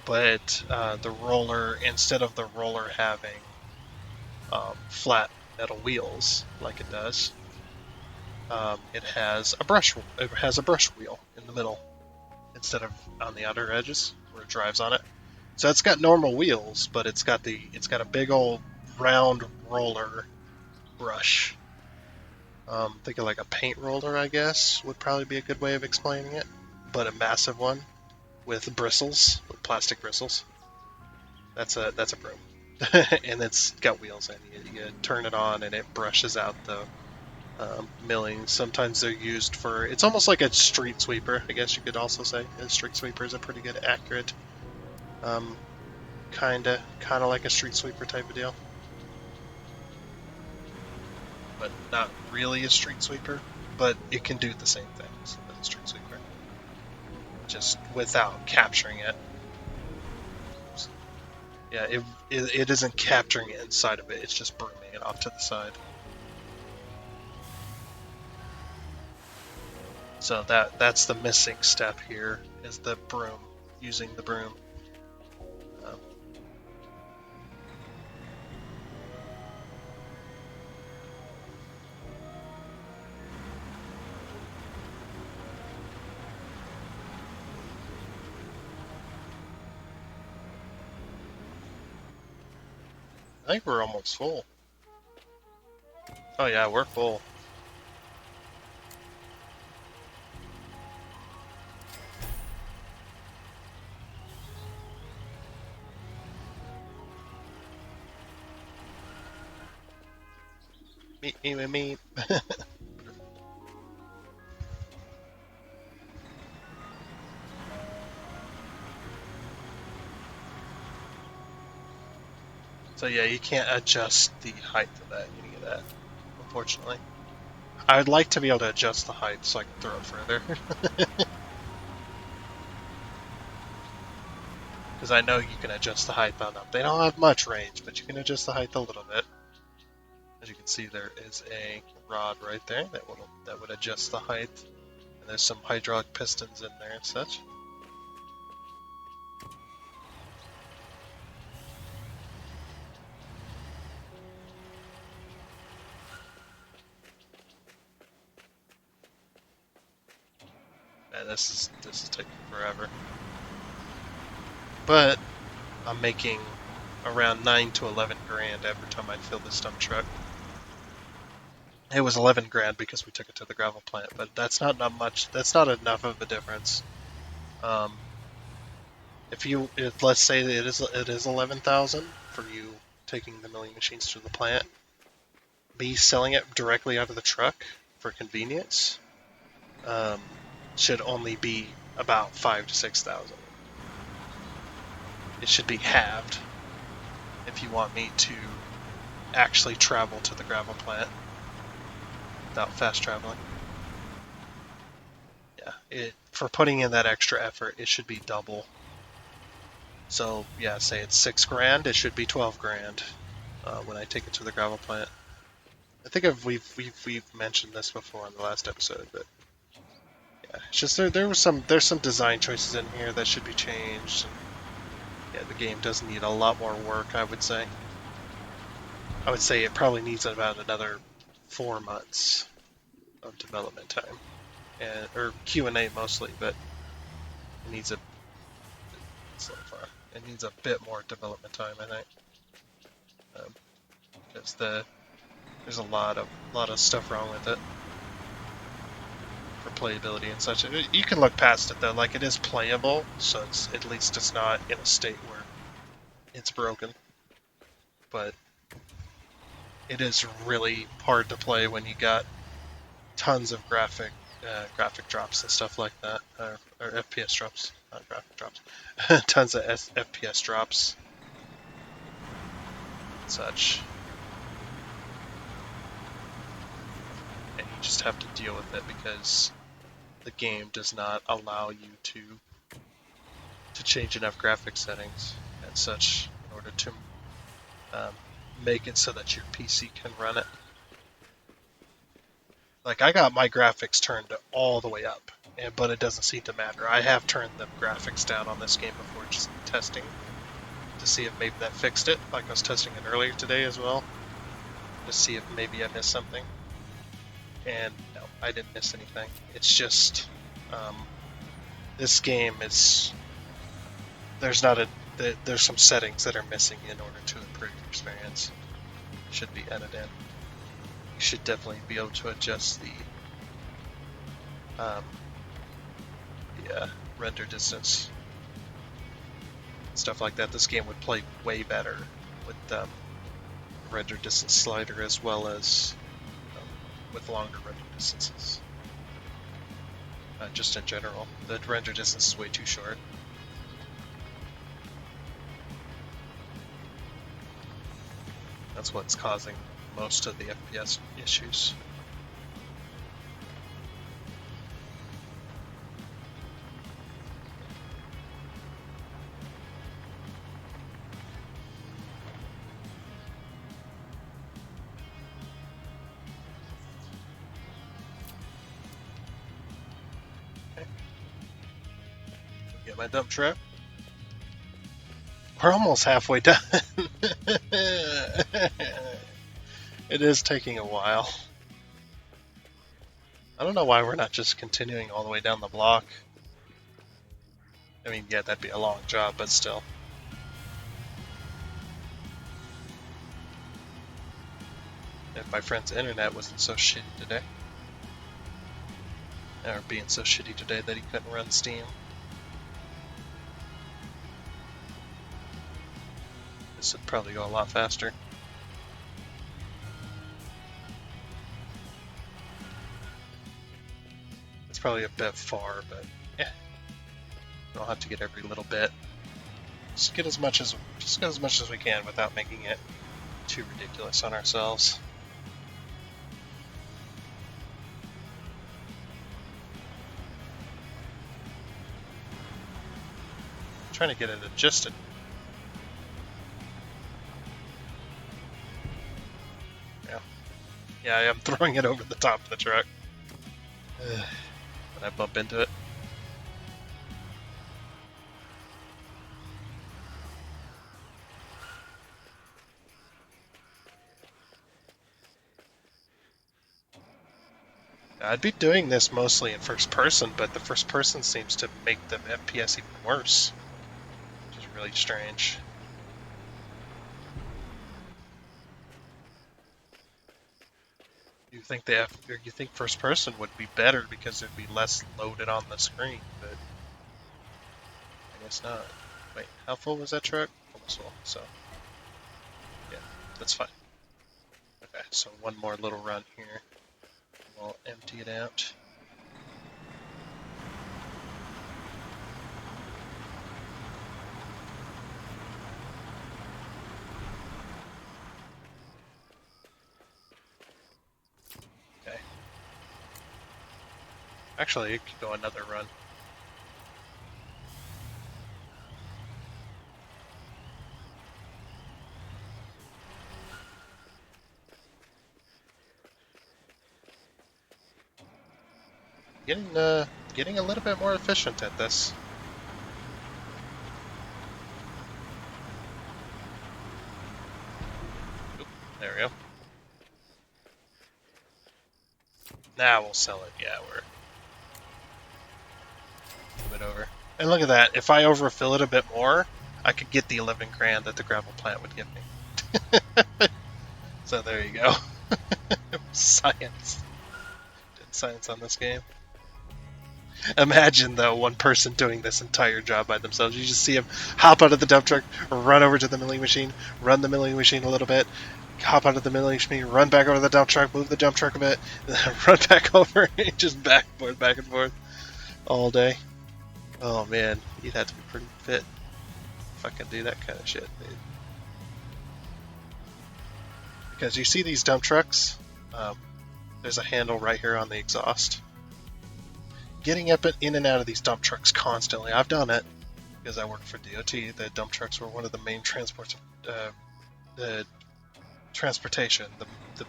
but the roller, instead of the roller having flat metal wheels like it does, it has a brush. It has a brush wheel in the middle instead of on the outer edges where it drives on it. So it's got normal wheels, but it's got a big old round roller brush. Think of like a paint roller, I guess, would probably be a good way of explaining it, but a massive one with bristles, with plastic bristles. That's a broom, and it's got wheels, and you turn it on, and it brushes out the milling. Sometimes they're used for. It's almost like a street sweeper, I guess you could also say. A street sweeper is a pretty good, accurate, kind of like a street sweeper type of deal, but not really a street sweeper. But it can do the same things as a street sweeper, just without capturing it. Yeah, it isn't capturing it inside of it. It's just brooming it off to the side. So that's the missing step here, is the broom, using the broom. Um, I think we're almost full. Oh yeah, we're full. Me. So yeah, you can't adjust the height of that, any of that, unfortunately. I would like to be able to adjust the height so I can throw it further. Because I know you can adjust the height on them. They don't have much range, but you can adjust the height a little bit. As you can see, there is a rod right there that would adjust the height. And there's some hydraulic pistons in there and such. And this is taking forever. But I'm making around 9 to 11 grand every time I fill this dump truck. It was 11 grand because we took it to the gravel plant, but that's not much. That's not enough of a difference. If let's say that it is 11,000 for you taking the milling machines to the plant, me selling it directly out of the truck for convenience um, should only be about 5 to 6,000. It should be halved if you want me to actually travel to the gravel plant without fast traveling. Yeah, for putting in that extra effort, it should be double. So yeah, say it's 6 grand, it should be 12 grand when I take it to the gravel plant. I think we've mentioned this before in the last episode, but yeah, it's just there's some design choices in here that should be changed. And yeah, the game does need a lot more work, I would say. I would say it probably needs about another 4 months of development time, or Q&A mostly, but it needs so far it needs a bit more development time, I think, because there's a lot of stuff wrong with it for playability and such. You can look past it though, like it is playable, so at least it's not in a state where it's broken. But it is really hard to play when you got tons of graphic drops and stuff like that, or FPS drops, not graphic drops, tons of FPS drops and such, and you just have to deal with it because the game does not allow you to change enough graphic settings and such in order to make it so that your PC can run it. Like, I got my graphics turned all the way up, but it doesn't seem to matter. I have turned the graphics down on this game before, just testing to see if maybe that fixed it. Like I was testing it earlier today as well, to see if maybe I missed something. And no, I didn't miss anything. It's just this game is there's some settings that are missing in order to improve your experience. Should be edited in. You should definitely be able to adjust the render distance, stuff like that. This game would play way better with render distance slider as well as with longer render distances. Just in general, the render distance is way too short. That's what's causing most of the FPS issues. Okay. Get my dump truck. We're almost halfway done. It is taking a while. I don't know why we're not just continuing all the way down the block. I mean, yeah, that'd be a long job, but still. If my friend's internet wasn't so shitty today. Or being so shitty today that he couldn't run Steam. This would probably go a lot faster. probably a bit far, but yeah, we don't have to get every little bit. Just get as much as we can without making it too ridiculous on ourselves. I'm trying to get it adjusted. Yeah, I am throwing it over the top of the truck. When I bump into it. I'd be doing this mostly in first person, but the first person seems to make the FPS even worse, which is really strange. You think first person would be better because it'd be less loaded on the screen, but I guess not. Wait, how full was that truck? Almost full, so yeah, that's fine. Okay, so one more little run here. We'll empty it out. Okay. Actually, it could go another run. Getting a little bit more efficient at this. Oop, there we go. Now we'll sell it. Yeah, we're a bit over. And look at that. If I overfill it a bit more, I could get the 11 grand that the gravel plant would give me. So there you go. Science. Did science on this game. Imagine, though, one person doing this entire job by themselves. You just see them hop out of the dump truck, run over to the milling machine, run the milling machine a little bit, hop out of the milling machine, run back over to the dump truck, move the dump truck a bit, and then run back over, and just back and forth all day. Oh man, you'd have to be pretty fit if I can do that kind of shit, dude. Because you see these dump trucks, there's a handle right here on the exhaust. Getting up in and out of these dump trucks constantly, I've done it because I worked for DOT. The dump trucks were one of the main transportation, the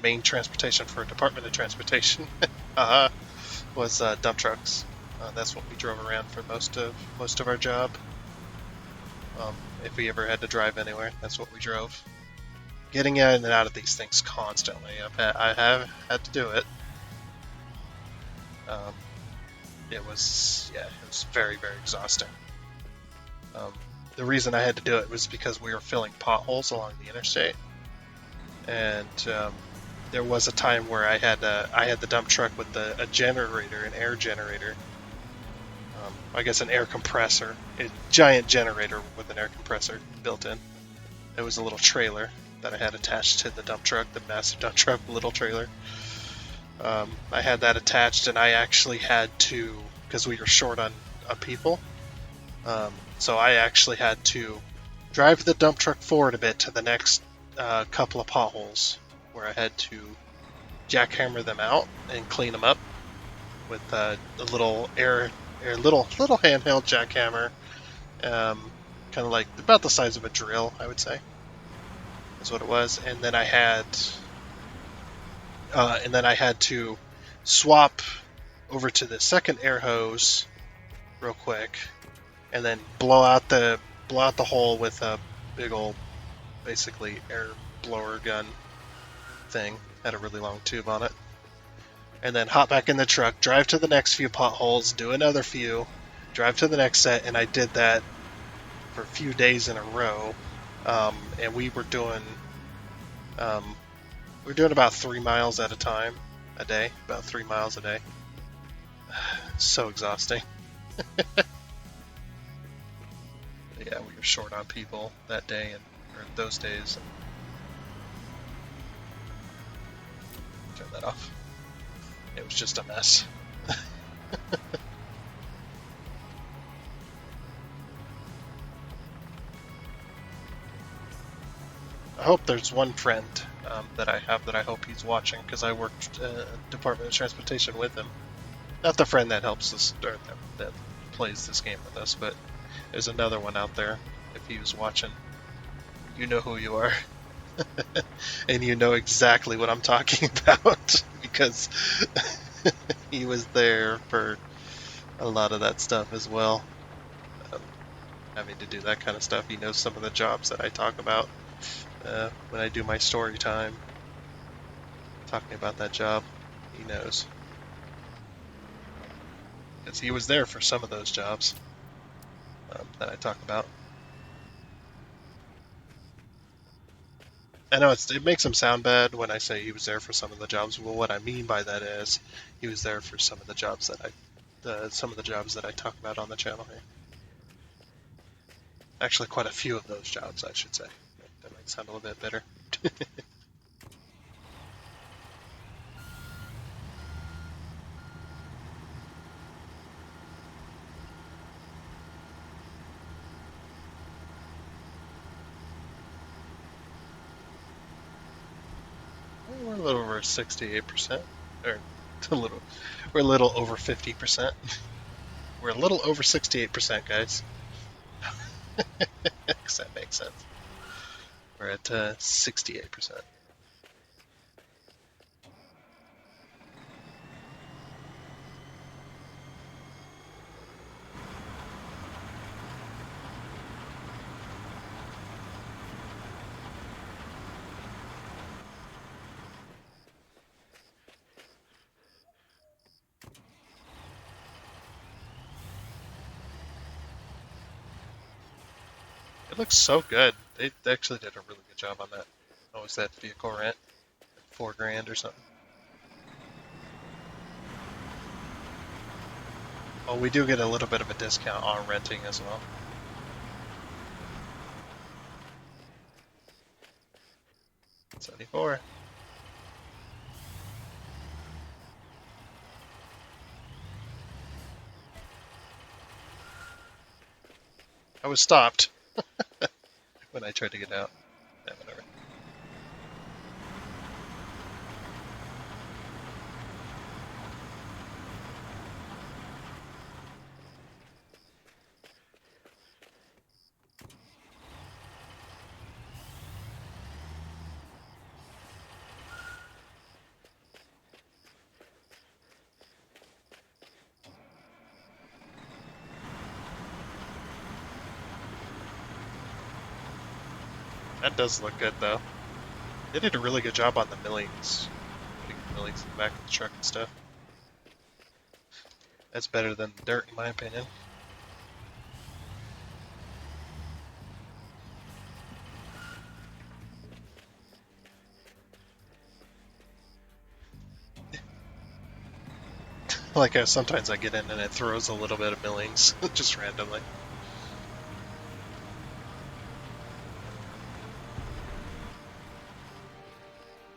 main transportation for Department of Transportation was dump trucks. That's what we drove around for most of our job. If we ever had to drive anywhere, that's what we drove. Getting in and out of these things constantly, I have had to do it. It was very, very exhausting. The reason I had to do it was because we were filling potholes along the interstate, and there was a time where I had the dump truck with a generator, an air generator. I guess an air compressor, a giant generator with an air compressor built in. It was a little trailer that I had attached to the dump truck, the massive dump truck, little trailer. I had that attached, and I actually had to, because we were short on people, so I actually had to drive the dump truck forward a bit to the next couple of potholes, where I had to jackhammer them out and clean them up with a little little handheld jackhammer, kind of like about the size of a drill, I would say. That's what it was, and then I had to swap over to the second air hose real quick, and then blow out the hole with a big old, basically air blower gun thing. Had a really long tube on it, and then hop back in the truck, drive to the next few potholes, do another few, drive to the next set, and I did that for a few days in a row, and we were doing about 3 miles at a time a day, about 3 miles a day. So exhausting. Yeah, we were short on people that day or those days. Turn that off. It was just a mess. I hope there's one friend that I have that I hope he's watching, because I worked Department of Transportation with him. Not the friend that helps us, or that plays this game with us, but there's another one out there. If he was watching, you know who you are. And you know exactly what I'm talking about, because he was there for a lot of that stuff as well. Um, Having to do that kind of stuff. He knows some of the jobs that I talk about when I do my story time. Talking about that job, he knows. Because he was there for some of those jobs that I talk about. I know it makes him sound bad when I say he was there for some of the jobs. Well, what I mean by that is he was there for some of the jobs that I talk about on the channel here. Actually, quite a few of those jobs, I should say. That might sound a little bit better. We're a little over 68%, or we're a little over 50%. We're a little over 68%, guys. Because that makes sense. We're at 68%. It looks so good. They actually did a really good job on that. What was that vehicle rent? $4,000 or something. Oh, we do get a little bit of a discount on renting as well. $74. I was stopped when I tried to get out. Yeah, whatever. That does look good, though. They did a really good job on the millings. Putting the millings in the back of the truck and stuff. That's better than the dirt, in my opinion. Like how sometimes I get in and it throws a little bit of millings, just randomly.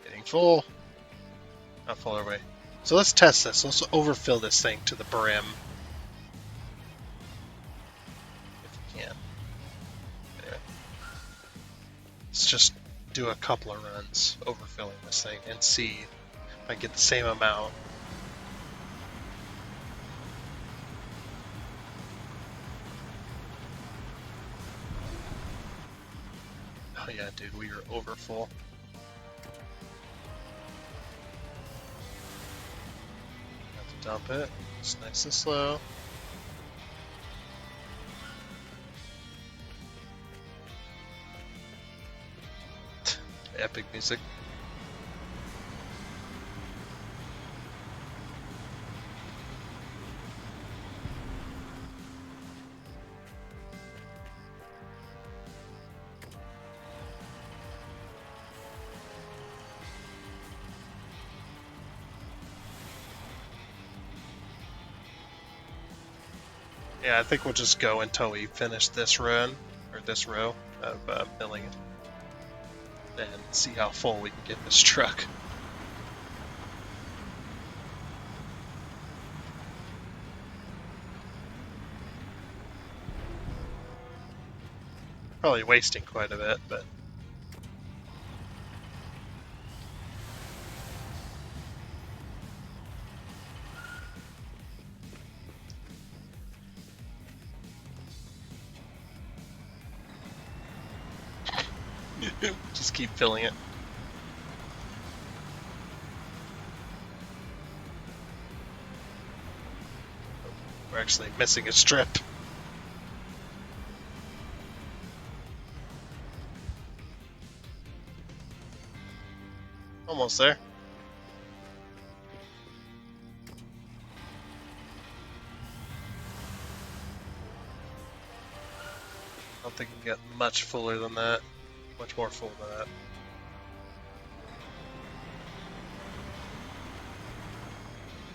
Getting full. Not full our way. So let's test this. Let's overfill this thing to the brim. If we can. Anyway. Let's just do a couple of runs overfilling this thing and see if I get the same amount. Oh yeah, dude, we are over full. Have to dump it. It's nice and slow. Epic music. Yeah, I think we'll just go until we finish this run, or this row of milling, and see how full we can get this truck.
Probably wasting quite a bit, but... Just keep filling it. We're actually missing a strip. Almost there. I don't think we can get much fuller than that. Much more full than that.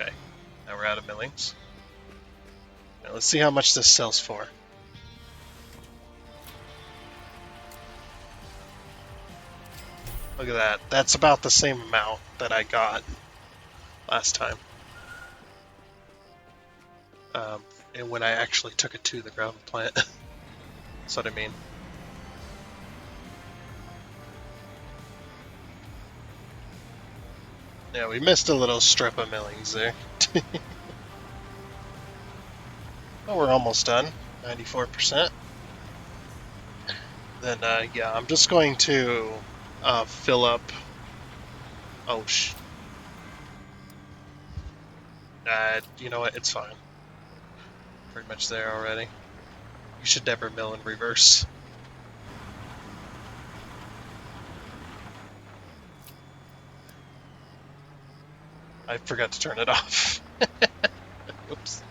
Okay, now we're out of millings. Now let's see how much this sells for. Look at that. That's about the same amount that I got last time. And when I actually took it to the gravel plant. That's what I mean. Yeah, we missed a little strip of millings there. Well, we're almost done. 94%. Then, yeah, I'm just going to fill up... Oh, you know what? It's fine. Pretty much there already. You should never mill in reverse. I forgot to turn it off. Oops.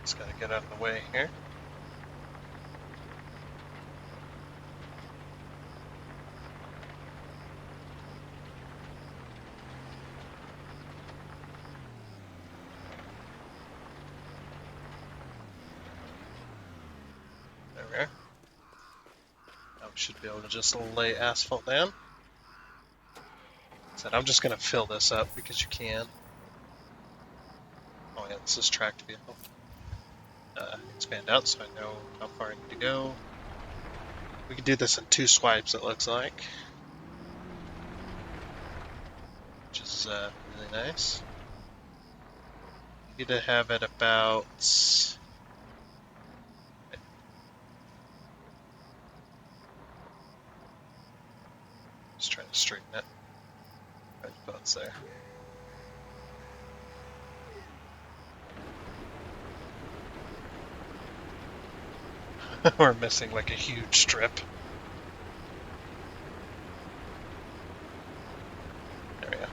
Just gotta get out of the way here. There we are. Now we should be able to just lay asphalt down. So I'm just gonna fill this up because you can. Oh yeah, this is tracked vehicle. Expand out so I know how far I need to go. We can do this in 2 swipes, it looks like. Which is really nice. You need to have it about... Just trying to straighten it. Right spots there. We're missing like a huge strip. There we go.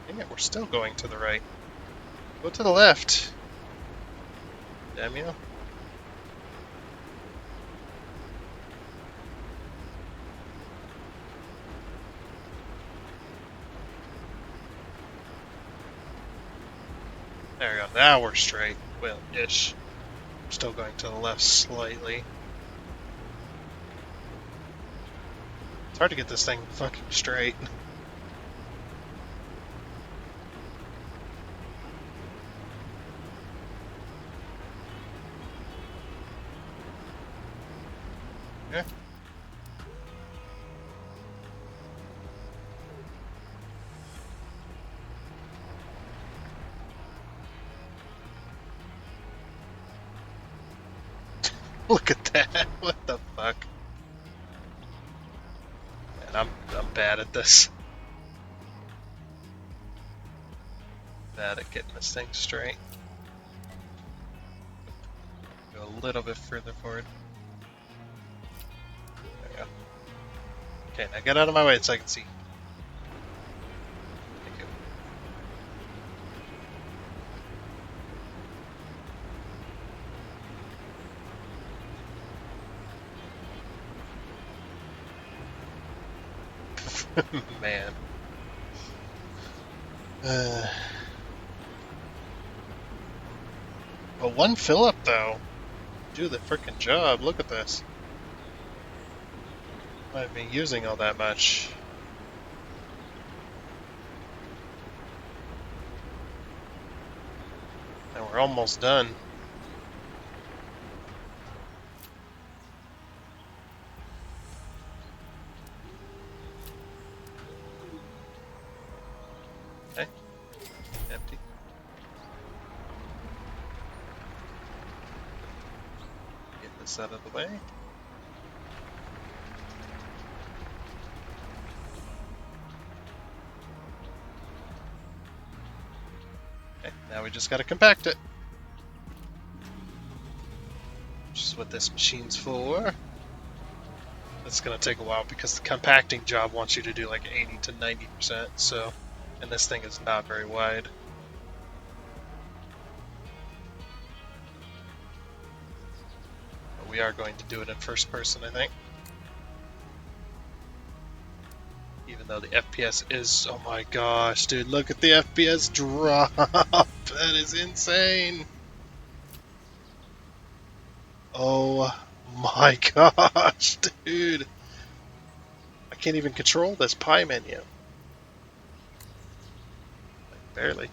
Dang it, we're still going to the right. Go to the left. Damn you. There we go. Now we're straight. Well, ish. I'm still going to the left slightly. It's hard to get this thing fucking straight. Yeah. Look at that. What the fuck? Man, I'm bad at this. Bad at getting this thing straight. Go a little bit further forward. There we go. Okay, now get out of my way so I can see. Man. But one fill up though, do the frickin' job. Look at this. I haven't been using all that much. And we're almost done. Okay. Empty. Get this out of the way. Okay, now we just gotta compact it. Which is what this machine's for. It's gonna take a while because the compacting job wants you to do like 80 to 90%, so, and this thing is not very wide. But we are going to do it in first person, I think. Even though the FPS is, oh my gosh, dude, look at the FPS drop. That is insane. Oh my gosh, dude. I can't even control this pie menu. Like, barely.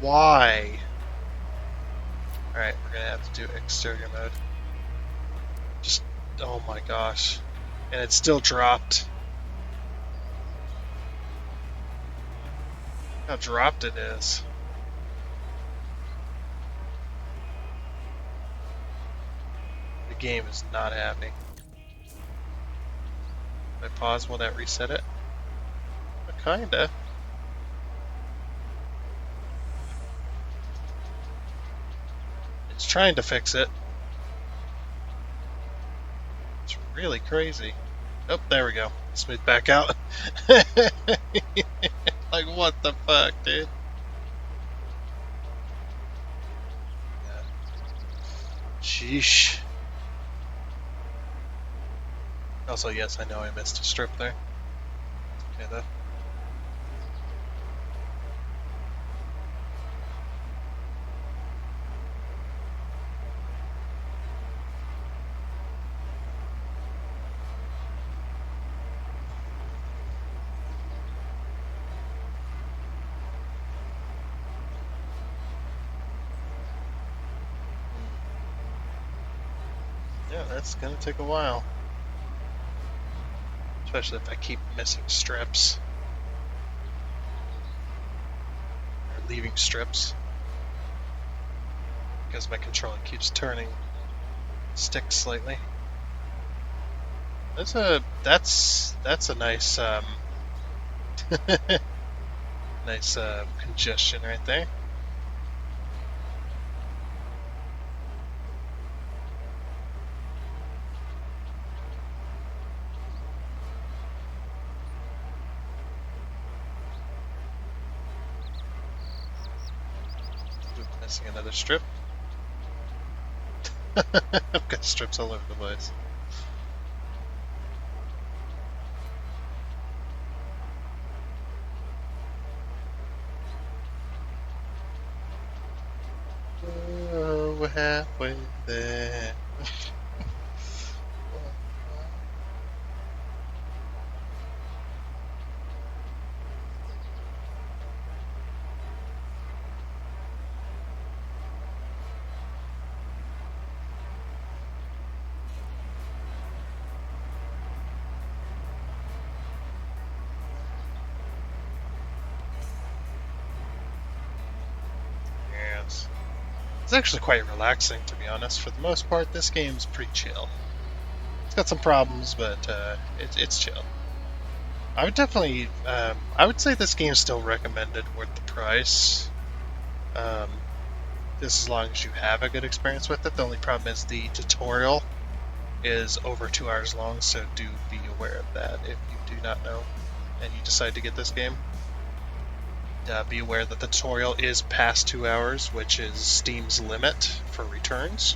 Why? Alright, we're gonna have to do exterior mode. Just, oh my gosh. And it still dropped. How dropped it is. The game is not happy. If I pause, will that reset it? Kinda. It's trying to fix it. It's really crazy. Oh, there we go. Smooth back out. Like, what the fuck, dude? Sheesh. Also, yes, I know I missed a strip there. Okay, though. Yeah, that's gonna take a while. Especially if I keep missing strips. Or leaving strips. Because my controller keeps turning stick slightly. That's a nice nice congestion right there. Missing another strip. I've got strips all over the place. Oh, we're halfway there. It's actually quite relaxing, to be honest. For the most part, this game's pretty chill. It's got some problems, but it's chill. I would definitely, I would say this game's still recommended, worth the price. Just as long as you have a good experience with it. The only problem is the tutorial is over 2 hours long, so do be aware of that if you do not know and you decide to get this game. Be aware that the tutorial is past 2 hours, which is Steam's limit for returns.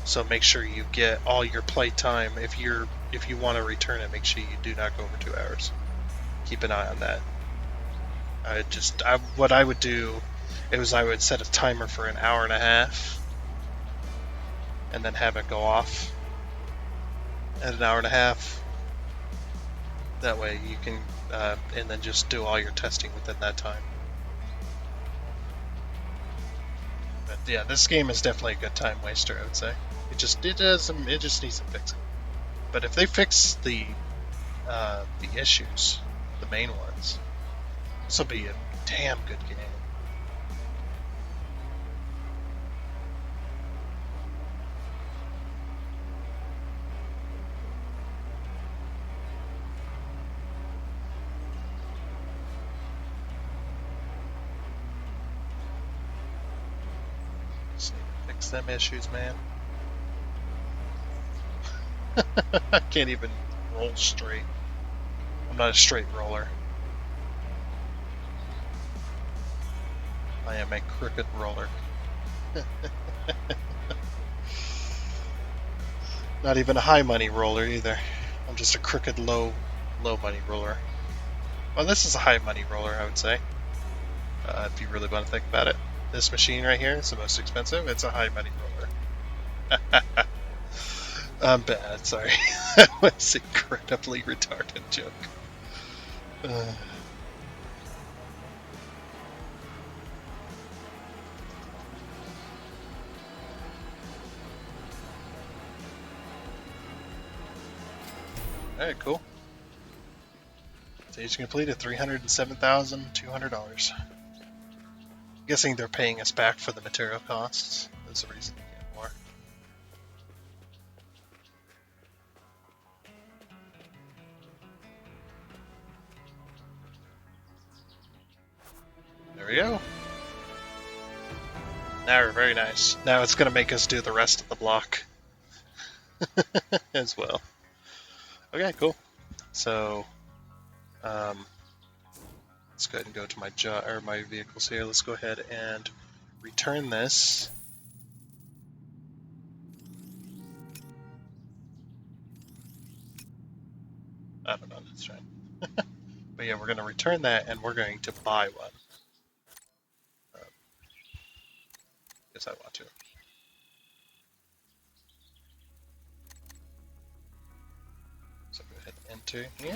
So make sure you get all your play time. If you want to return it, make sure you do not go over 2 hours. Keep an eye on that. What I would do is I would set a timer for an hour and a half, and then have it go off at an hour and a half. That way you can, and then just do all your testing within that time. But yeah, this game is definitely a good time waster, I would say. It just needs some fixing. But if they fix the issues, the main ones, this will be a damn good game. Just need to fix them issues, man. I can't even roll straight. I'm not a straight roller. I am a crooked roller. Not even a high money roller either. I'm just a crooked low money roller. Well, this is a high money roller, I would say. If you really want to think about it. This machine right here is the most expensive. It's a high money roller. I'm bad, sorry. That was an incredibly retarded joke. Alright, cool. Stage completed, $307,200. Guessing they're paying us back for the material costs. That's the reason to get more. There we go. Now we're very nice. Now it's going to make us do the rest of the block as well. Okay, cool. So, let's go ahead and go to my vehicles here. Let's go ahead and return this. I don't know, that's right. But yeah, we're going to return that, and we're going to buy one. Guess I want to. So go ahead and enter here.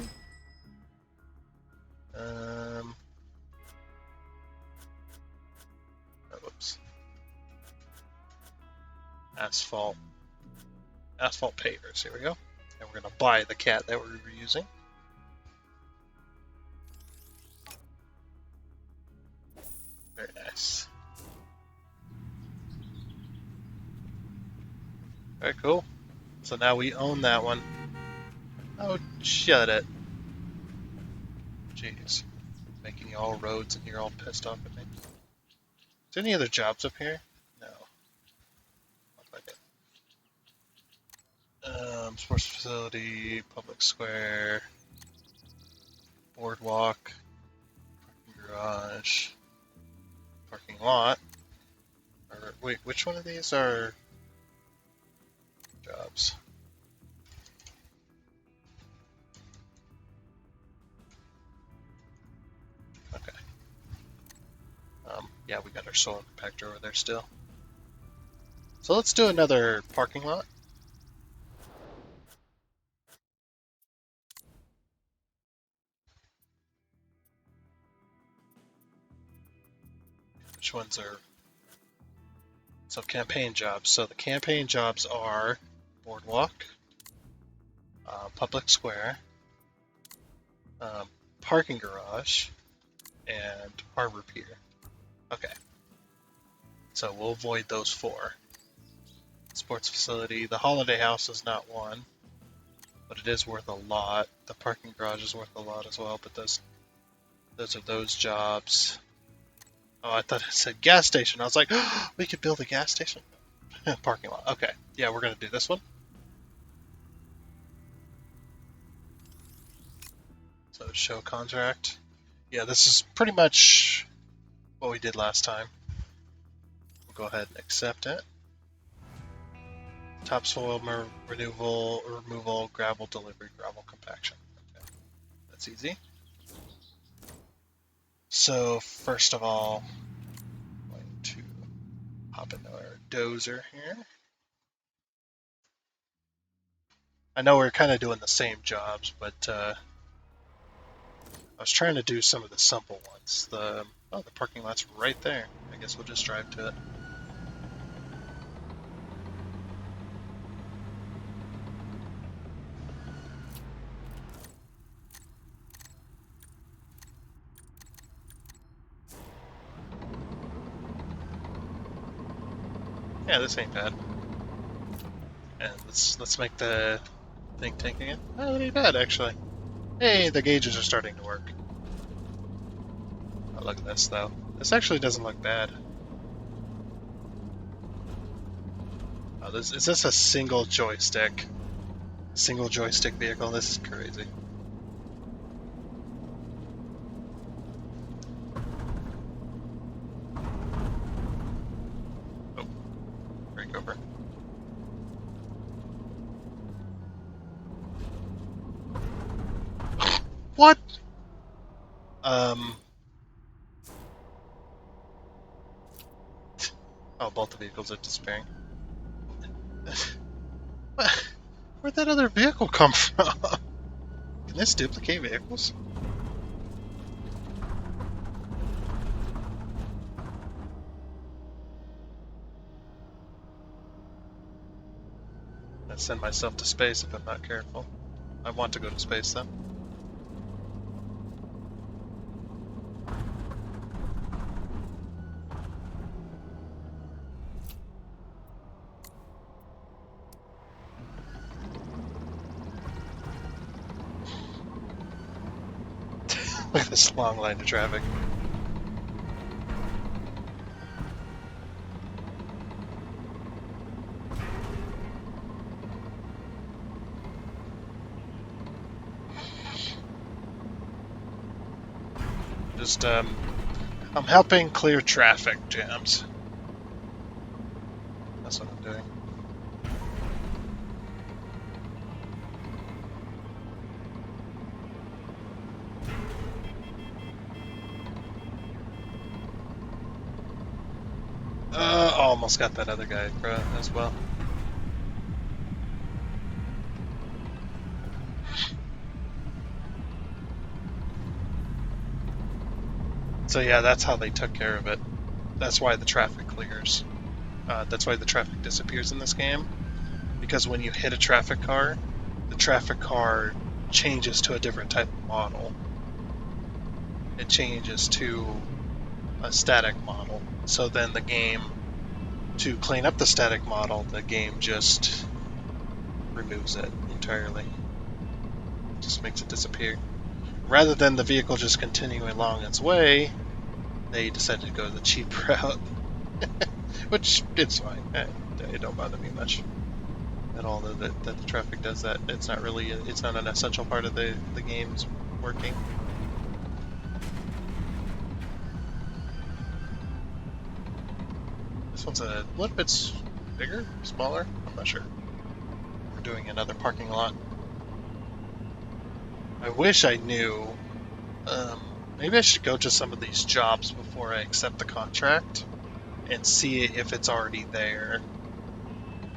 Whoops. Asphalt pavers. Here we go. And we're going to buy the cat that we were using. Very nice. Very cool. So now we own that one. Oh, shut it. Jeez. Making you all roads and you're all pissed off at me. Is there any other jobs up here? No. Not like it. Sports facility, public square, boardwalk, parking garage, parking lot. Or, wait, which one of these are jobs? Okay. Yeah, we got our soil compactor over there still. So let's do another parking lot. Which ones are... So campaign jobs. So the campaign jobs are boardwalk, public square, parking garage, and harbor pier. Okay. So we'll avoid those 4. Sports facility. The holiday house is not one, but it is worth a lot. The parking garage is worth a lot as well, but those are those jobs. Oh, I thought it said gas station. I was like, oh, we could build a gas station. Parking lot. Okay. Yeah, we're going to do this one. So show contract. Yeah, this is pretty much what we did last time. We'll go ahead and accept it. Topsoil removal, gravel delivery, gravel compaction. Okay, that's easy. So first of all, I'm going to hop into our dozer here. I know we're kind of doing the same jobs, but I was trying to do some of the simple ones. The parking lot's right there. I guess we'll just drive to it. Yeah, this ain't bad. And let's make the thing tank again. Oh, that ain't bad actually. Hey, the gauges are starting to work. Oh, look at this though. This actually doesn't look bad. Oh, is this a single joystick vehicle? This is crazy. Oh, brake over. What? Oh, both the vehicles are disappearing. Where'd that other vehicle come from? Can this duplicate vehicles? I send myself to space if I'm not careful. I want to go to space though. Look at this long line of traffic. Just, I'm helping clear traffic jams. That's what I'm doing. Almost got that other guy as well. So yeah, that's how they took care of it. That's why the traffic clears. That's why the traffic disappears in this game. Because when you hit a traffic car, the traffic car changes to a different type of model. It changes to a static model. So then the game, to clean up the static model, the game just removes it entirely. Just makes it disappear. Rather than the vehicle just continuing along its way, they decided to go the cheap route. Which, it's fine. It don't bother me much at all that the traffic does that. It's not an essential part of the game's working. This one's a little bit bigger, smaller, I'm not sure. We're doing another parking lot. I wish I knew. Maybe I should go to some of these jobs before I accept the contract and see if it's already there.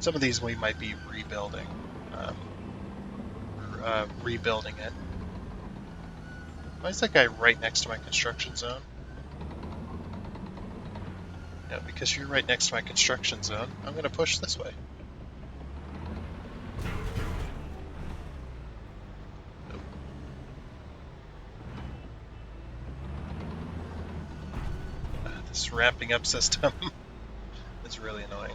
Some of these we might be rebuilding. Rebuilding it. Why is that guy right next to my construction zone? Yeah, because you're right next to my construction zone, I'm going to push this way. Nope. This ramping up system is really annoying.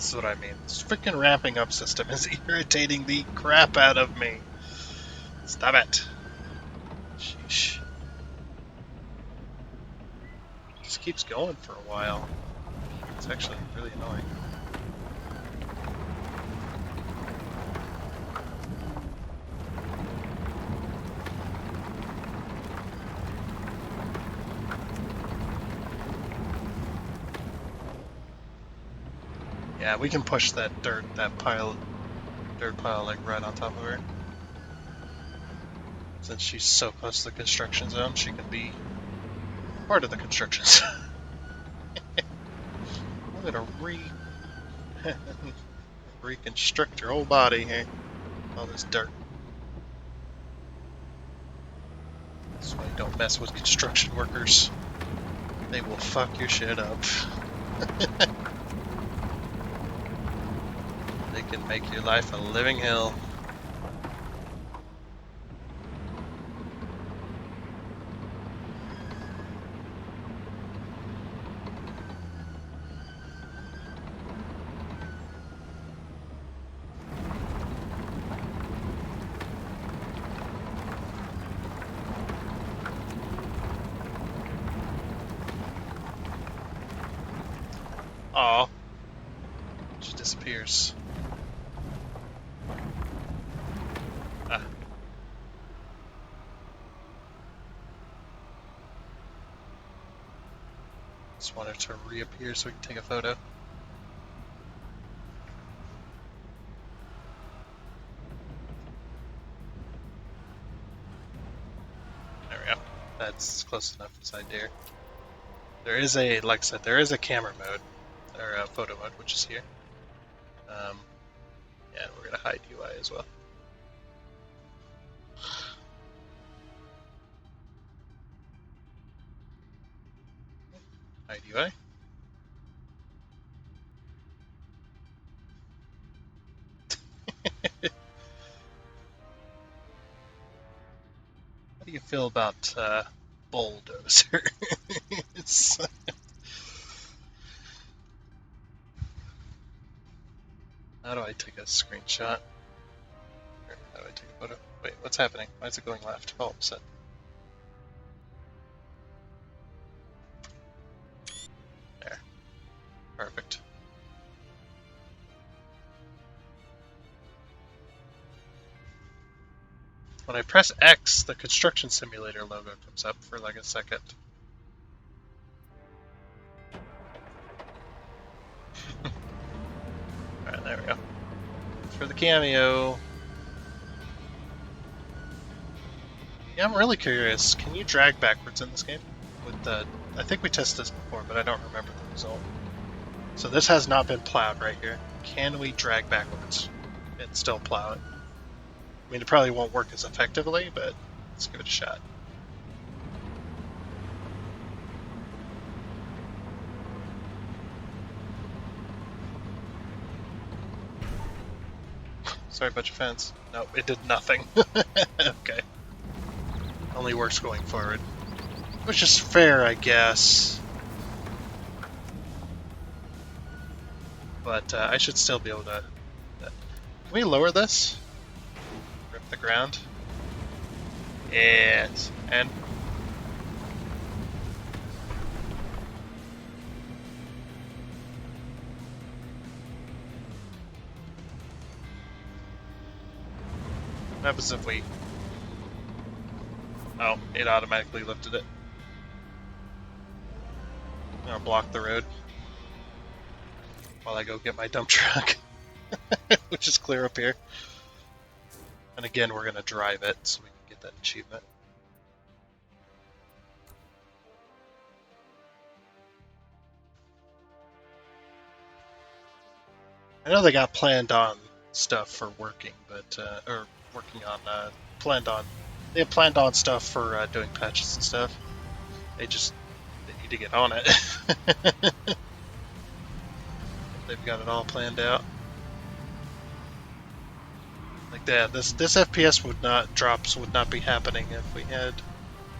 This is what I mean. This freaking ramping up system is irritating the crap out of me. Stop it. Sheesh. It just keeps going for a while. It's actually really annoying. Yeah, we can push that dirt pile like right on top of her. Since she's so close to the construction zone, she can be part of the construction zone. I'm gonna reconstruct your whole body here. All this dirt. That's why you don't mess with construction workers. They will fuck your shit up. They can make your life a living hell. Aw. She disappears. Ah. Just want her to reappear so we can take a photo. There we go. That's close enough as I dare. There is a, like I said, there is a camera mode, or a photo mode, which is here. Yeah, and we're gonna hide UI as well. Hide UI. How do you feel about Bulldozer? How do I take a screenshot? Or how do I take a photo? Wait, what's happening? Why is it going left? All of a sudden. There. Perfect. When I press X, the construction simulator logo comes up for like a second. Alright, there we go. For the cameo. Yeah, I'm really curious. Can you drag backwards in this game? With the, I think we tested this before, but I don't remember the result. So this has not been plowed right here. Can we drag backwards and still plow it? I mean, it probably won't work as effectively, but let's give it a shot. Sorry about your fence. No, it did nothing. Okay. Only works going forward. Which is fair, I guess. But I should still be able to... Can we lower this? Rip the ground? Yes. And... what happens if we... Oh, it automatically lifted it. I'm gonna block the road while I go get my dump truck, which is clear up here. And again, we're gonna drive it so we can get that achievement. I know they got planned on stuff for working, but or working on they have planned on stuff for doing patches and stuff. They need to get on it. They've got it all planned out. Like that, this FPS drops would not be happening if we had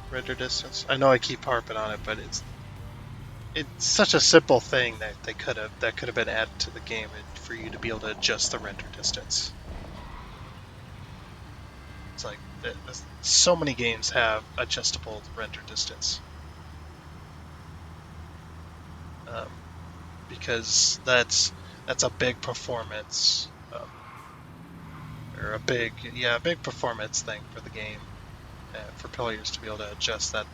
render distance. I know I keep harping on it, but it's such a simple thing that could have been added to the game for you to be able to adjust the render distance. It's like so many games have adjustable render distance, because that's a big performance, or a big performance thing for the game, for players to be able to adjust that.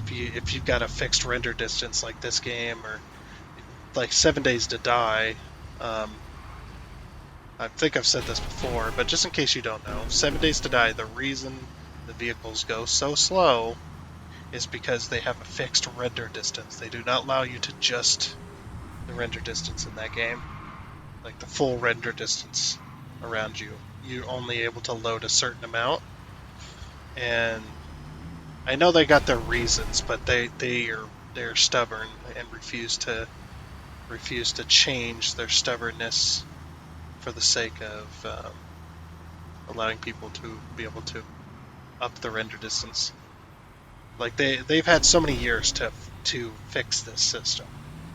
If you've got a fixed render distance like this game, or like 7 Days to Die, I think I've said this before, but just in case you don't know, 7 Days to Die, the reason the vehicles go so slow is because they have a fixed render distance. They do not allow you to adjust the render distance in that game, like the full render distance around you. You're only able to load a certain amount, and I know they got their reasons, but they're stubborn and refuse to change their stubbornness for the sake of allowing people to be able to up the render distance. Like they've had so many years to fix this system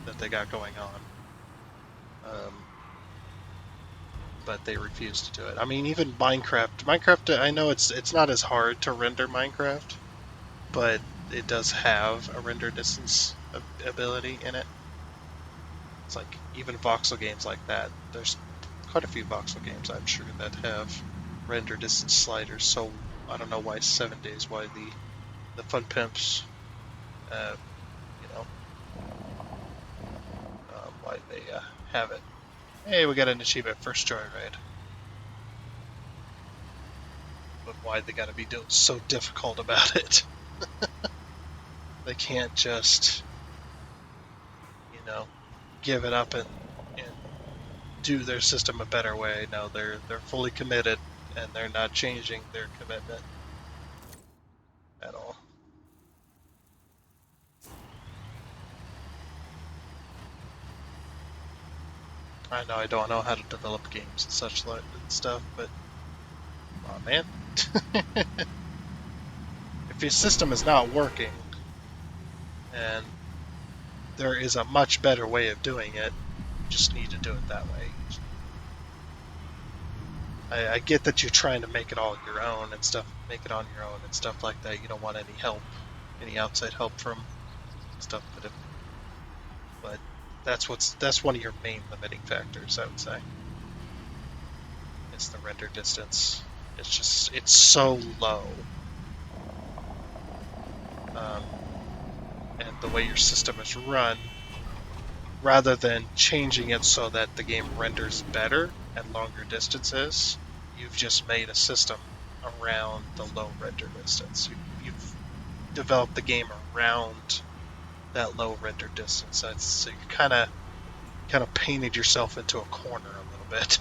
that they got going on, but they refuse to do it. I mean, even Minecraft. I know it's not as hard to render Minecraft, but it does have a render distance ability in it. It's like even voxel games like that. There's quite a few voxel games, I'm sure, that have render distance sliders. So I don't know why 7 Days, why the Fun Pimps, why they have it. Hey, we got an achievement, first joyride. But why they gotta be so difficult about it? They can't just, give it up and do their system a better way. No, they're fully committed, and they're not changing their commitment at all. I know I don't know how to develop games and such like stuff, but come on, man. If your system is not working, and there is a much better way of doing it, you just need to do it that way. I get that you're trying to make it all your own and stuff, make it on your own and stuff like that. You don't want any help, any outside help from stuff, but that's one of your main limiting factors, I would say. It's the render distance. It's so low. And the way your system is run, rather than changing it so that the game renders better at longer distances, you've just made a system around the low render distance. You've developed the game around that low render distance. So you kind of painted yourself into a corner a little bit,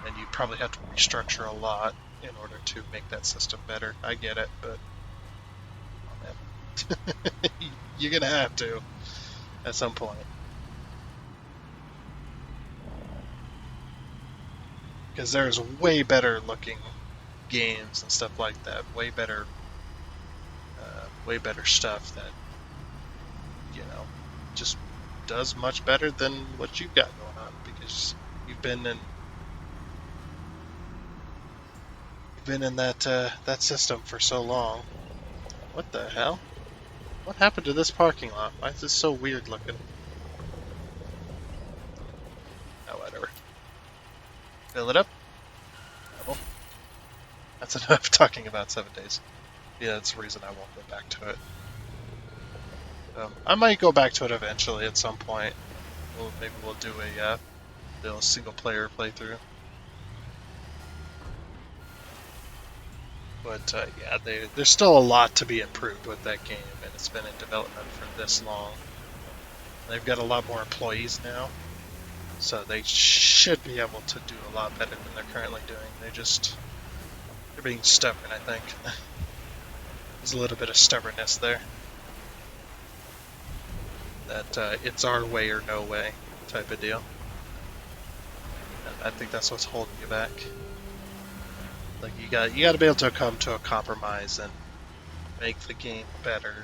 and you probably have to restructure a lot in order to make that system better. I get it, but you're gonna have to at some point. Because there's way better looking games and stuff like that, way better stuff that just does much better than what you've got going on, because you've been in that system for so long. What the hell? What happened to this parking lot? Why is this so weird looking? Oh, whatever. Fill it up. Well, that's enough talking about 7 Days. Yeah, that's the reason I won't go back to it. I might go back to it eventually at some point. Maybe we'll do a little single-player playthrough. But yeah, there's still a lot to be improved with that game, and it's been in development for this long. They've got a lot more employees now, so they should be able to do a lot better than they're currently doing. They're being stubborn, I think. There's a little bit of stubbornness there. That it's our way or no way type of deal. And I think that's what's holding you back. Like you got to be able to come to a compromise and make the game better.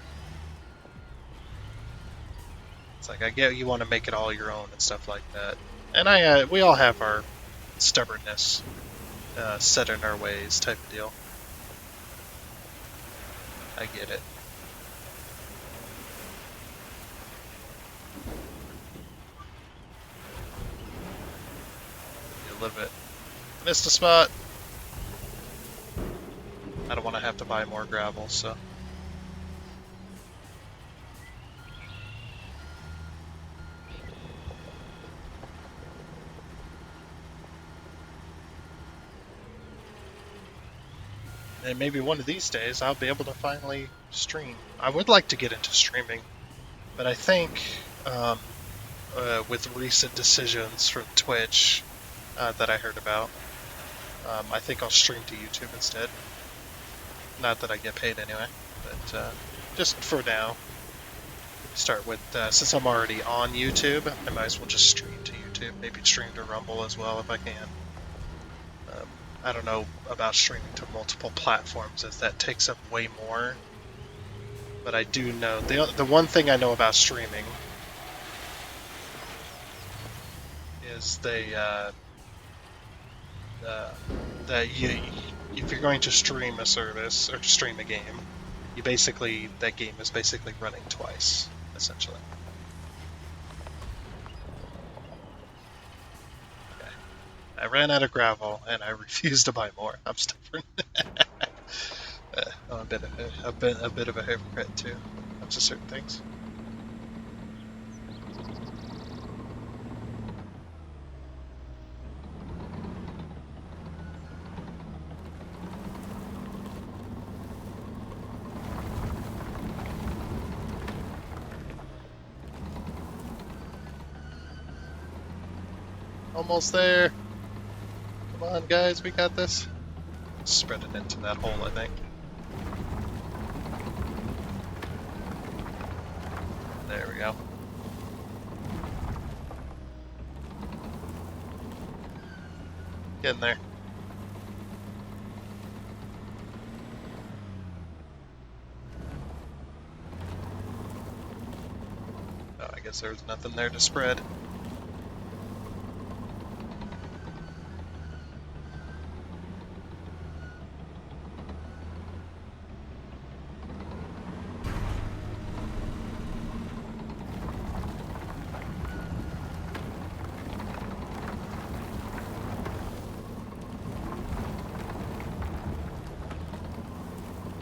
It's like, I get you want to make it all your own and stuff like that. And we all have our stubbornness set in our ways type of deal. I get it. A little bit. Missed a spot. I don't want to have to buy more gravel, so. And maybe one of these days I'll be able to finally stream. I would like to get into streaming, but I think with recent decisions from Twitch that I heard about, I think I'll stream to YouTube instead. Not that I get paid anyway, but just for now. Start with, since I'm already on YouTube, I might as well just stream to YouTube. Maybe stream to Rumble as well if I can. I don't know about streaming to multiple platforms, as that takes up way more. But I do know, the one thing I know about streaming is that if you're going to stream a service, or stream a game, that game is basically running twice, essentially. I ran out of gravel, and I refuse to buy more. I'm stubborn. I'm a bit of a hypocrite too. Comes to certain things. Almost there. Come on, guys, we got this. Spread it into that hole, I think. There we go. Getting there. Oh, I guess there's nothing there to spread.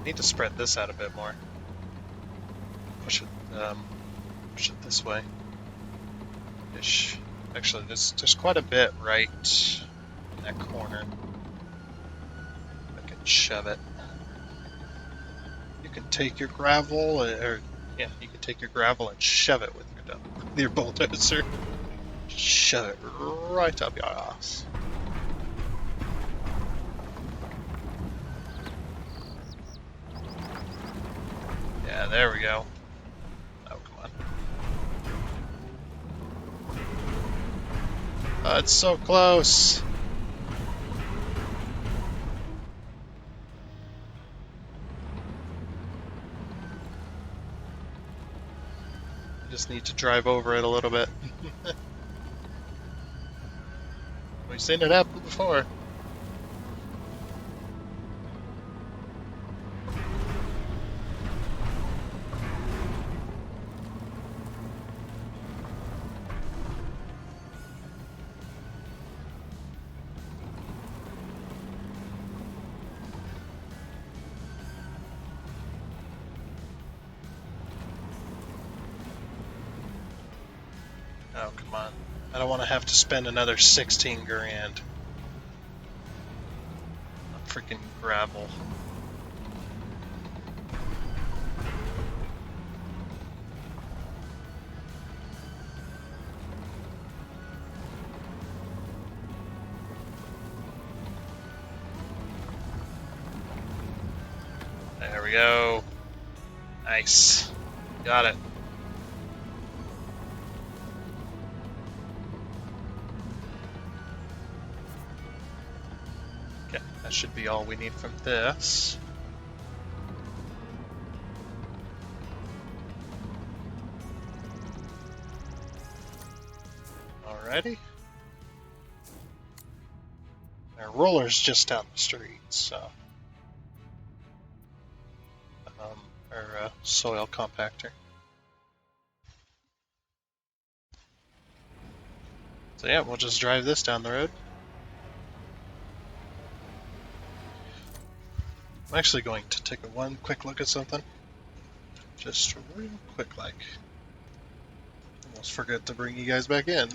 Need to spread this out a bit more. Push it this way. Ish. Actually, there's quite a bit right in that corner. I can shove it. You can take your gravel, you can take your gravel and shove it with your bulldozer. Shove it right up your ass. Yeah, there we go. Oh, come on. Oh, it's so close. I just need to drive over it a little bit. We've seen it happen before. Oh, come on. I don't want to have to spend another 16 grand on freaking gravel. There we go. Nice. Got it. Should be all we need from this. Alrighty. Our roller's just down the street, so. Our soil compactor. So yeah, we'll just drive this down the road. I'm actually going to take one quick look at something. Just real quick like. Almost forgot to bring you guys back in.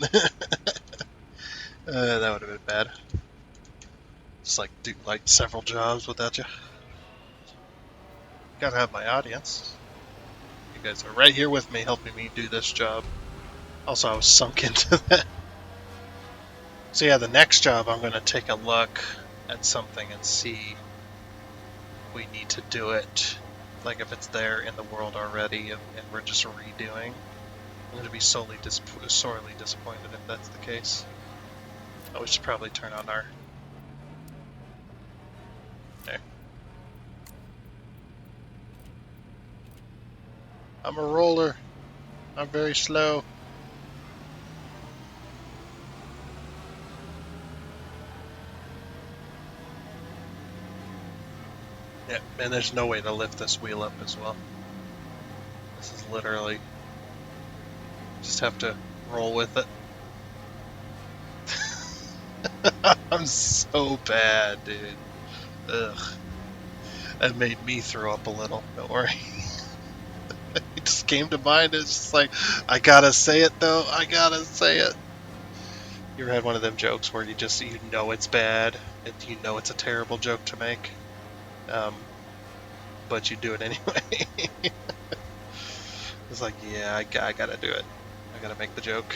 That would have been bad. Just like do like several jobs without you. Gotta have my audience. You guys are right here with me helping me do this job. Also, I was sunk into that. So yeah, the next job I'm going to take a look at something and see if we need to do it. Like if it's there in the world already and we're just redoing. I'm going to be sorely disappointed if that's the case. Oh, we should probably turn on our... There. I'm a roller. I'm very slow. Yeah, and there's no way to lift this wheel up as well. This is literally... Just have to roll with it. I'm so bad, dude. Ugh. That made me throw up a little. Don't worry. It just came to mind. It's just like, I gotta say it though. I gotta say it. You ever had one of them jokes where you know it's bad and you know it's a terrible joke to make, but you do it anyway? It's like, yeah, I gotta do it. I gotta make the joke.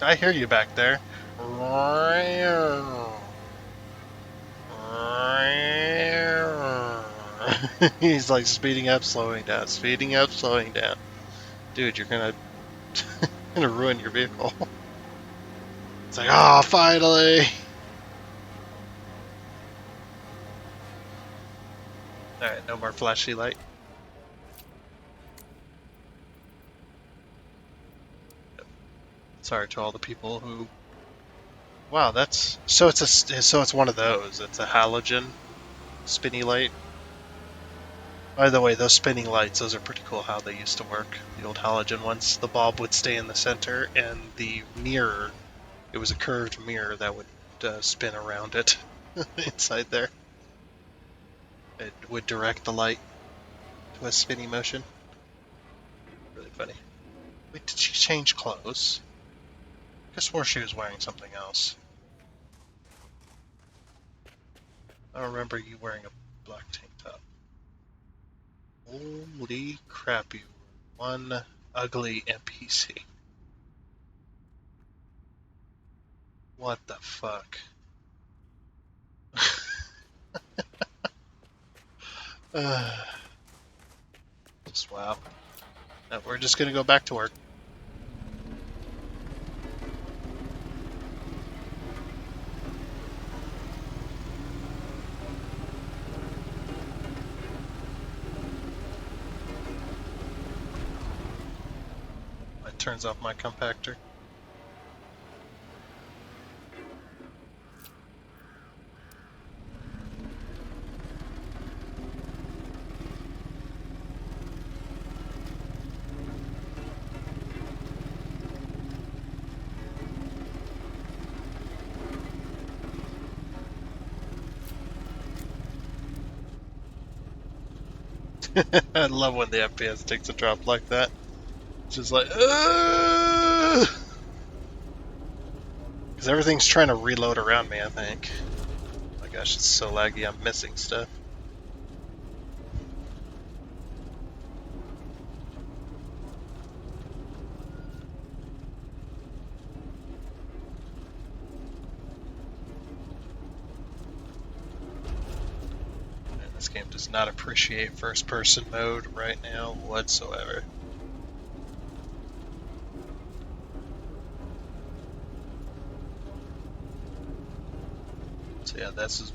I hear you back there. He's like speeding up, slowing down, speeding up, slowing down. Dude, you're gonna ruin your vehicle. It's like, oh, finally! Alright, no more flashy light. Sorry to all the people who... Wow, that's... So it's one of those. It's a halogen spinny light. By the way, those spinning lights, those are pretty cool how they used to work. The old halogen ones. The bulb would stay in the center, and the mirror, it was a curved mirror that would spin around it inside there. It would direct the light to a spinny motion. Really funny. Wait, did she change clothes? I swore she was wearing something else. I don't remember you wearing a black tank top. Holy crap, you were one ugly NPC. What the fuck? Just wow. No, we're just gonna go back to work. It turns off my compactor. I love when the FPS takes a drop like that. It's just like, because everything's trying to reload around me, I think. Oh my gosh, it's so laggy, I'm missing stuff. This game does not appreciate first-person mode right now whatsoever. Yeah, this is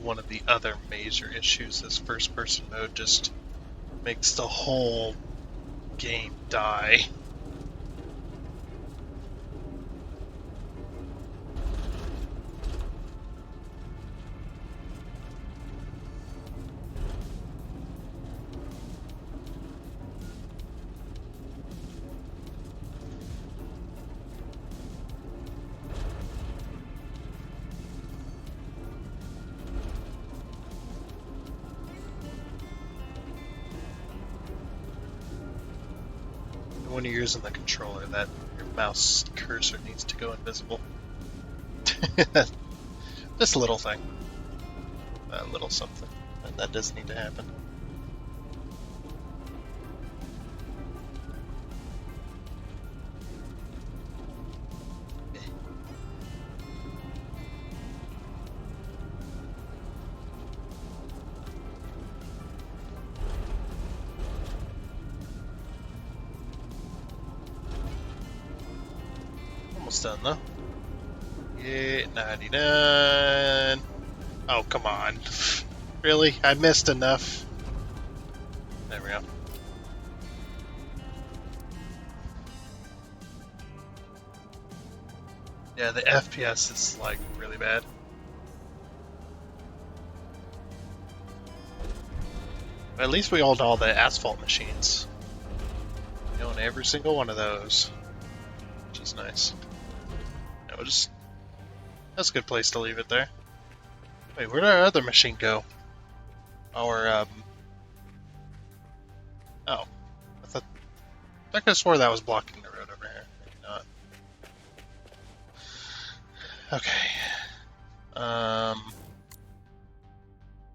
one of the other major issues. This first-person mode just makes the whole game die. When you're using the controller, that your mouse cursor needs to go invisible. This little thing. A little something. And that does need to happen. Almost done though. Yeah, 99. Oh, come on. Really? I missed enough. There we go. Yeah, the FPS is like really bad. At least we own all the asphalt machines. We own every single one of those, which is nice. Yeah, we'll just... That's a good place to leave it there. Wait, where'd our other machine go? Our, Oh. I could have swore that was blocking the road over here. Maybe not. Okay.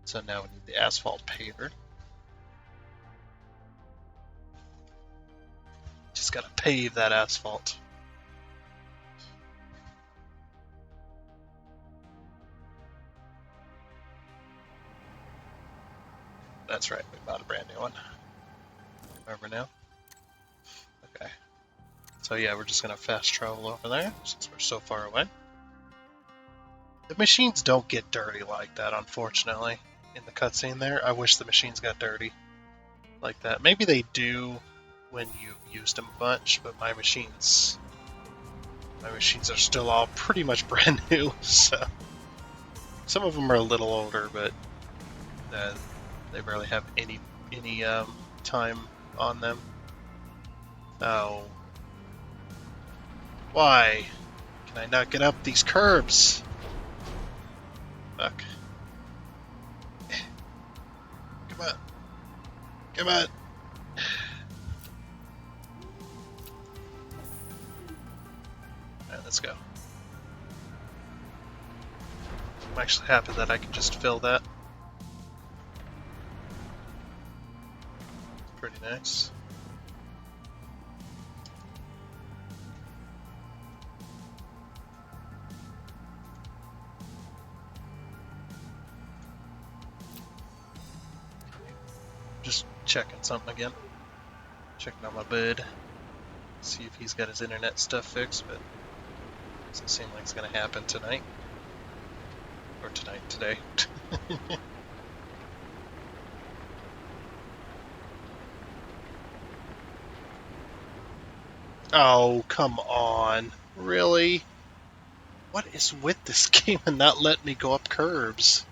So now we need the asphalt paver. Just gotta pave that asphalt. That's right, we bought a brand new one. Remember now? Okay. So yeah, we're just gonna fast travel over there, since we're so far away. The machines don't get dirty like that, unfortunately. In the cutscene there, I wish the machines got dirty like that. Maybe they do when you've used them a bunch, but my machines are still all pretty much brand new, so... Some of them are a little older, but they barely have any time on them. Oh. Why? Can I not get up these curbs? Fuck. Come on. Come on. Alright, let's go. I'm actually happy that I can just fill that. Pretty nice. Just checking something again. Checking on my bud. See if he's got his internet stuff fixed, but doesn't seem like it's gonna happen tonight. Or today. Oh, come on. Really? What is with this game and not letting me go up curbs?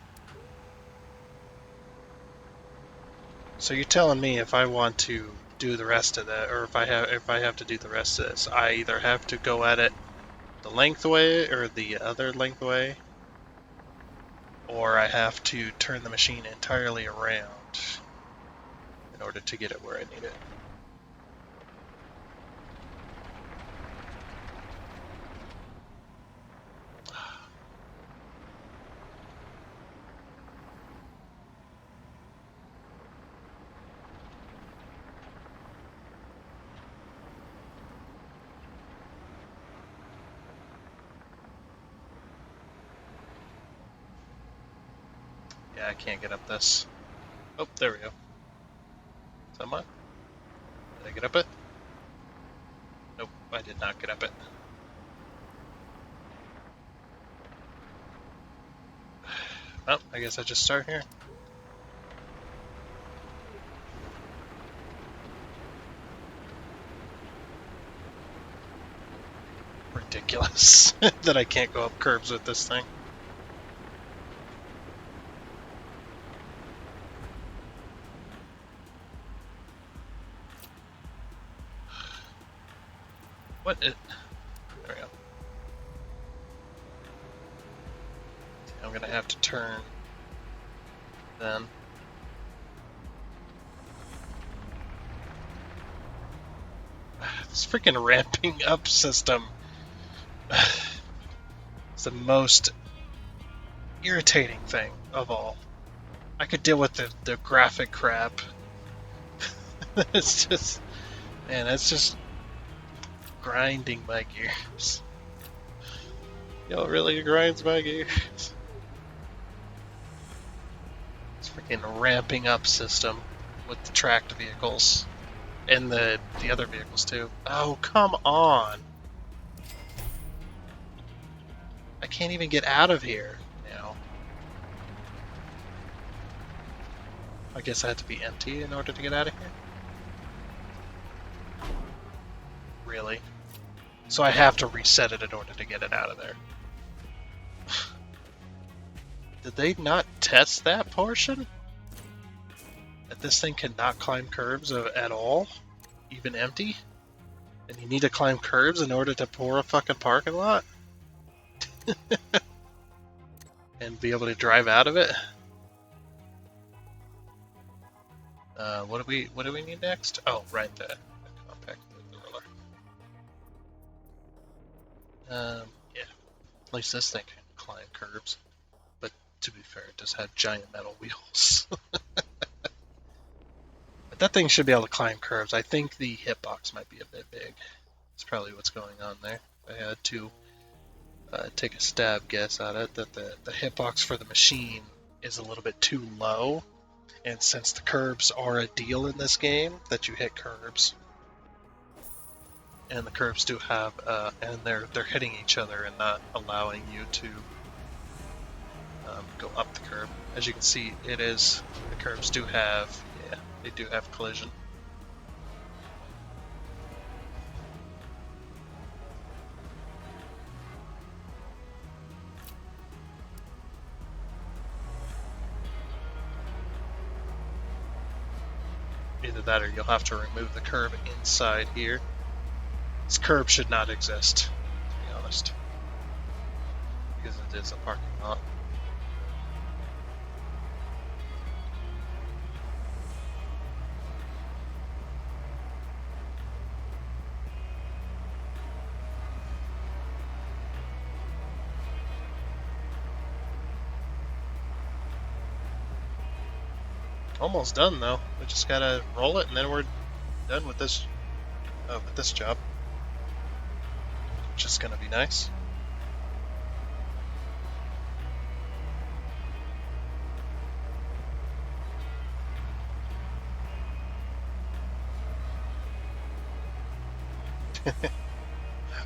So you're telling me if I want to do the rest of that, or if I have to do the rest of this, I either have to go at it the length way or the other length way, or I have to turn the machine entirely around in order to get it where I need it. Yeah, I can't get up this. Oh, there we go. Someone? Did I get up it? Nope, I did not get up it. Oh, I guess I just start here. Ridiculous that I can't go up curbs with this thing. What is... There we go. I'm gonna have to turn then. This freaking ramping up system is the most irritating thing of all. I could deal with the graphic crap. It's just, man, it's just grinding my gears. Yo, it really grinds my gears. It's freaking ramping up system with the tracked vehicles. And the other vehicles too. Oh, come on. I can't even get out of here now. I guess I have to be empty in order to get out of here? Really? So I have to reset it in order to get it out of there. Did they not test that portion? That this thing cannot climb curbs at all? Even empty? And you need to climb curbs in order to pour a fucking parking lot? And be able to drive out of it? What do we need next? Oh, right, the compact roller. Yeah. At least this thing can climb curbs. But to be fair, it does have giant metal wheels. But that thing should be able to climb curbs. I think the hitbox might be a bit big. That's probably what's going on there. I had to take a stab guess at it, that the hitbox for the machine is a little bit too low. And since the curbs are a deal in this game, that you hit curbs, and the curbs do have, and they're hitting each other and not allowing you to go up the curb. As you can see, the curbs do have, yeah, they do have collision. Either that or you'll have to remove the curb inside here. This curb should not exist, to be honest, because it is a parking lot. Almost done though. We just gotta roll it, and then we're done with this job, which is gonna be nice.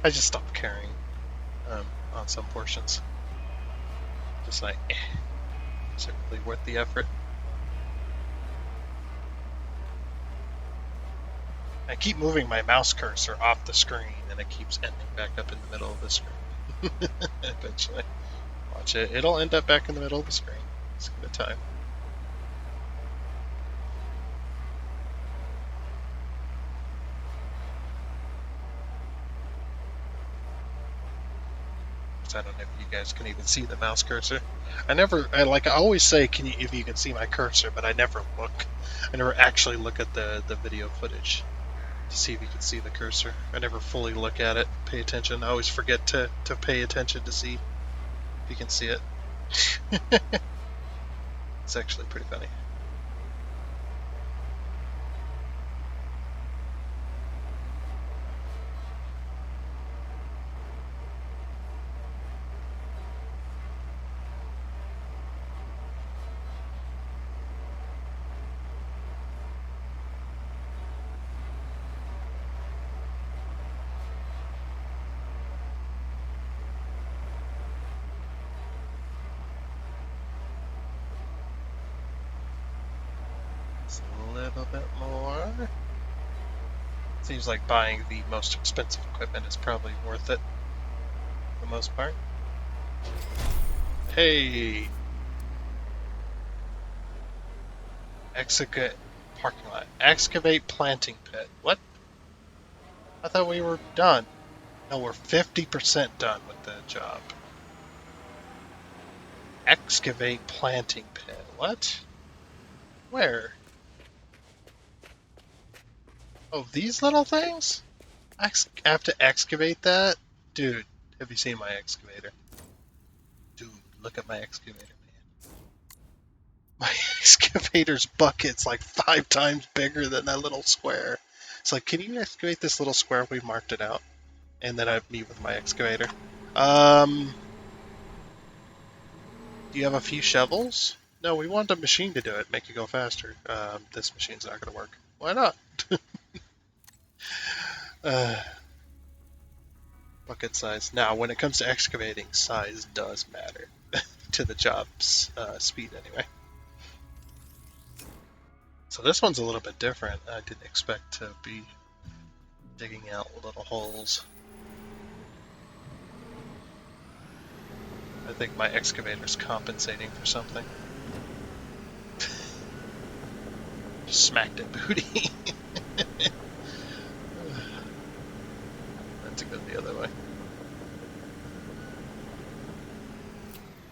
I just stopped caring on some portions. Just like, is it really worth the effort? I keep moving my mouse cursor off the screen, and it keeps ending back up in the middle of the screen. Eventually. Watch it. It'll end up back in the middle of the screen. Just give it time. I don't know if you guys can even see the mouse cursor. I always say, if you can see my cursor, but I never look. I never actually look at the video footage to see if you can see the cursor. I never fully look at it, pay attention. I always forget to pay attention to see if you can see it. It's actually pretty funny. Just a little bit more. Seems like buying the most expensive equipment is probably worth it for the most part. Hey! Excavate parking lot. Excavate planting pit. What? I thought we were done. No, we're 50% done with the job. Excavate planting pit. What? Where? Oh, these little things? I have to excavate that? Dude, have you seen my excavator? Dude, look at my excavator, man. My excavator's bucket's like 5 times bigger than that little square. It's like, can you excavate this little square? We marked it out. And then I meet with my excavator. Do you have a few shovels? No, we want a machine to do it, make it go faster. This machine's not going to work. Why not? uh, bucket size. Now, when it comes to excavating, size does matter to the job's speed, anyway. So this one's a little bit different. I didn't expect to be digging out little holes. I think my excavator's compensating for something. Just smacked it booty. That's to go the other way.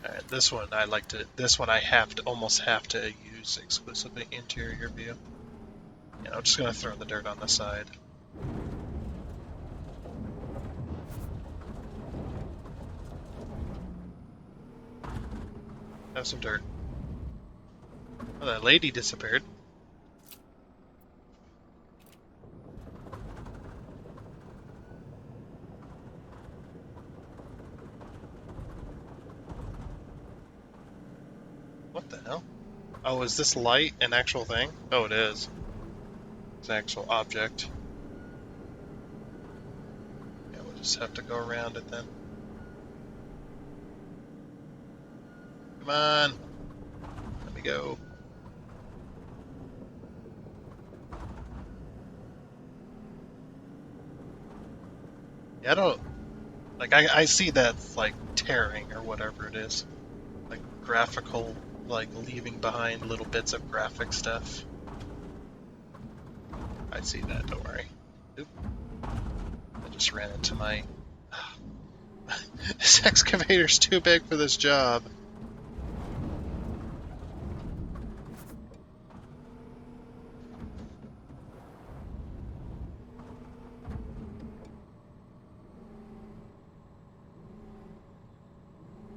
Alright, this one I like to. This one I almost have to use exclusively interior view. Yeah, I'm just gonna throw the dirt on the side. Have some dirt. Oh, that lady disappeared. What the hell? Oh, is this light an actual thing? Oh, it is. It's an actual object. Yeah, we'll just have to go around it then. Come on! Let me go. Yeah, I don't... Like, I see that, like, tearing or whatever it is. Like, graphical, like, leaving behind little bits of graphic stuff. I see that, don't worry. Oop. I just ran into my... This excavator's too big for this job.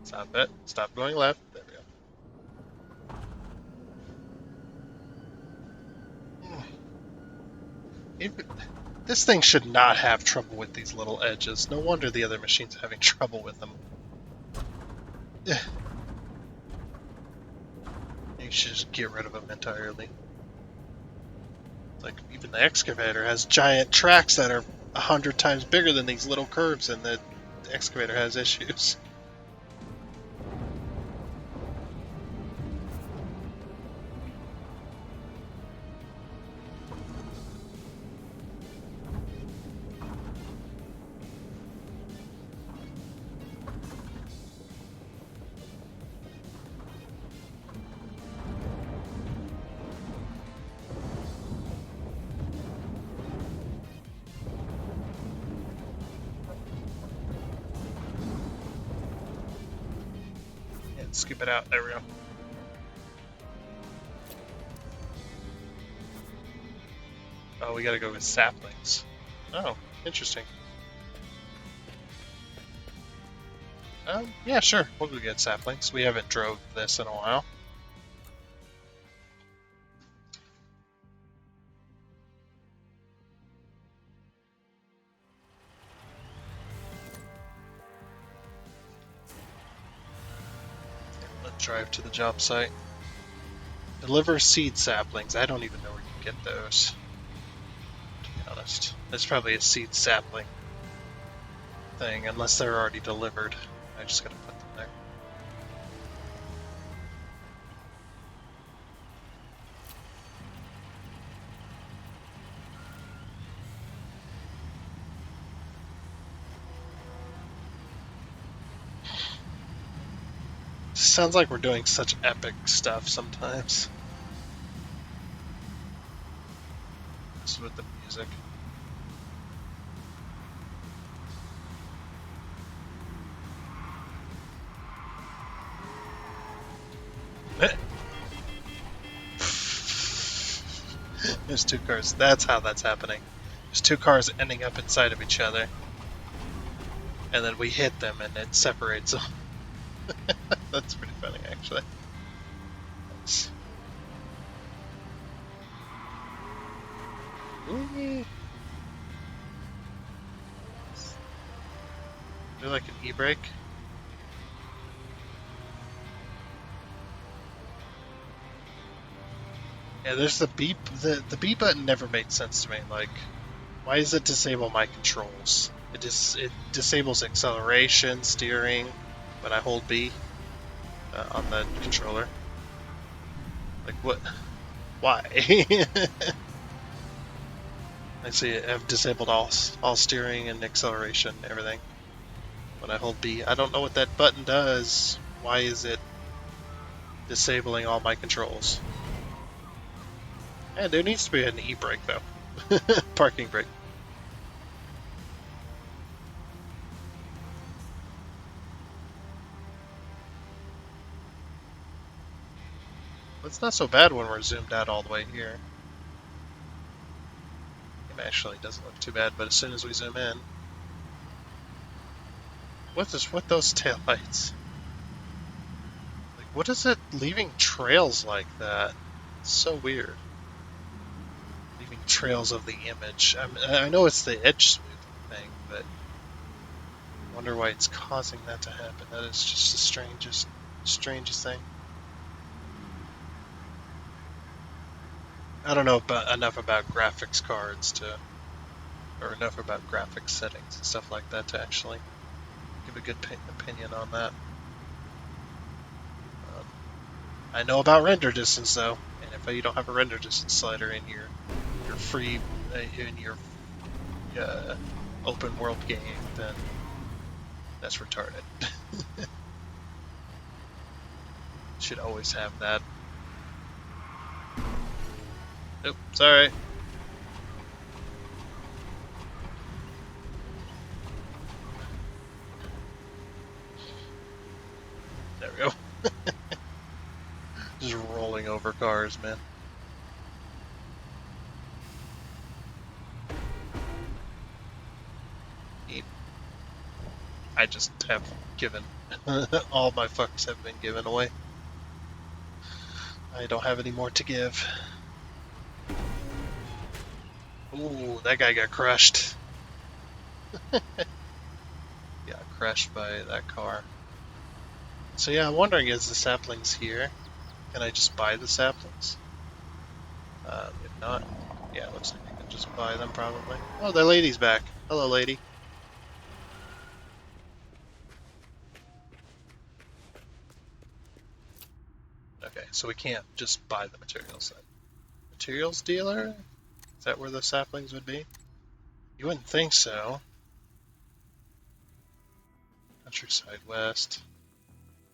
Stop it. Stop going left. There we go. This thing should not have trouble with these little edges. No wonder the other machine's having trouble with them. You should just get rid of them entirely. Like, even the excavator has giant tracks that are 100 times bigger than these little curves, and the excavator has issues. Scoop it out. There we go. Oh, we gotta go with saplings. Oh, interesting. Yeah, sure. We'll go get saplings. We haven't drove this in a while. Drive to the job site. Deliver seed saplings. I don't even know where you get those, to be honest. There's probably a seed sapling thing, unless they're already delivered. I just gotta put them there. sounds like we're doing such epic stuff sometimes. Just with the music. There's two cars. That's how that's happening. There's two cars ending up inside of each other. And then we hit them and it separates them. That's pretty funny, actually. Nice. Ooh. Do like an e-brake? Yeah, there's the B. The B button never made sense to me. Like, why does it disable my controls? It disables acceleration, steering when I hold B on the controller. Like what? Why? I see I've disabled all steering and acceleration, everything. When I hold B, I don't know what that button does. Why is it disabling all my controls? Yeah, there needs to be an e-brake though. Parking brake. It's not so bad when we're zoomed out all the way here. It actually doesn't look too bad, but as soon as we zoom in, what is with those taillights? Like, what is it leaving trails like that? It's so weird. Leaving trails of the image. I know it's the edge smoothing thing, but I wonder why it's causing that to happen. That is just the strangest thing. I don't know enough about graphics cards or enough about graphics settings and stuff like that to actually give a good opinion on that. I know about render distance though, and if you don't have a render distance slider in your free in your open world game, then that's retarded. Should always have that. Oop, sorry. There we go. Just rolling over cars, man. I just have given. All my fucks have been given away. I don't have any more to give. Ooh, that guy got crushed. Got crushed by that car. So yeah, I'm wondering, is the saplings here? Can I just buy the saplings? If not, yeah, it looks like I can just buy them probably. Oh, the lady's back. Hello, lady. Okay, so we can't just buy the materials then. Materials dealer? Is that where the saplings would be? You wouldn't think so. Countryside West.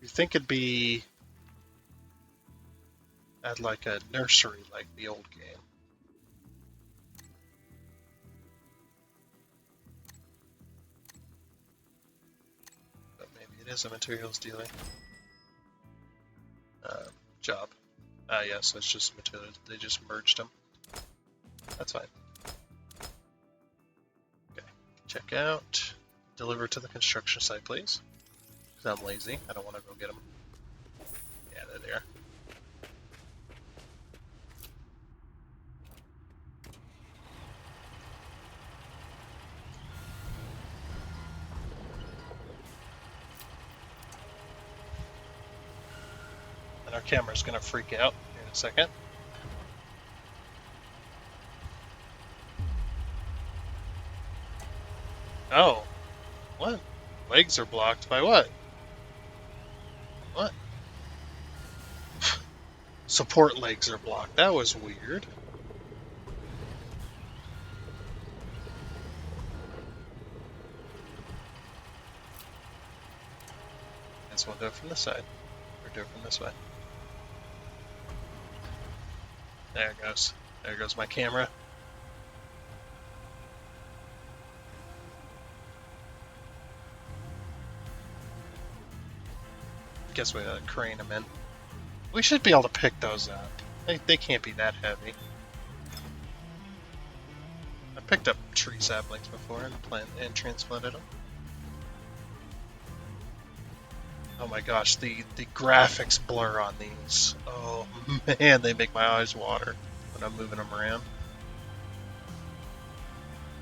You'd think it'd be at like a nursery like the old game. But maybe it is a materials dealer. Job. Yeah, so it's just materials. They just merged them. That's fine. Okay. Check out. Deliver to the construction site, please. Because I'm lazy. I don't want to go get them. Yeah, they're there. And our camera's going to freak out here in a second. Oh. What? Legs are blocked by what? What? Support legs are blocked. That was weird. Guess we'll go from this side. We're do it from this way. There it goes. There goes my camera. Guess we gotta crane them in. We should be able to pick those up. They can't be that heavy. I picked up tree saplings before and transplanted them. Oh my gosh, the graphics blur on these. Oh man, they make my eyes water when I'm moving them around.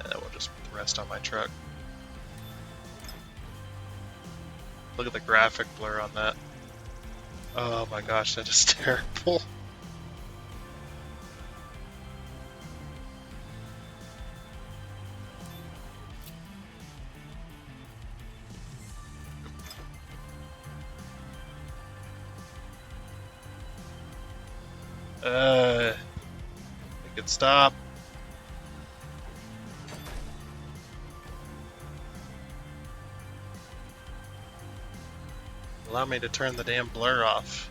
And then we'll just put the rest on my truck. Look at the graphic blur on that. Oh my gosh, that is terrible. Make it stop. Allow me to turn the damn blur off.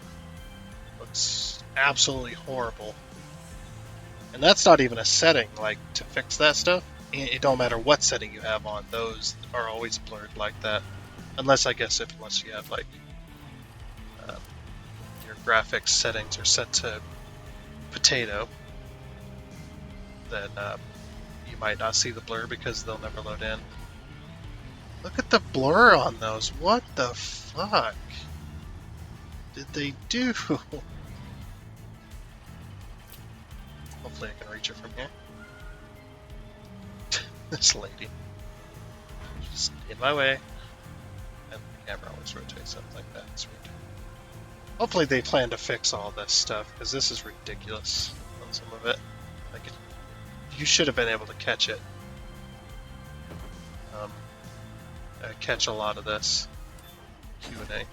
Looks absolutely horrible. And that's not even a setting, like, to fix that stuff. It don't matter what setting you have on, those are always blurred like that. Unless, I guess, unless you have, like, your graphics settings are set to potato, then you might not see the blur because they'll never load in. Look at the blur on those. What the fuck did they do? Hopefully I can reach it from here. This lady. Just in my way. And the camera always rotates up like that. It's weird. Hopefully they plan to fix all this stuff, because this is ridiculous on some of it. Like, you should have been able to catch it. Catch a lot of this Q&A.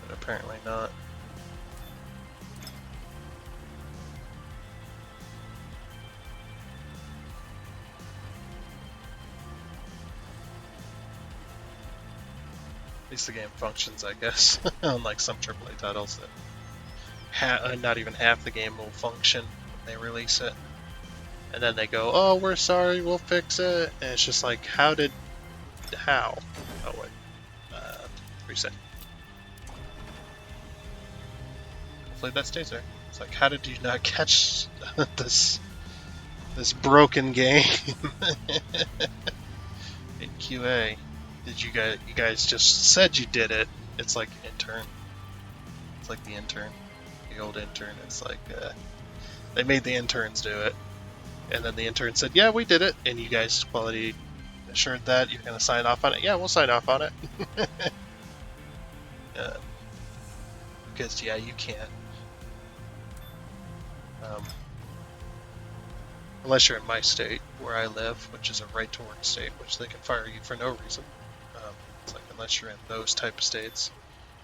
But apparently not. At least the game functions, I guess, unlike some AAA titles that not even half the game will function when they release it. And then they go, oh, we're sorry, we'll fix it. And it's just like, how? Oh, wait. Reset. Hopefully that stays there. It's like, how did you not catch this broken game in QA? You guys just said you did it. It's like intern. It's like the intern. The old intern. It's like they made the interns do it, and then the intern said, "Yeah, we did it," and you guys quality assured that you're gonna sign off on it. Yeah, we'll sign off on it. Because yeah, you can't. Unless you're in my state where I live, which is a right-to-work state, which they can fire you for no reason. It's like, unless you're in those type of states,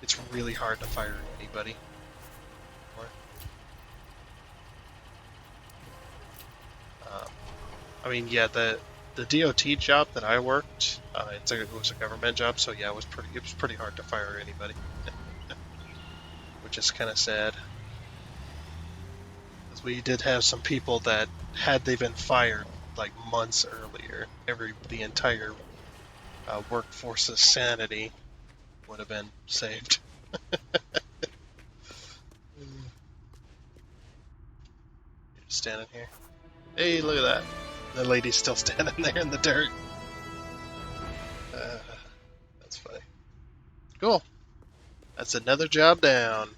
it's really hard to fire anybody. I mean, yeah, the DOT job that I worked, it was a government job, so yeah, it was pretty hard to fire anybody, which is kind of sad. Because we did have some people that, had they been fired like months earlier, the entire workforce's sanity would have been saved. Just standing here. Hey, look at that. The lady's still standing there in the dirt. That's funny. Cool. That's another job down.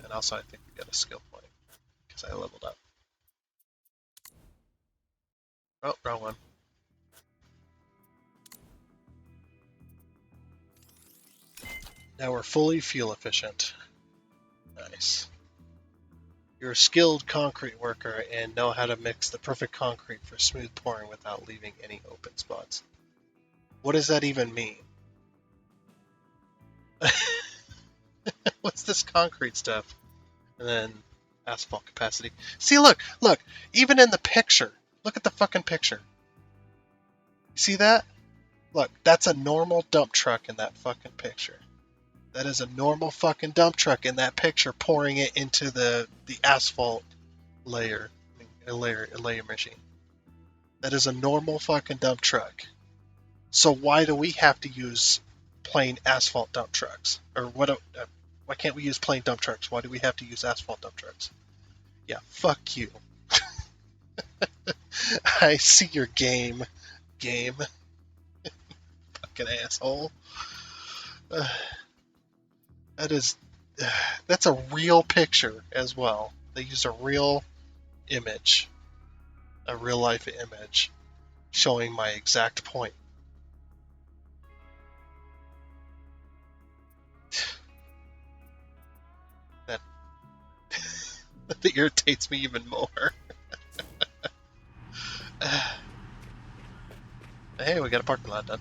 And also, I think we got a skill point because I leveled up. Oh, wrong one. Now we're fully fuel efficient. Nice. You're a skilled concrete worker and know how to mix the perfect concrete for smooth pouring without leaving any open spots. What does that even mean? What's this concrete stuff? And then asphalt capacity. See, look, even in the picture. Look at the fucking picture. See that? Look, that's a normal dump truck in that fucking picture. That is a normal fucking dump truck in that picture, pouring it into the asphalt layer, a layer machine. That is a normal fucking dump truck. So why do we have to use plain asphalt dump trucks? Or what? Why can't we use plain dump trucks? Why do we have to use asphalt dump trucks? Yeah, fuck you. I see your game. Fucking asshole. That is, that's a real picture as well. They used a real image, a real life image, showing my exact point. That that irritates me even more. Hey, we got a parking lot done.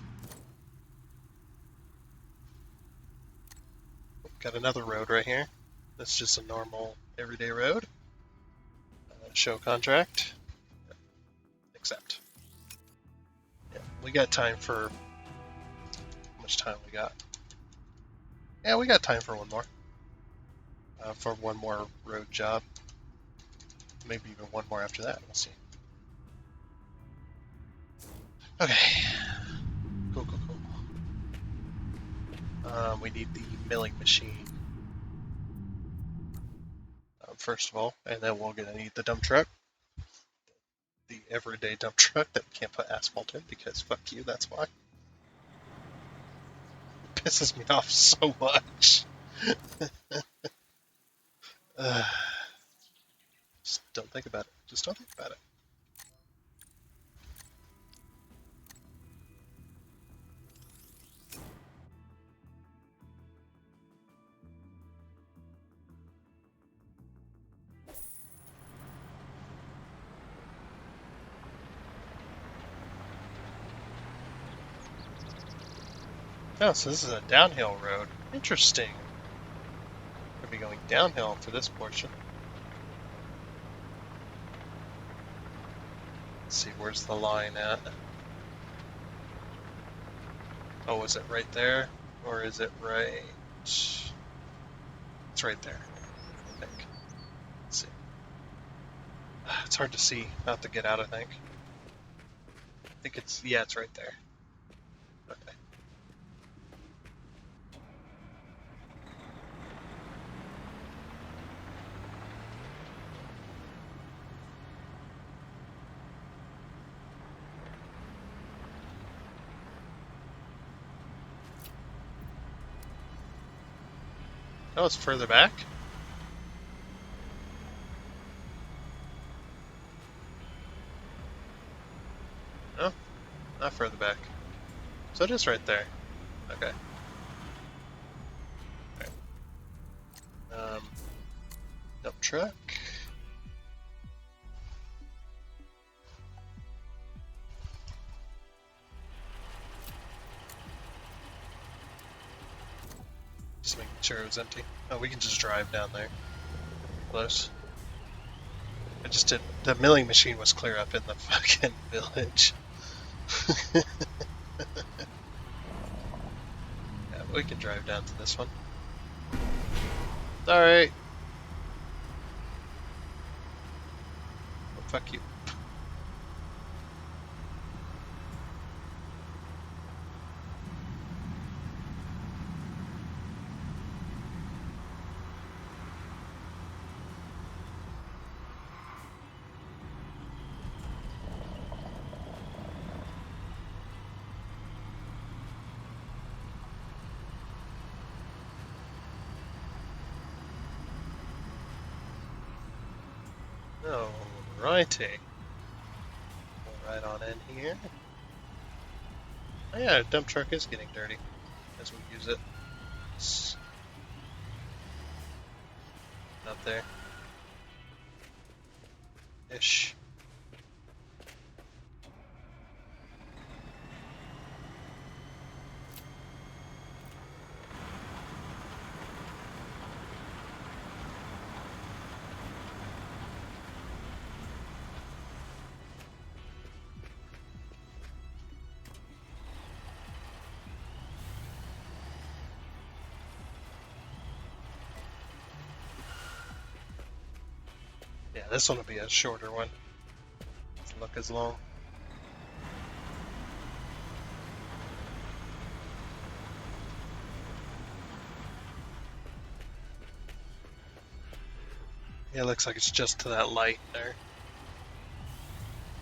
Got another road right here. That's just a normal, everyday road. Show contract. Accept. Yeah, we got time for... How much time we got? Yeah, we got time for one more. For one more road job. Maybe even one more after that. We'll see. Okay. Cool. We need the milling machine. First of all, and then we're going to need the dump truck. The everyday dump truck that we can't put asphalt in because fuck you, that's why. It pisses me off so much. Just don't think about it. Just don't think about it. Oh, so this is a downhill road. Interesting. We'll be going downhill for this portion. Let's see, where's the line at? Oh, is it right there? Or is it right... It's right there, I think. Let's see. It's hard to see, not to get out, I think. I think it's... Yeah, it's right there. Okay. Oh, it's further back? No, not further back. So it is right there. Okay. Alright. Dump truck. Just making sure it was empty. Oh, we can just drive down there. Close. I just did. The milling machine was clear up in the fucking village. Yeah, we can drive down to this one. Alright. Oh, fuck you. Alrighty. Right on in here. Oh yeah, dump truck is getting dirty as we use it. It's up there. Ish. this one will be a shorter one. Doesn't look as long. Yeah, it looks like it's just to that light there.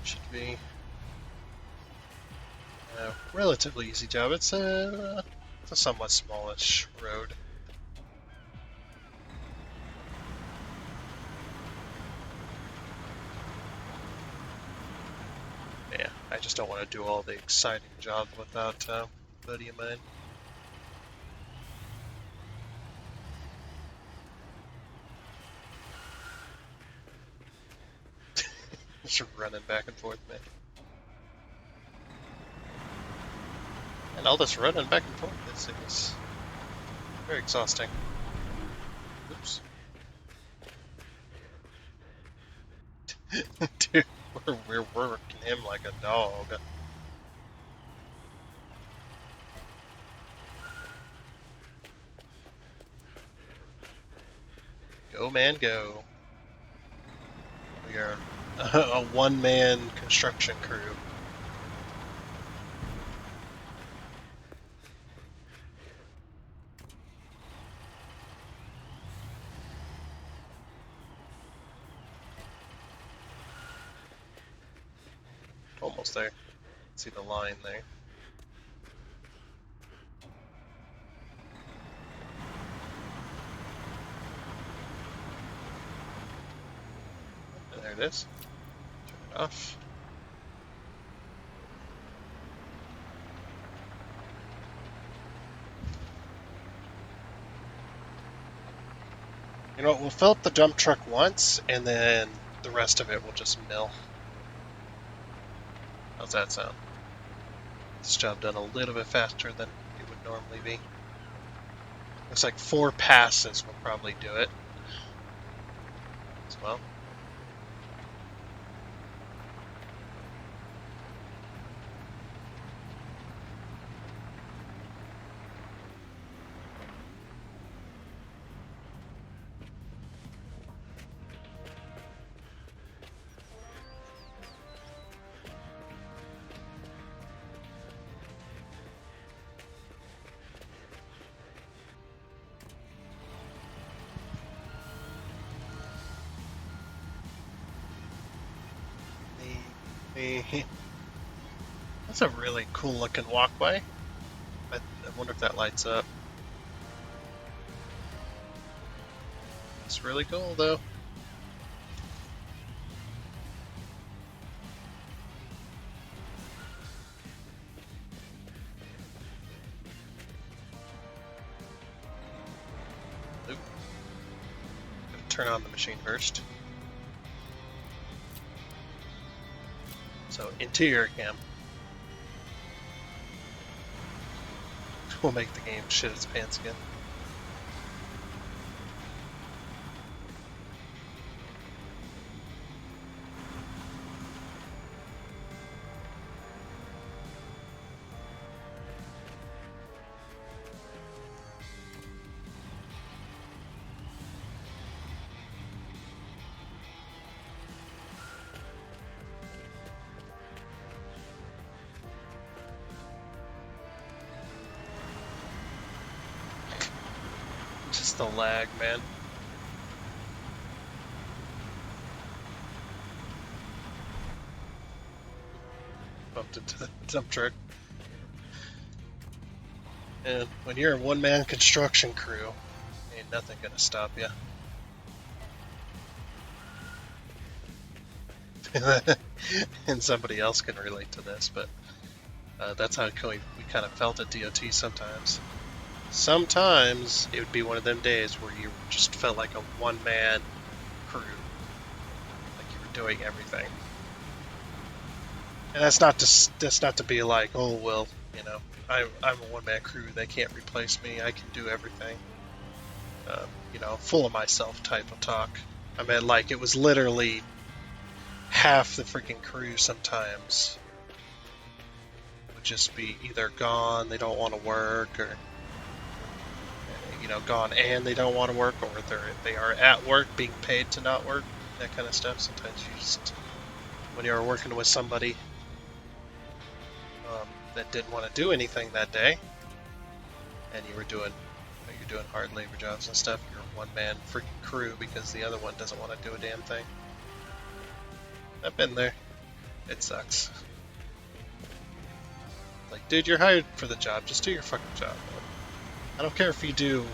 Should be a relatively easy job. It's a somewhat smallish road. Yeah, I just don't want to do all the exciting jobs without a buddy of mine. Just running back and forth, man. And all this running back and forth is very exhausting. Oops. Dude, we're working him like a dog. Go, man, go. We are a one-man construction crew. Almost there. See the line there. And there it is. Turn it off. You know what, we'll fill up the dump truck once, and then the rest of it will just mill. How's that sound? This job done a little bit faster than it would normally be. Looks like 4 passes will probably do it as well. That's a really cool looking walkway. I wonder if that lights up. It's really cool though. Oop. Gonna turn on the machine first. So, interior cam. Will make the game shit its pants again. Just the lag, man. Bumped into the dump truck. And when you're a one-man construction crew, ain't nothing gonna stop you. And somebody else can relate to this, but that's how we kind of felt at DOT sometimes. Sometimes it would be one of them days where you just felt like a one-man crew, like you were doing everything. And that's not to be like, oh well, you know, I'm a one-man crew. They can't replace me. I can do everything. You know, full of myself type of talk. I mean, like it was literally half the freaking crew sometimes would just be either gone, they don't want to work, or you know, gone and they don't want to work, or they are at work being paid to not work. that kind of stuff. Sometimes you just, when you're working with somebody that didn't want to do anything that day, and you're doing hard labor jobs and stuff, you're a one-man freaking crew because the other one doesn't want to do a damn thing. I've been there. It sucks. Like, dude, you're hired for the job. Just do your fucking job. I don't care if you do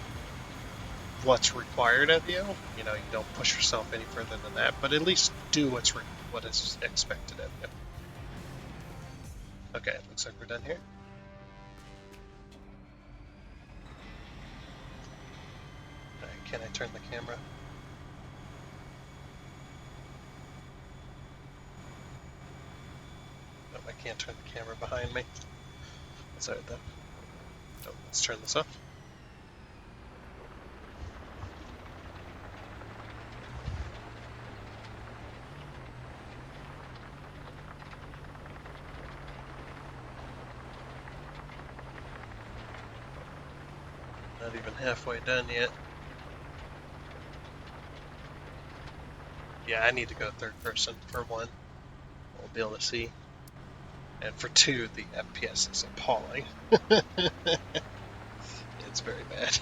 what's required of you. You know, you don't push yourself any further than that, but at least do what is expected of you. Okay, looks like we're done here. Can I turn the camera? No, I can't turn the camera behind me. That's alright though. Oh, let's turn this off. Not even halfway done yet. Yeah, I need to go third person for one. We'll be able to see. And for two, the FPS is appalling. It's very bad.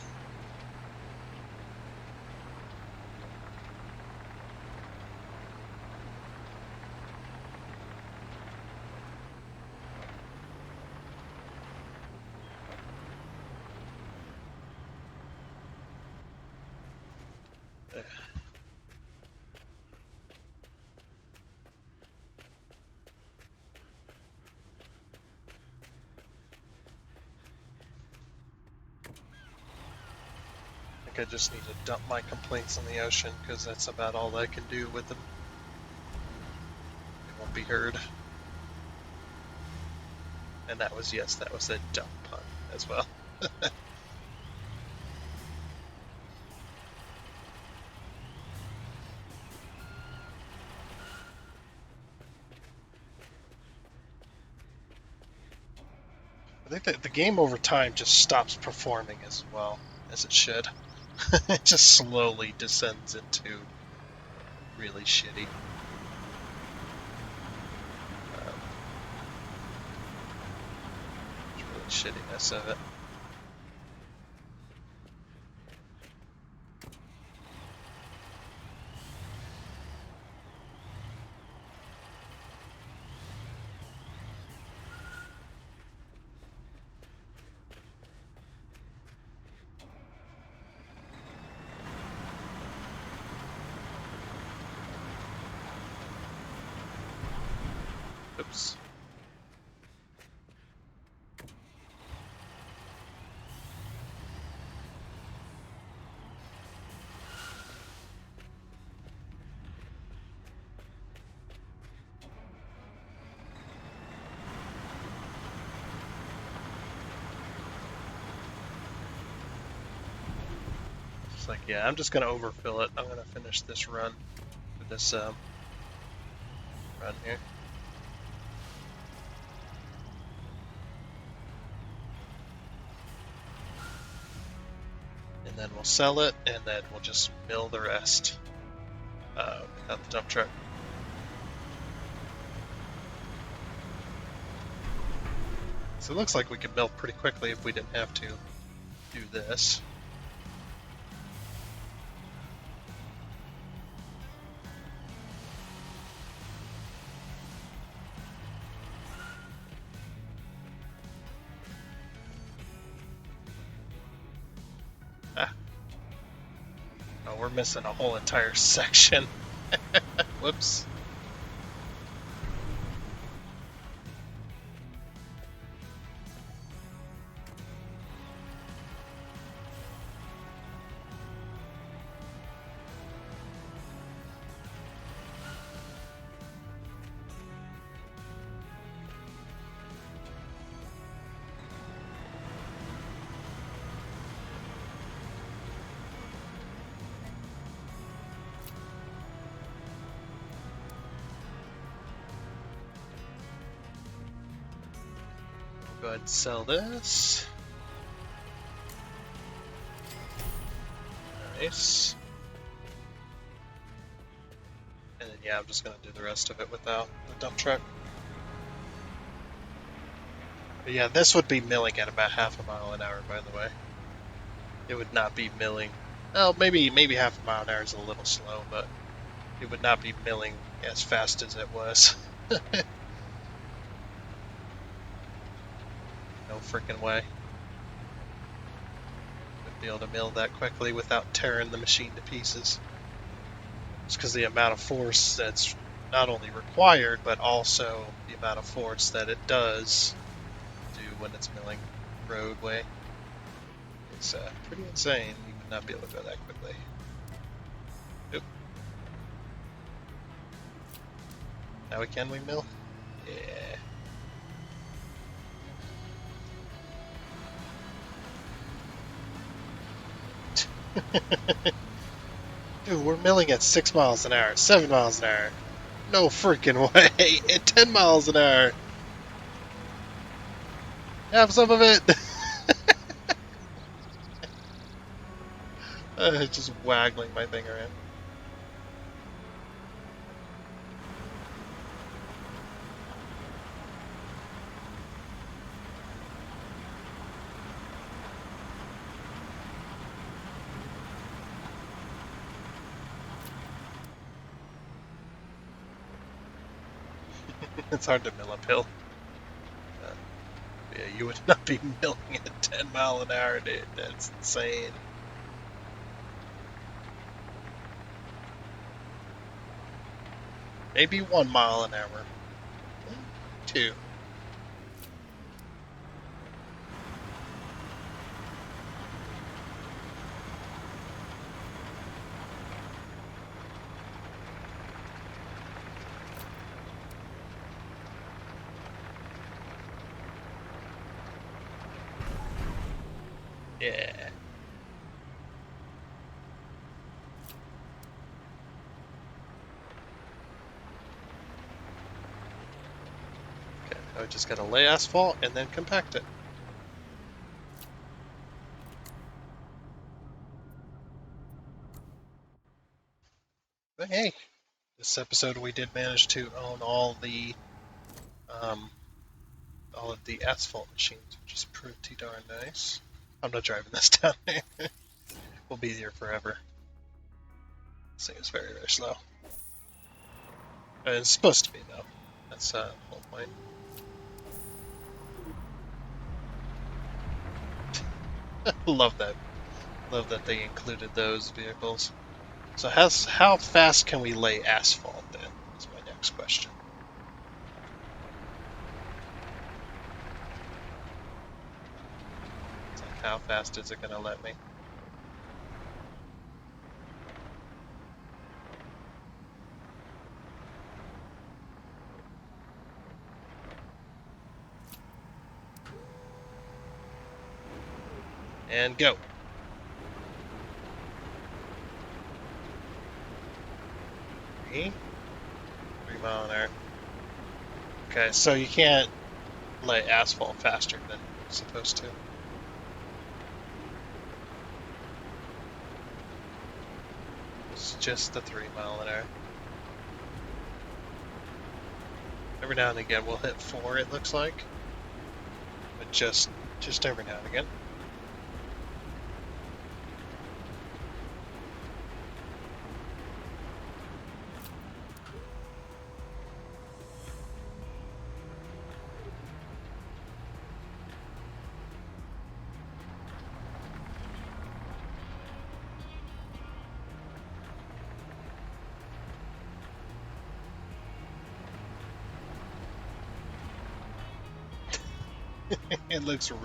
I just need to dump my complaints in the ocean because that's about all I can do with them. They won't be heard. And that was a dumb pun as well. I think that the game over time just stops performing as well as it should. It just slowly descends into really shitty. Really shittiness of it. Oops. It's like, yeah, I'm just gonna overfill it. I'm gonna finish this run with this run here. And then we'll sell it, and then we'll just mill the rest without the dump truck. So it looks like we could mill pretty quickly if we didn't have to do this. Oh, we're missing a whole entire section. Whoops. Go ahead and sell this. Nice. yeah, I'm just gonna do the rest of it without the dump truck. But yeah, this would be milling at about half a mile an hour, by the way. It would not be milling. Well, maybe half a mile an hour is a little slow, but it would not be milling as fast as it was. No freaking way. Would be able to mill that quickly without tearing the machine to pieces. Just because the amount of force that's not only required, but also the amount of force that it does do when it's milling roadway. It's pretty insane. You would not be able to go that quickly. Oop. Now can we mill? Yeah. Dude, we're milling at 6 miles an hour, 7 miles an hour. No freaking way. At 10 miles an hour. Have some of it. Just waggling my thing around. It's hard to mill uphill. Yeah, you would not be milling at 10 mile an hour, dude. That's insane. Maybe 1 mile an hour. 2. Yeah. Okay, I just gotta lay asphalt and then compact it. But hey, this episode we did manage to own all of the asphalt machines, which is pretty darn nice. I'm not driving this down there. We'll be here forever. This thing is very, very slow. It's supposed to be, though. That's the whole point. Love that. Love that they included those vehicles. So how fast can we lay asphalt, then, is my next question. It's like, how fast is it going to let me? And go. Three mile an hour. Okay, so you can't lay asphalt faster than you're supposed to. It's just the 3 mile an hour. Every now and again we'll hit 4, it looks like. But just every now and again.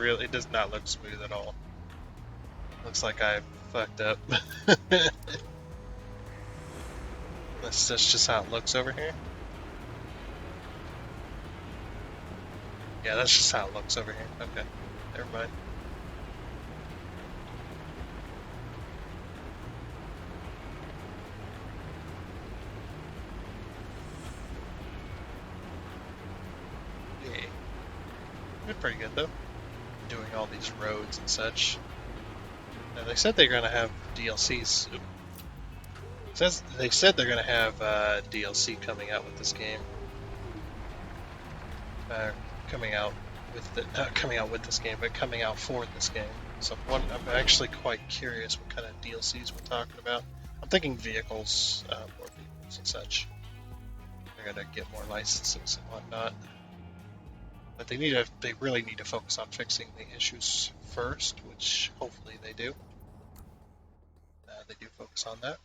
It does not look smooth at all. Looks like I fucked up. That's just how it looks over here. Yeah, that's just how it looks over here. Okay, never mind. Yeah. They're pretty good, though. Doing all these roads and such. Now, they said they're going to have DLCs soon. Says they said they're gonna have DLC coming out with this game. Coming out with not coming out with this game, but coming out for this game. So I'm actually quite curious what kind of DLCs we're talking about. I'm thinking vehicles, more vehicles and such. They're gonna get more licenses and whatnot. But they really need to focus on fixing the issues first, which hopefully they do. They do focus on that.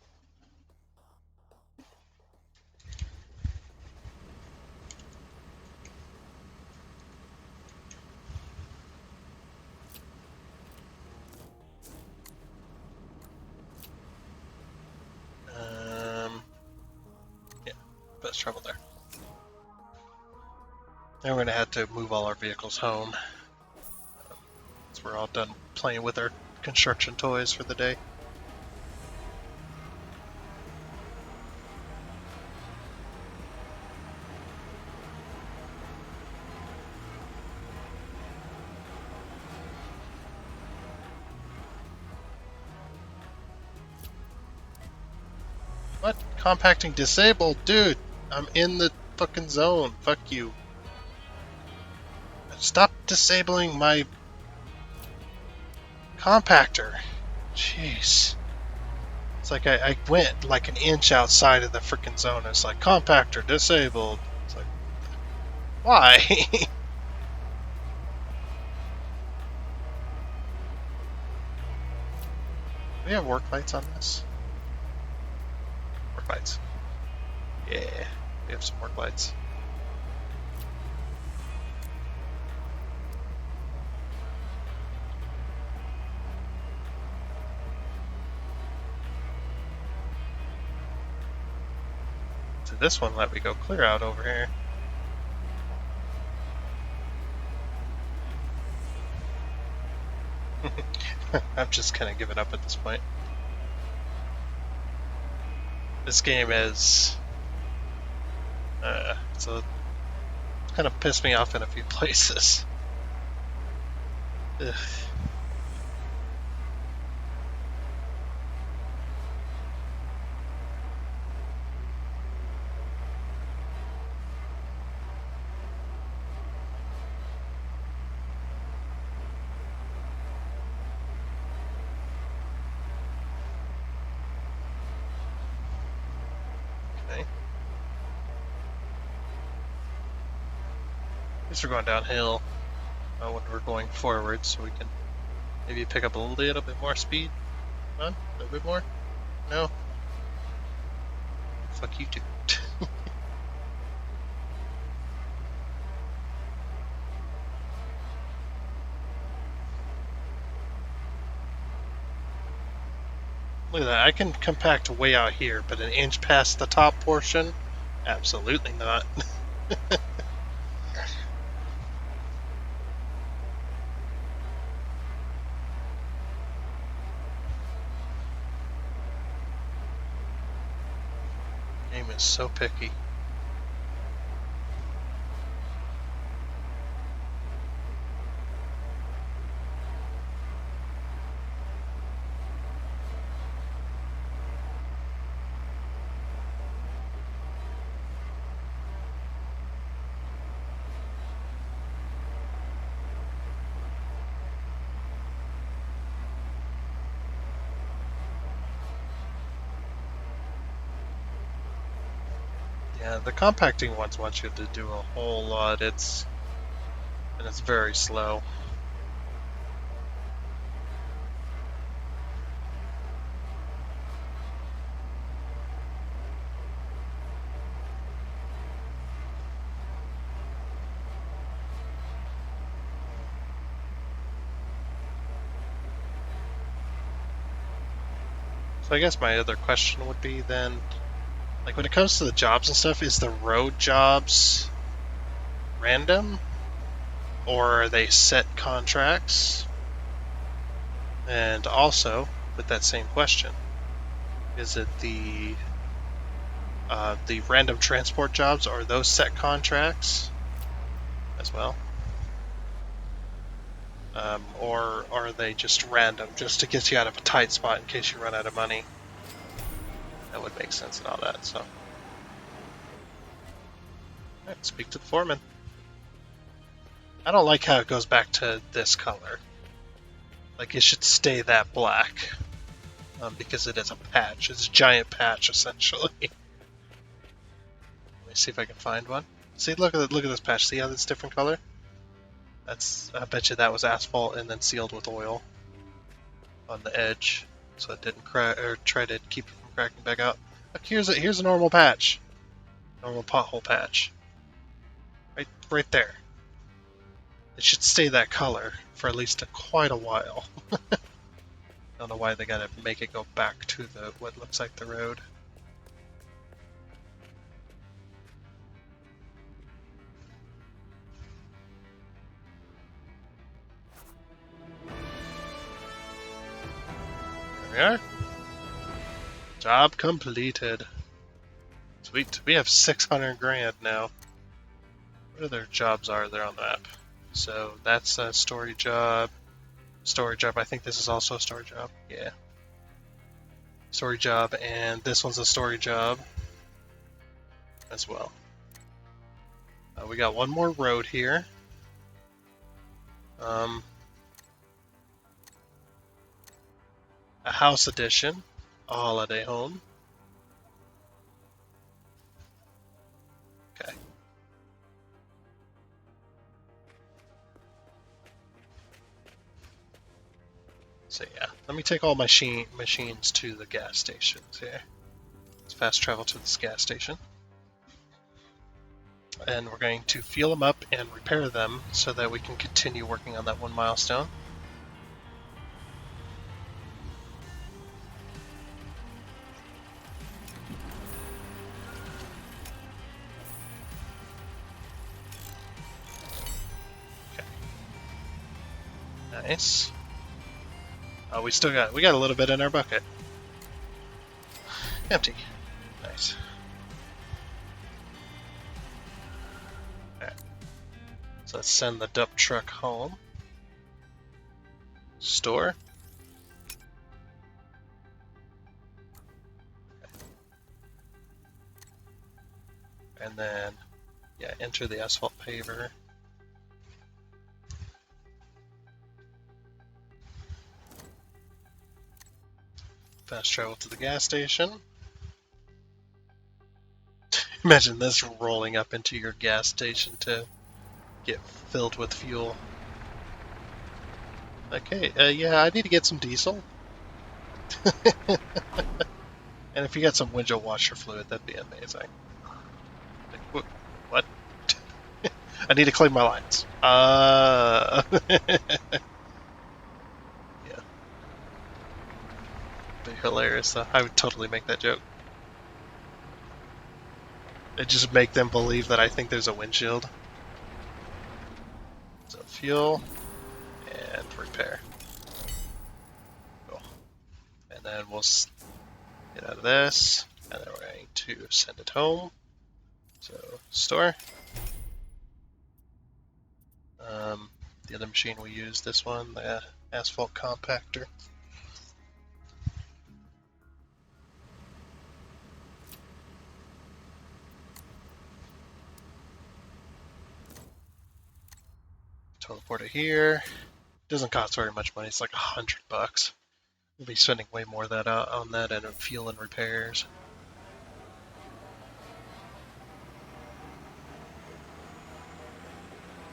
Yeah, best trouble there. Then we're going to have to move all our vehicles home. So we're all done playing with our construction toys for the day. What? Compacting disabled? Dude, I'm in the fucking zone. Fuck you. Stop disabling my compactor. Jeez. It's like I went like an inch outside of the freaking zone. It's like, compactor disabled. It's like, why? Do we have work lights on this? Work lights. Yeah, we have some work lights. So this one let me go clear out over here. I'm just kind of giving up at this point. This game is so it's kind of pissed me off in a few places. Ugh. Okay. At least we're going downhill when we're going forward, so we can maybe pick up a little bit more speed. Come on, a little bit more? No? Fuck you too. Look at that, I can compact way out here, but an inch past the top portion? Absolutely not. Game is so picky. Yeah, the compacting ones want you to do a whole lot. It's very slow. So I guess my other question would be then, like when it comes to the jobs and stuff, is the road jobs random? Or are they set contracts? And also, with that same question, is it the random transport jobs, are those set contracts as well? Or are they just random, just to get you out of a tight spot in case you run out of money? that would make sense and all that. So, right, speak to the foreman. I don't like how it goes back to this color. Like it should stay that black, because it is a patch. It's a giant patch essentially. Let me see if I can find one. See, look at this patch. See how it's different color? I bet you that was asphalt and then sealed with oil on the edge, so it didn't crack or try to keep it from cracking back out. Look, here's a normal patch, normal pothole patch, right there. It should stay that color for at least quite a while. Don't know why they gotta make it go back to what looks like the road. There we are. Job completed. Sweet. We have 600 grand now. What other jobs are there on the map? So that's a story job. Story job. I think this is also a story job. Yeah. Story job, and this one's a story job as well. We got one more road here. A house addition, a holiday home. Okay. So yeah, let me take all my machines to the gas stations here. Let's fast travel to this gas station. And we're going to fuel them up and repair them so that we can continue working on that one milestone. Okay. Nice. We got a little bit in our bucket. Empty. Nice. Alright. So let's send the dump truck home. Store. And then, yeah, enter the asphalt paver. Fast travel to the gas station. Imagine this rolling up into your gas station to get filled with fuel. Okay, yeah, I need to get some diesel. And if you got some windshield washer fluid, that'd be amazing. Like, what? I need to clean my lines. Yeah. Be hilarious though. I would totally make that joke. It just make them believe that I think there's a windshield. So fuel and repair. Cool. And then we'll get out of this, and then we're going to send it home. So store. The other machine we use, this one, the asphalt compactor. Teleport it here. Doesn't cost very much money. It's like $100. We'll be spending way more of that on that and fuel and repairs.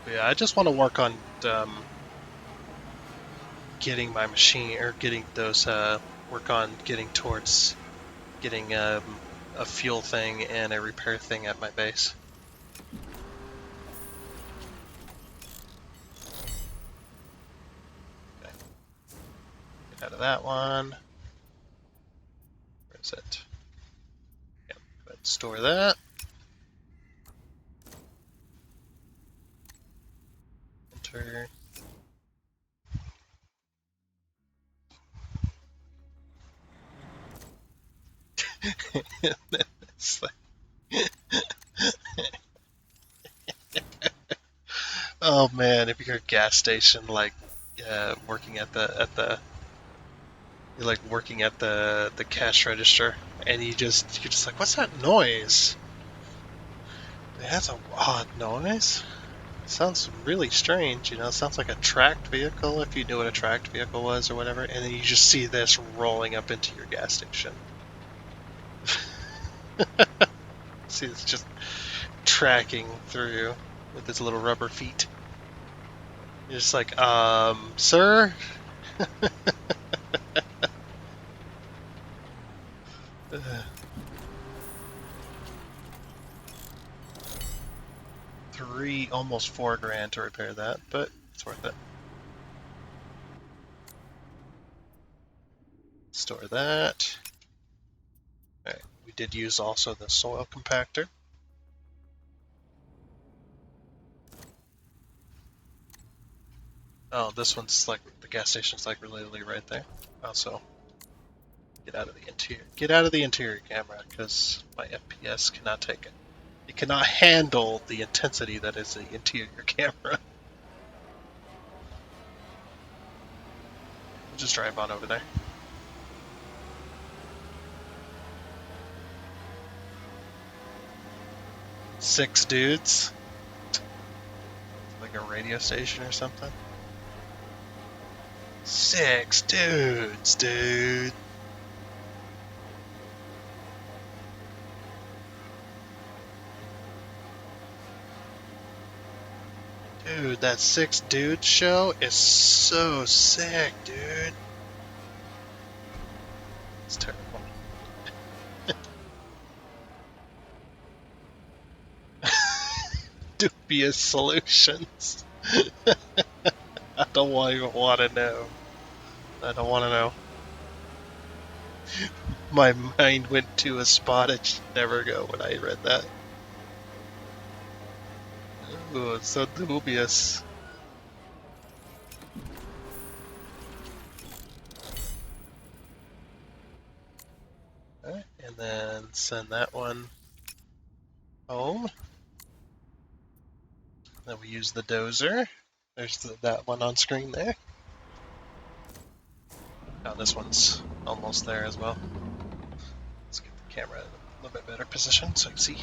But yeah, I just want to work on getting my machine, or getting those, work on getting towards getting a fuel thing and a repair thing at my base. Okay. Get out of that one. Where is it? Yep, go ahead and store that. Enter. Oh man, if you're a gas station, like working at the you're like working at the cash register, and you're just like, what's that noise? It has an odd noise. Sounds really strange, you know. It sounds like a tracked vehicle, if you knew what a tracked vehicle was or whatever. And then you just see this rolling up into your gas station. See, it's just tracking through with its little rubber feet. You're just like, sir? Almost $4 grand to repair that, but it's worth it. Store that. Alright, we did use also the soil compactor. Oh, this one's like, the gas station's like literally right there. Also, get out of the interior. Get out of the interior camera, because my FPS cannot take it. It cannot handle the intensity that is the interior camera. We'll just drive on over there. Six dudes. Like a radio station or something. 6 dudes, dude. Dude, that 6 dude show is so sick, dude. It's terrible. Dubious solutions. I don't even want to know. I don't want to know. My mind went to a spot it should never go when I read that. Ooh, it's so dubious. Alright, and then send that one home. Then we use the dozer. There's that one on screen there. Oh, this one's almost there as well. Let's get the camera in a little bit better position so you can see.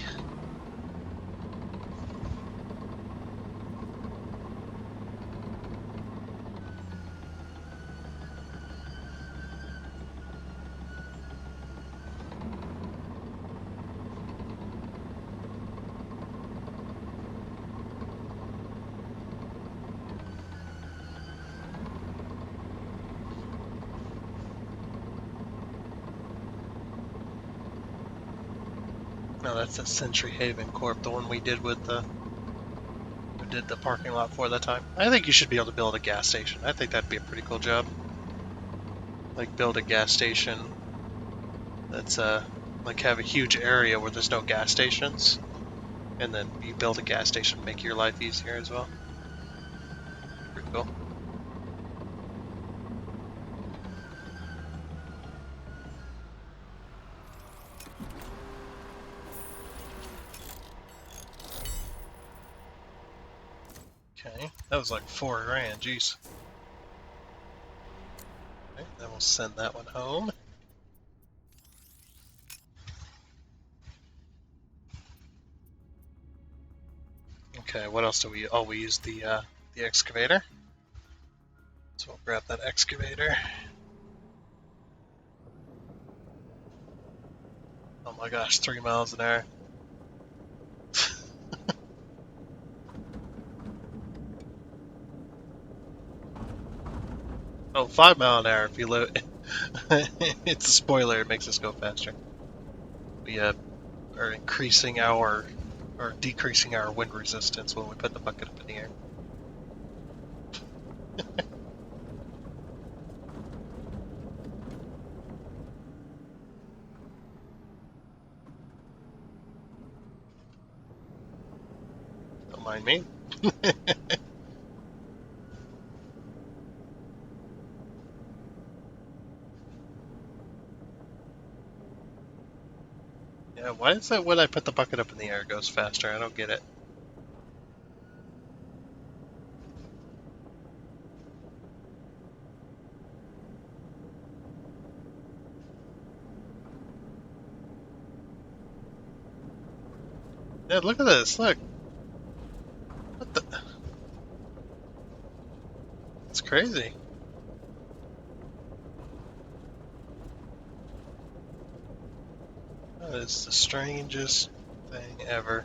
No, that's the Century Haven Corp, the one we did with the parking lot for that time. I think you should be able to build a gas station. I think that'd be a pretty cool job. Like build a gas station that's like have a huge area where there's no gas stations, and then you build a gas station, make your life easier as well. Pretty cool. Okay, that was like $4 grand, jeez. Okay, then we'll send that one home. Okay, what else do we? Oh, we used the excavator. So we'll grab that excavator. Oh my gosh, 3 miles an hour. Oh, 5 mile an hour if you load. It's a spoiler, it makes us go faster. We are increasing our, or decreasing our wind resistance when we put the bucket up in the air. Don't mind me. Yeah, why is that when I put the bucket up in the air it goes faster? I don't get it. Yeah, look at this. Look. What the? It's crazy. That is the strangest thing ever.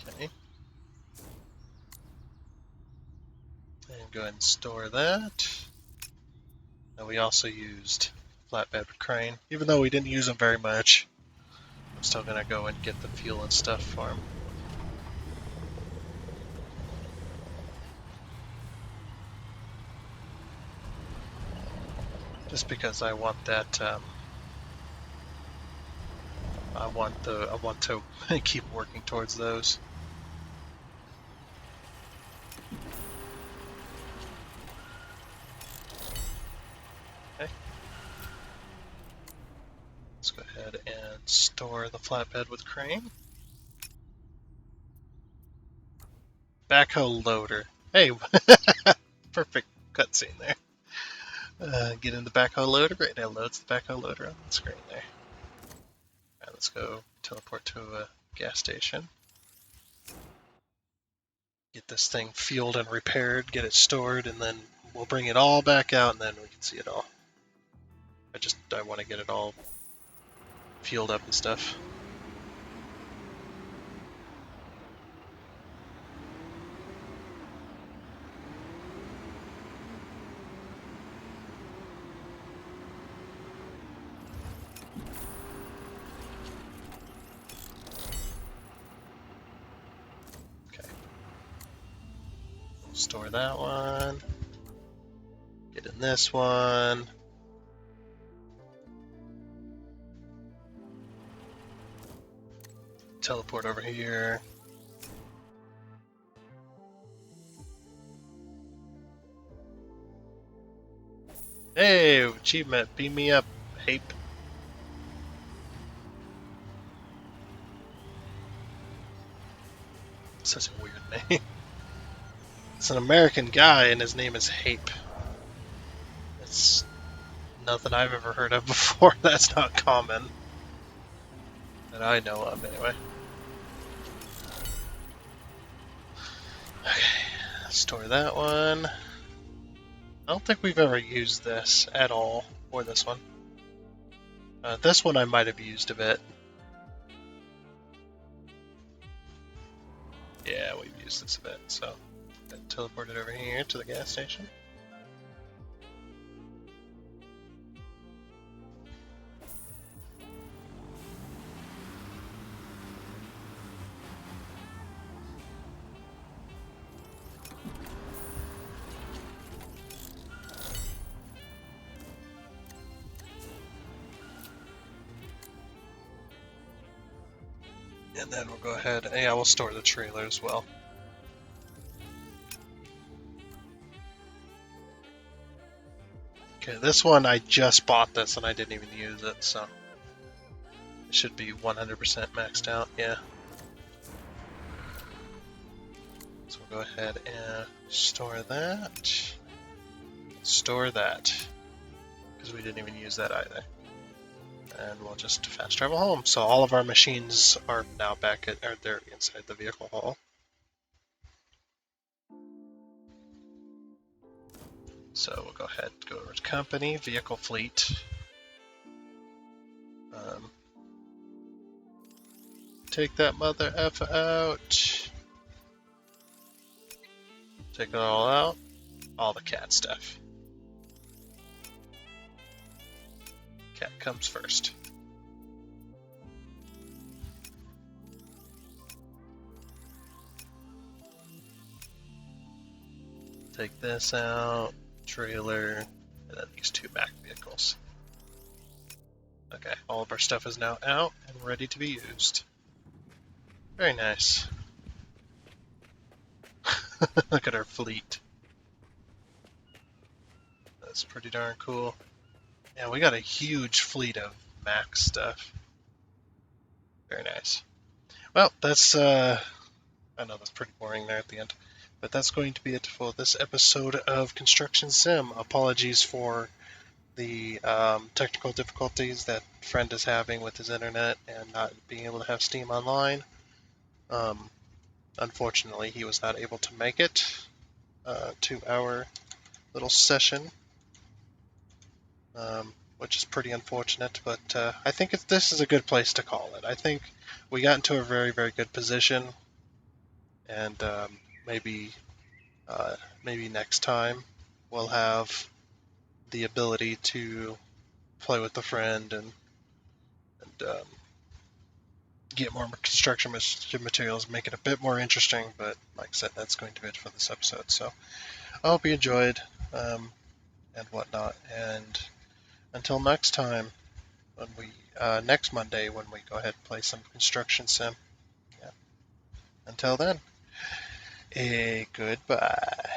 Okay. And go ahead and store that. And we also used flatbed crane. Even though we didn't use them very much, I'm still gonna go and get the fuel and stuff for them. Just because I want that, I want to keep working towards those. Okay. Let's go ahead and store the flatbed with crane. Backhoe loader. Hey, perfect cutscene there. Get in the backhoe loader. Right now loads the backhoe loader on the screen there. Alright, let's go teleport to a gas station. Get this thing fueled and repaired, get it stored, and then we'll bring it all back out and then we can see it all. I want to get it all fueled up and stuff. Okay. Store that one. Get in this one. Teleport over here. Hey, achievement, beam me up, Hape. Such a weird name. It's an American guy and his name is Hape. It's nothing I've ever heard of before. That's not common. That I know of, anyway. Okay, store that one. I don't think we've ever used this at all, or this one. This one I might have used a bit. Yeah, we've used this a bit, so I teleported over here to the gas station. And then we'll go ahead, yeah, we'll store the trailer as well. Okay, this one I just bought this and I didn't even use it, so it should be 100% maxed out, yeah. So we'll go ahead and store that. Store that, because we didn't even use that either. And we'll just fast travel home. So all of our machines are now back at, or they're inside the vehicle hall. So we'll go ahead and go over to company, vehicle fleet. Take that mother effer out. Take it all out. All the cat stuff. Cat comes first. Take this out. trailer, and then these 2 back vehicles. Okay, all of our stuff is now out and ready to be used. Very nice. Look at our fleet. That's pretty darn cool. Yeah, we got a huge fleet of Mac stuff. Very nice. Well, that's, I know that's pretty boring there at the end, but that's going to be it for this episode of Construction Sim. Apologies for the technical difficulties that friend is having with his internet and not being able to have Steam online. Unfortunately, he was not able to make it to our little session, which is pretty unfortunate, but I think this is a good place to call it. I think we got into a very, very good position, and maybe next time we'll have the ability to play with a friend and get more construction materials, make it a bit more interesting. But like I said, that's going to be it for this episode. So I hope you enjoyed and whatnot. And until next time, when we next Monday when we go ahead and play some construction sim. Yeah. Until then, goodbye.